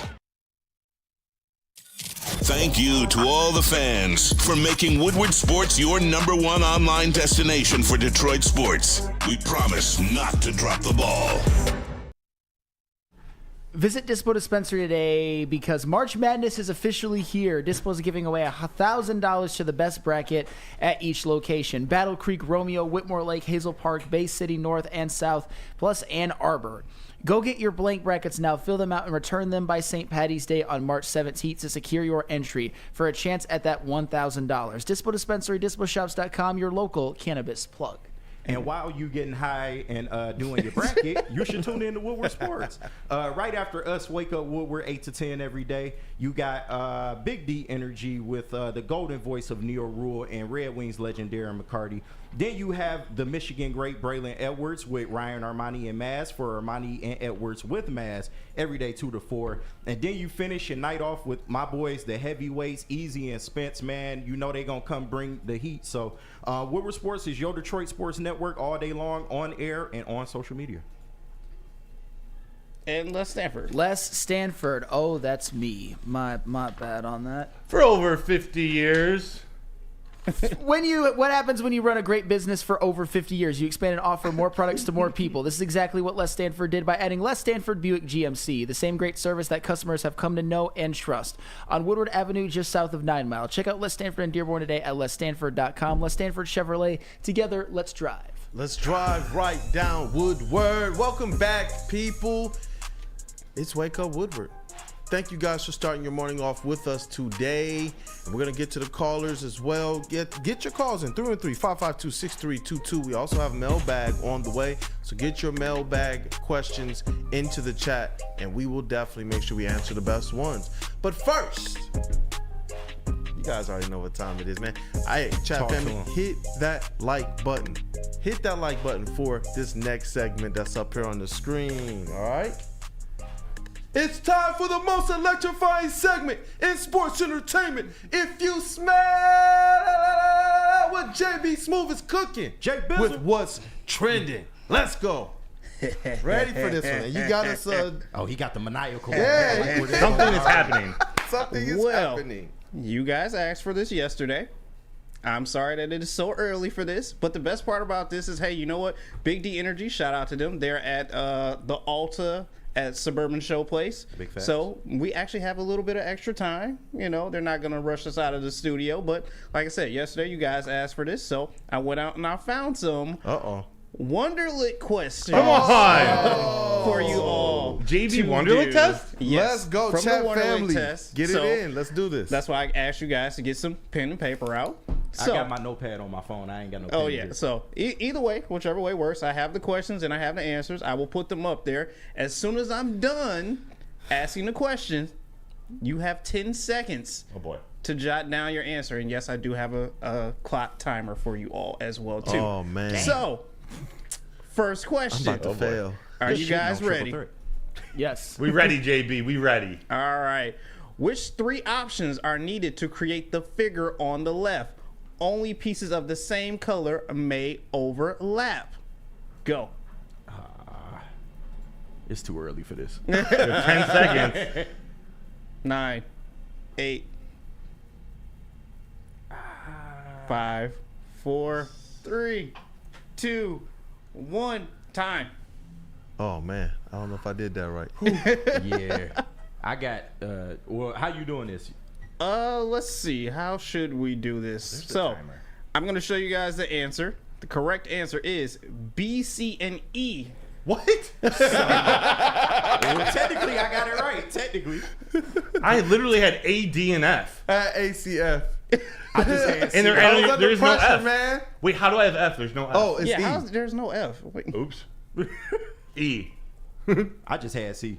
Thank you to all the fans for making Woodward Sports your #1 online destination for Detroit sports. We promise not to drop the ball. Visit Dispo Dispensary today because March Madness is officially here. Dispo is giving away $1,000 to the best bracket at each location: Battle Creek, Romeo, Whitmore Lake, Hazel Park, Bay City, North and South, plus Ann Arbor. Go get your blank brackets now, fill them out, and return them by St. Patty's Day on March 17th to secure your entry for a chance at that $1,000. Dispo Dispensary, disposhops.com, your local cannabis plug. And while you getting high and doing your bracket, you should tune in to Woodward Sports. Right after us, Wake Up Woodward, 8 to 10 every day. You got Big D Energy with the golden voice of Neil Rule and Red Wings legend Darren McCarty. Then you have the Michigan great Braylon Edwards with Ryan Armani and Maz for Armani and Edwards with Maz every day 2 to 4. And then you finish your night off with my boys, the heavyweights, Easy and Spence, man. You know they going to come bring the heat. So Woodward Sports is your Detroit sports network all day long, on air and on social media. And Les Stanford. Les Stanford. Oh, that's me. My bad on that. For over 50 years. What happens when you run a great business for over 50 years? You expand and offer more products to more people. This is exactly what Les Stanford did by adding Les Stanford Buick GMC, the same great service that customers have come to know and trust. On Woodward Avenue, just south of 9 Mile. Check out Les Stanford and Dearborn today at lesstanford.com. Les Stanford Chevrolet. Together, let's drive. Let's drive right down Woodward. Welcome back, people. It's Wake Up Woodward. Thank you guys for starting your morning off with us today. And we're going to get to the callers as well. Get your calls in, 313-552-6322. We also have mailbag on the way. So get your mailbag questions into the chat, and we will definitely make sure we answer the best ones. But first, you guys already know what time it is, man. Chat family, hit that like button. Hit that like button for this next segment that's up here on the screen, all right? It's time for the most electrifying segment in sports entertainment. If you smell what JB Smooth is cooking with what's trending. Let's go. Ready for this one? And you got us. He got the maniacal. Yeah, something is happening. Something is happening. You guys asked for this yesterday. I'm sorry that it is so early for this, but the best part about this is, hey, you know what? Big D Energy, shout out to them. They're at the Alta at Suburban Showplace. Big facts. So we actually have a little bit of extra time. You know, they're not going to rush us out of the studio. But like I said, yesterday you guys asked for this. So I went out and I found some Wonderlic questions for you all. JV Wonderlic test? Yes. Let's go, from chat the Wonderlic family. Test. Get it in. Let's do this. That's why I asked you guys to get some pen and paper out. I got my notepad on my phone. I ain't got no pen. Oh, yeah. So either way, whichever way works, I have the questions and I have the answers. I will put them up there. As soon as I'm done asking the questions, you have 10 seconds to jot down your answer. And yes, I do have a clock timer for you all as well, too. Oh, man. So, first question. I'm about to fail. Are you guys ready? Yes. We ready, JB. We ready. All right. Which 3 options are needed to create the figure on the left? Only pieces of the same color may overlap. Go. It's too early for this. 10 seconds. 9, 8, 5, 4, 3, 2, 1. Time. Oh, man. I don't know if I did that right. Yeah. I got, how you doing this? Let's see. How should we do this? So, I'm going to show you guys the answer. The correct answer is B, C, and E. What? Well, technically, I got it right. right, technically. I literally had A, D, and F. ACF. I just had C. And there's no pressure, F. man. Wait, how do I have F? There's no F. Oh, it's Yeah, E. there's no F. Wait. Oops. E. I just had C.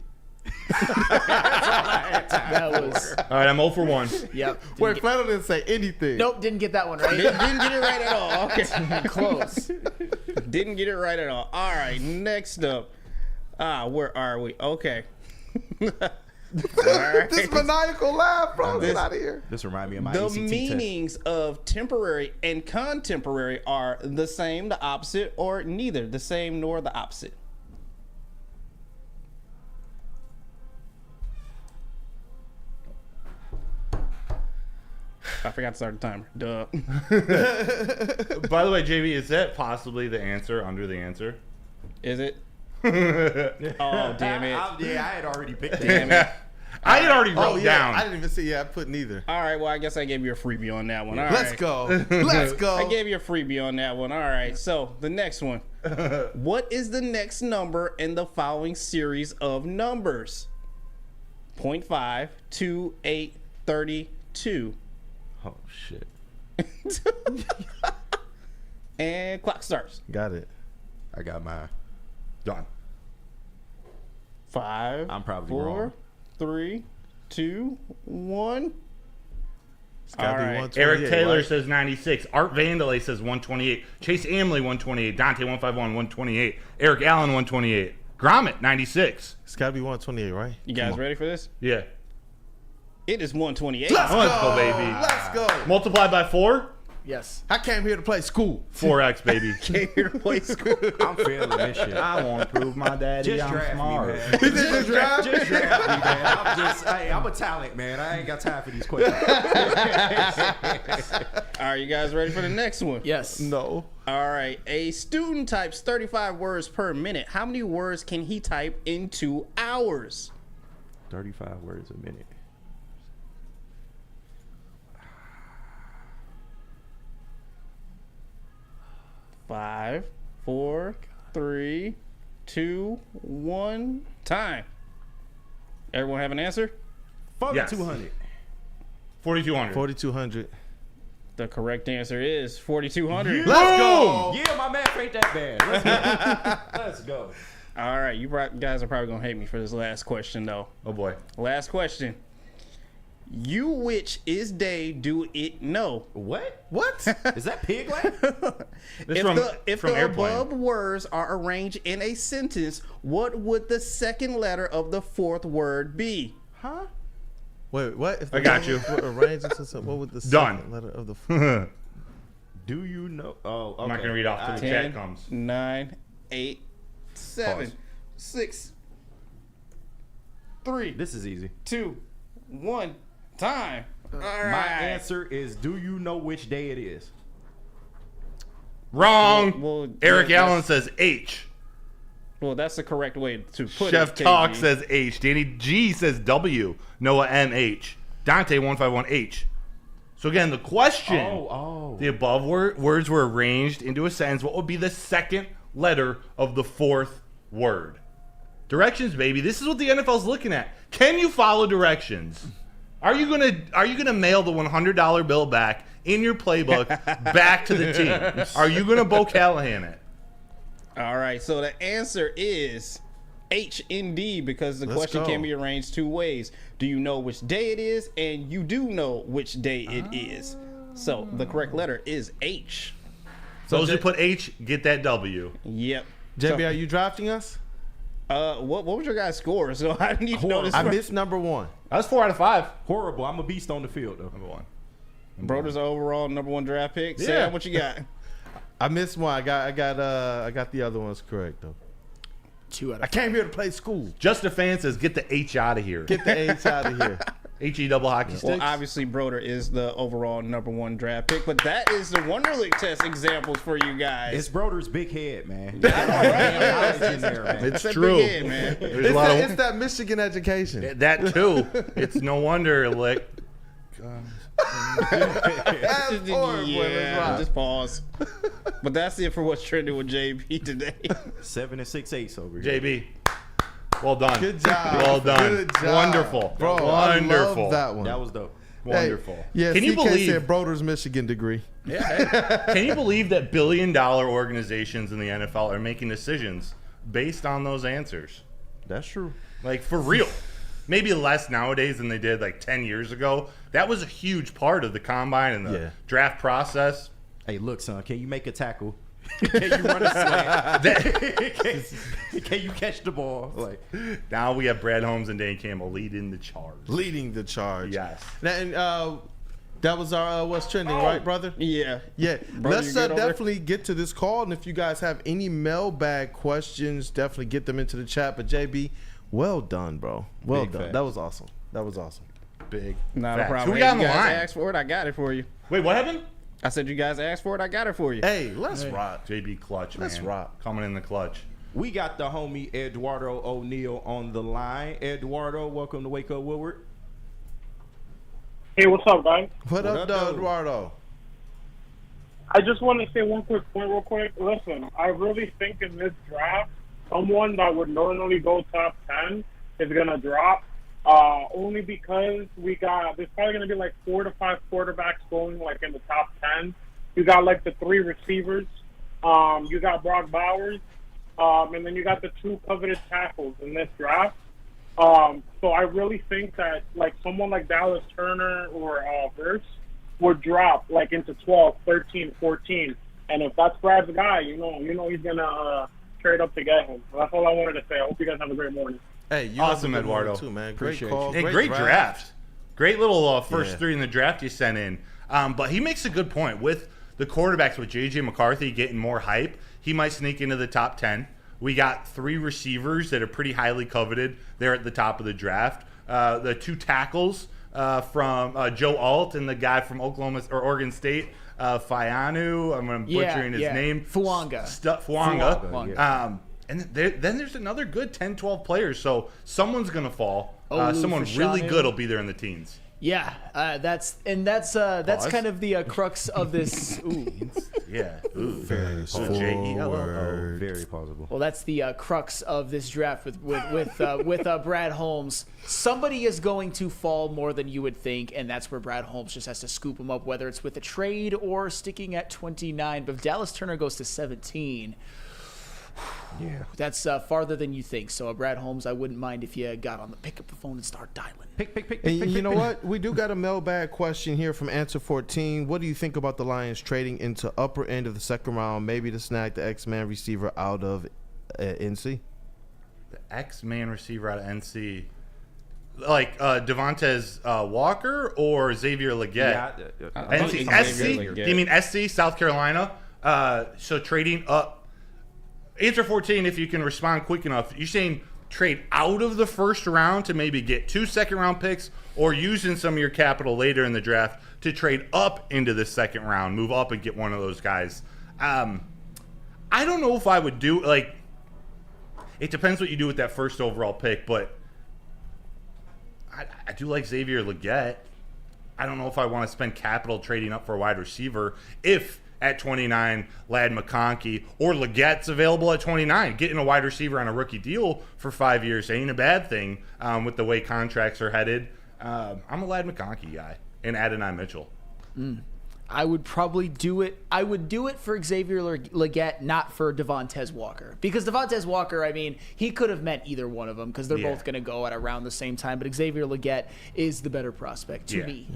That was. All right, I'm 0 for 1. Yep. Wait, Flannel didn't say anything. Nope, didn't get that one right. Didn't get it right at all. Okay. Close. Didn't get it right at all. All right, next up. Where are we? Okay. This maniacal laugh, bro. Get out of here. This reminds me of my The ACT meanings of temporary and contemporary are the same, the opposite, or neither the same nor the opposite. I forgot to start the timer. Duh. By the way, JB, is that possibly the answer under the answer? Is it? Oh, damn it. I had already picked it. Damn it. I had already wrote down. I didn't even see. Yeah, I put neither. All right, well, I guess I gave you a freebie on that one. All Let's right. go. Let's go. I gave you a freebie on that one. All right, so the next one. What is the next number in the following series of numbers? 0.5, 2, 8, 32. Oh, shit. And clock starts. Got it. I got mine. Done. 5, I'm probably 4, wrong. 3, 2, 1. It's gotta All be right. 128, Eric Taylor right? says 96. Art Vandalay says 128. Chase Amley 128. Dante 151 128. Eric Allen 128. Gromit 96. It's gotta be 128, right? You guys ready for this? Yeah. It is 128. Let's Let's go, go, baby. Let's go. Multiply by 4. Yes. I came here to play school. 4x, baby. Came here to play school. I'm feeling this shit. I want to prove my daddy Just I'm draft smart. me, man. Just draft Just draft me, man. I'm a talent, man. I ain't got time for these questions. All right, you guys ready for the next one? Yes. No. All right. A student types 35 words per minute. How many words can he type in 2 hours? 35 words a minute. 5, 4, 3, 2, 1. Time. Everyone have an answer? 4,200. 4,200. 4,200. The correct answer is 4,200. Let's go. Yeah, my math ain't that bad. Let's go. Let's go. All right, you guys are probably going to hate me for this last question, though. Oh, boy. Last question. You which is day do it know? What? What? Is that Piglet? If the above words are arranged in a sentence, what would the second letter of the fourth word be? Huh? Wait, what? If I got you. Arranged into something, what would the Done. second letter of the Do you know? Oh, okay. I'm not going to read off till the 10, chat comes. 9, 8, 7, Pause. 6, 3, This is easy. 2, 1. Time. All right. My answer is, do you know which day it is? Wrong. Well, Eric yeah, Allen says H. Well, that's the correct way to put Chef it. Talk KG. says H. Danny G says W. Noah MH. Dante 151H. So again, the question, the above words were arranged into a sentence. What would be the second letter of the fourth word? Directions, baby. This is what the NFL's looking at. Can you follow directions? Are you gonna mail the $100 bill back in your playbook back to the team? Are you gonna Bo Callahan it? All right, so the answer is H indeed, because the question can be arranged 2 ways. Do you know which day it is? And you do know which day it is. So the correct letter is H. So those who put H get that W. Yep. JB, are you drafting us? What was your guys' score? So I didn't even know this. I missed number 1. That was 4 out of 5. Horrible. I'm a beast on the field, though. Number 1. Broder's overall number 1 draft pick. Yeah. Sam, what you got? I missed one. I got the other ones correct though. 2 out of 5. I came here to play school. Just a fan says, get the H out of here. Get the H out of here. H-E double hockey sticks. Well, obviously, Broder is the overall number 1 draft pick, but that is the Wonderlic test examples for you guys. It's Broder's big head, man. It's That true. big head, man. It's that Michigan education. That too. It's no wonder, like. That's horrible. Yeah, just pause. But that's it for what's trending with JB today. 7 and 6/8 over here. JB. Well done. Good job. Well done. Good job. Wonderful. Bro, Wonderful. I love that one. That was dope. Wonderful. Hey, yeah, Can you CK believe? said Broder's Michigan degree. Yeah. Can you believe that billion-dollar organizations in the NFL are making decisions based on those answers? That's true. Like, for real. Maybe less nowadays than they did like 10 years ago. That was a huge part of the combine and the draft process. Hey, look, son, can you make a tackle? Can you run a slant? Can you catch the ball? Like, now we have Brad Holmes and Dan Campbell leading the charge. Leading the charge. Yes. And that was our what's trending, right, brother? Yeah. Yeah. Brother, Let's you good over there? definitely get to this call, and if you guys have any mailbag questions, definitely get them into the chat. But JB, well done, bro. Well Big done. facts. That was awesome. That was awesome. Big. Not a facts. problem. Who we Hey, got on you the guys line? asked for it. I got it for you. Wait, what happened? I said you guys asked for it. I got it for you. Hey, let's rock. JB clutch, Let's man. rock. Coming in the clutch. we got the homie Eduardo O'Neal on the line. Eduardo, welcome to Wake Up Woodward. Hey, what's up, guys? What up, though? Eduardo? I just want to say one quick point real quick. Listen, I really think in this draft, someone that would normally go top 10 is going to drop, only because there's probably going to be like 4 to 5 quarterbacks going like in the top 10. You got like the 3 receivers. You got Brock Bowers, and then you got the 2 coveted tackles in this draft. So I really think that like someone like Dallas Turner or Verse would drop like into 12, 13, 14. And if that's Brad's guy, you know he's going to trade up to get him. So that's all I wanted to say. I hope you guys have a great morning. Hey, you Awesome, have a good Eduardo. morning too, man. Great Appreciate call. Hey, great draft. Great little first 3 in the draft you sent in. But he makes a good point. With the quarterbacks, with J.J. McCarthy getting more hype, he might sneak into the top 10. We got 3 receivers that are pretty highly coveted. They're at the top of the draft. The 2 tackles from Joe Alt and the guy from Oregon State, Fayanu. I'm butchering his name. Fuanga. Fuanga. And then there's another good 10, 12 players. So someone's going to fall. Someone really good will be there in the teens. Yeah, that's kind of the crux of this. Ooh. Yeah. Ooh. Very J-E-L-L-O. Very plausible. Well, that's the crux of this draft with Brad Holmes. Somebody is going to fall more than you would think, and that's where Brad Holmes just has to scoop him up, whether it's with a trade or sticking at 29. But if Dallas Turner goes to 17, that's farther than you think. So, Brad Holmes, I wouldn't mind if you pick up the phone and start dialing. And you know what? We do got a mailbag question here from Answer 14. What do you think about the Lions trading into upper end of the second round, maybe to snag the X-Man receiver out of NC? The X-Man receiver out of NC. Like Devontae Walker or Xavier Legette? NC. SC? You mean SC, South Carolina? So trading up. Answer 14, if you can respond quick enough. You're saying trade out of the first round to maybe get 2 second-round picks, or using some of your capital later in the draft to trade up into the second round, move up and get one of those guys. I don't know if I would do it depends what you do with that first overall pick, but I do like Xavier Legette. I don't know if I want to spend capital trading up for a wide receiver if at 29, Ladd McConkey or Legette's available at 29. Getting a wide receiver on a rookie deal for 5 years ain't a bad thing with the way contracts are headed. I'm a Ladd McConkey guy and Adonai Mitchell. I would probably do it. I would do it for Xavier Legette, not for Devontae Walker. Because Devontae Walker, I mean, he could have meant either one of them because they're both going to go at around the same time. But Xavier Legette is the better prospect to me.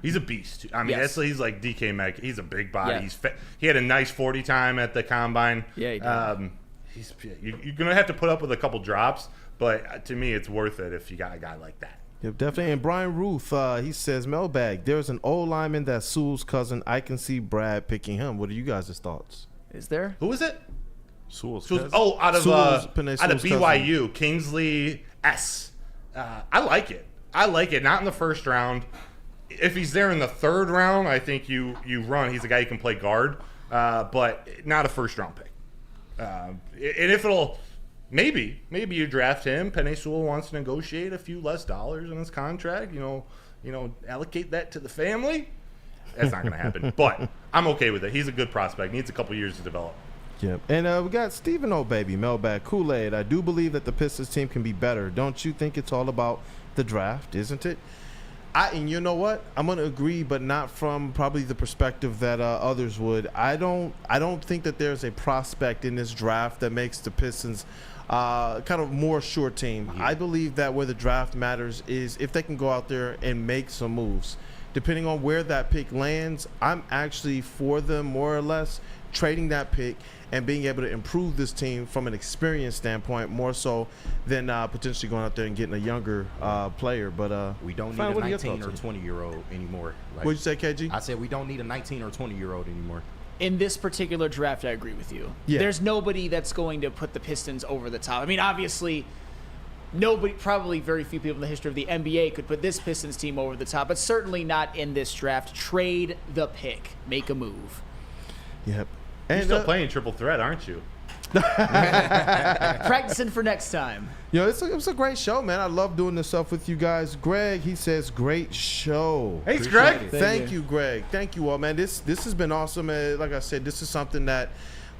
He's a beast. I mean, he's like DK Metcalf. He's a big body. Yeah. He had a nice 40 time at the combine. Yeah, he did. You're going to have to put up with a couple drops, but to me, it's worth it if you got a guy like that. Yep, definitely. And Brian Ruth, he says, mailbag, there's an old lineman that's Sewell's cousin. I can see Brad picking him. What are you guys' thoughts? Is there? Who is it? Sewell's cousin. Oh, out of BYU, cousin. Kingsley S. I like it. Not in the first round. If he's there in the third round, I think you run. He's a guy who can play guard, but not a first-round pick. And if it'll maybe you draft him. Penei Sewell wants to negotiate a few less dollars in his contract. You know, allocate that to the family. That's not going to happen. But I'm okay with it. He's a good prospect. Needs a couple years to develop. Yep. And we got Stephen O. Baby, Mailbag Kool-Aid. I do believe that the Pistons team can be better. Don't you think it's all about the draft, isn't it? And you know what? I'm going to agree, but not from probably the perspective that others would. I don't think that there's a prospect in this draft that makes the Pistons kind of more sure team. Yeah. I believe that where the draft matters is if they can go out there and make some moves. Depending on where that pick lands, I'm actually for them more or less trading that pick and being able to improve this team from an experience standpoint more so than potentially going out there and getting a younger player. But we don't need a 19 or 20-year-old anymore. What'd you say, KG? I said we don't need a 19 or 20-year-old anymore. In this particular draft, I agree with you. Yeah. There's nobody that's going to put the Pistons over the top. I mean, obviously, probably very few people in the history of the NBA could put this Pistons team over the top, but certainly not in this draft. Trade the pick. Make a move. Yep. You're still playing triple threat, aren't you? Practicing for next time. You know, it was a great show, man. I love doing this stuff with you guys. Greg, he says, great show. Thanks, Greg. Thank you, Greg. Thank you all, man. This has been awesome. Like I said, this is something that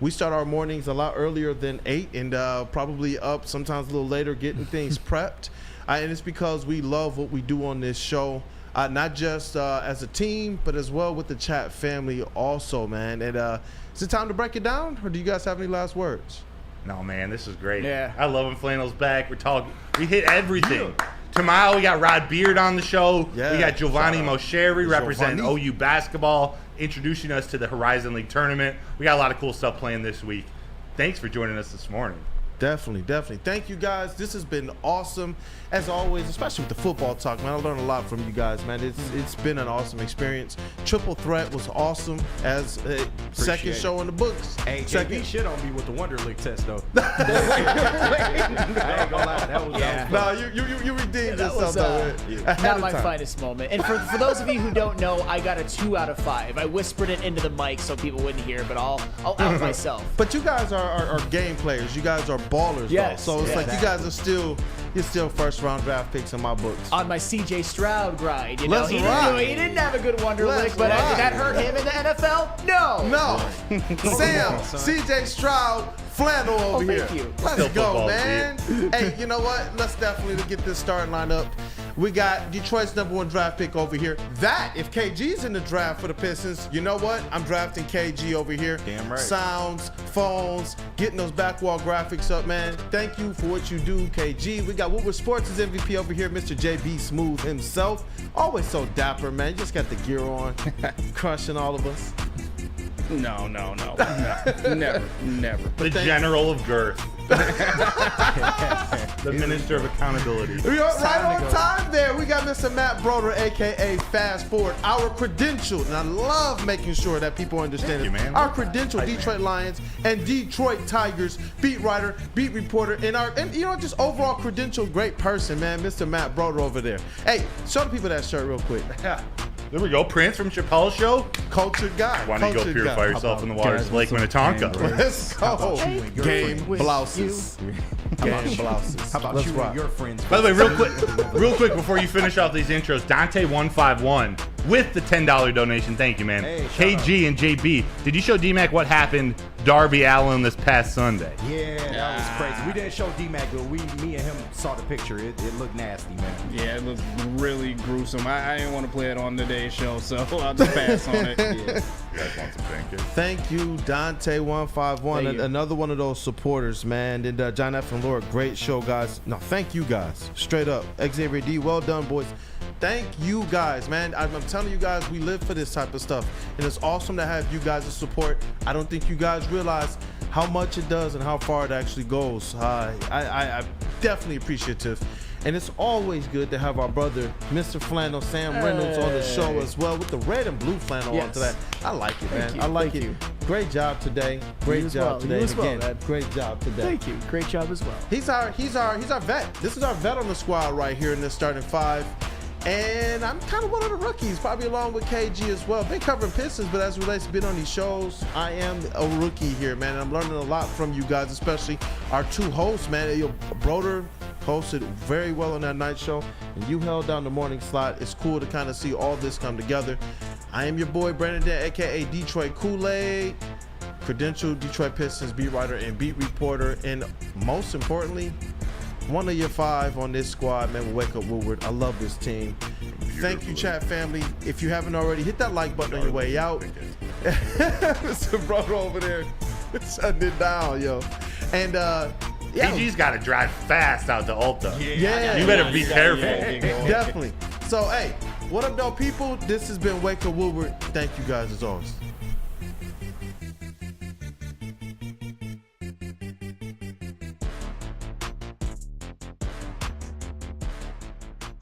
we start our mornings a lot earlier than 8 and probably up sometimes a little later getting things prepped. And it's because we love what we do on this show. Not just as a team, but as well with the chat family also, man. And is it time to break it down, or do you guys have any last words? No, man, this is great. Yeah. I love when Flannel's back. We hit everything. Tomorrow we got Rod Beard on the show. Yeah. We got Giovanni Mosheri representing OU basketball, introducing us to the Horizon League tournament. We got a lot of cool stuff playing this week. Thanks for joining us this morning. Definitely. Thank you, guys. This has been awesome, as always, especially with the football talk, man. I learned a lot from you guys, man. It's been an awesome experience. Triple Threat was awesome as a second show in the books. Hey, second shit on me with the Wonderlic test, though. I ain't gonna lie. That was no, you redeemed yourself, though. Not my finest moment. And for those of you who don't know, I got a 2 out of 5. I whispered it into the mic so people wouldn't hear, but I'll out myself. But you guys are game players. You guys are ballers, yes, though. So it's yes. like you guys are still first round draft picks in my books. On my CJ Stroud grind, you know, Let's he ride. didn't have a good Wonderlic, but did that hurt him in the NFL? No. Sam, CJ Stroud, Flannel over here. Thank you. Let's go, man. Hey, you know what? Let's definitely get this starting lineup. We got Detroit's #1 draft pick over here. If KG's in the draft for the Pistons, you know what? I'm drafting KG over here. Damn right. Sounds, phones, getting those backwall graphics up, man. Thank you for what you do, KG. We got Woodward Sports' MVP over here, Mr. JB Smooth himself. Always so dapper, man. You just got the gear on, crushing all of us. No. Never. The general of girth. The minister of accountability. We are right on time there. We got Mr. Matt Broder, a.k.a. Fast Forward, our credentialed, and I love making sure that people understand it. Our credentialed Detroit Lions and Detroit Tigers beat writer, beat reporter, and you know, just overall credentialed great person, man, Mr. Matt Broder over there. Hey, show the people that shirt real quick. There we go. Prince from Chappelle's show. Cultured guy. Why don't you go purify yourself in the waters of Lake Minnetonka? Let's go. Game blouses. Game blouses. How about you and your friends? By the way, real quick before you finish off these intros, Dante151 with the $10 donation. Thank you, man. Hey, KG and JB, did you show D-Mac what happened Darby Allin this past Sunday? Yeah, that was crazy. We didn't show D-Mac, but me and him saw the picture. It looked nasty, man. Yeah, it looked really gruesome. I didn't want to play it on today's show, so I'll just pass on it. You guys want some pancakes? Thank you, Dante151, another one of those supporters, man. And John F. and Laura, great show, guys. No, thank you guys, straight up. Xavier D, well done, boys. Thank you guys, man. I'm telling you guys, we live for this type of stuff, and it's awesome to have you guys' support. I don't think you guys realize how much it does and how far it actually goes. I'm definitely appreciative. And it's always good to have our brother, Mr. Flannel, Sam Reynolds, on the show as well with the red and blue flannel onto that. I like it, man. I like it. Great job today. Great job today. You as well, again, man. great job today. Thank you. Great job as well. He's our vet. This is our vet on the squad right here in this starting 5. And I'm kind of one of the rookies, probably along with KG as well. Been covering Pistons, but as it relates to being on these shows, I am a rookie here, man. And I'm learning a lot from you guys, especially our 2 hosts, man. Broder hosted very well on that night show, and you held down the morning slot. It's cool to kind of see all this come together. I am your boy, Brandon, a.k.a. Detroit Kool-Aid. credentialed Detroit Pistons beat writer and beat reporter, and most importantly, one of your 5 on this squad, man. Wake up, Woodward. I love this team. Thank you, chat family. If you haven't already, hit that like button on your way out. Mr. Brother over there shutting it down, yo. And PG's got to drive fast out to Ulta. Yeah. You better be careful. Definitely. So, hey, what up, though, people? This has been Wake Up Woodward. Thank you guys as always.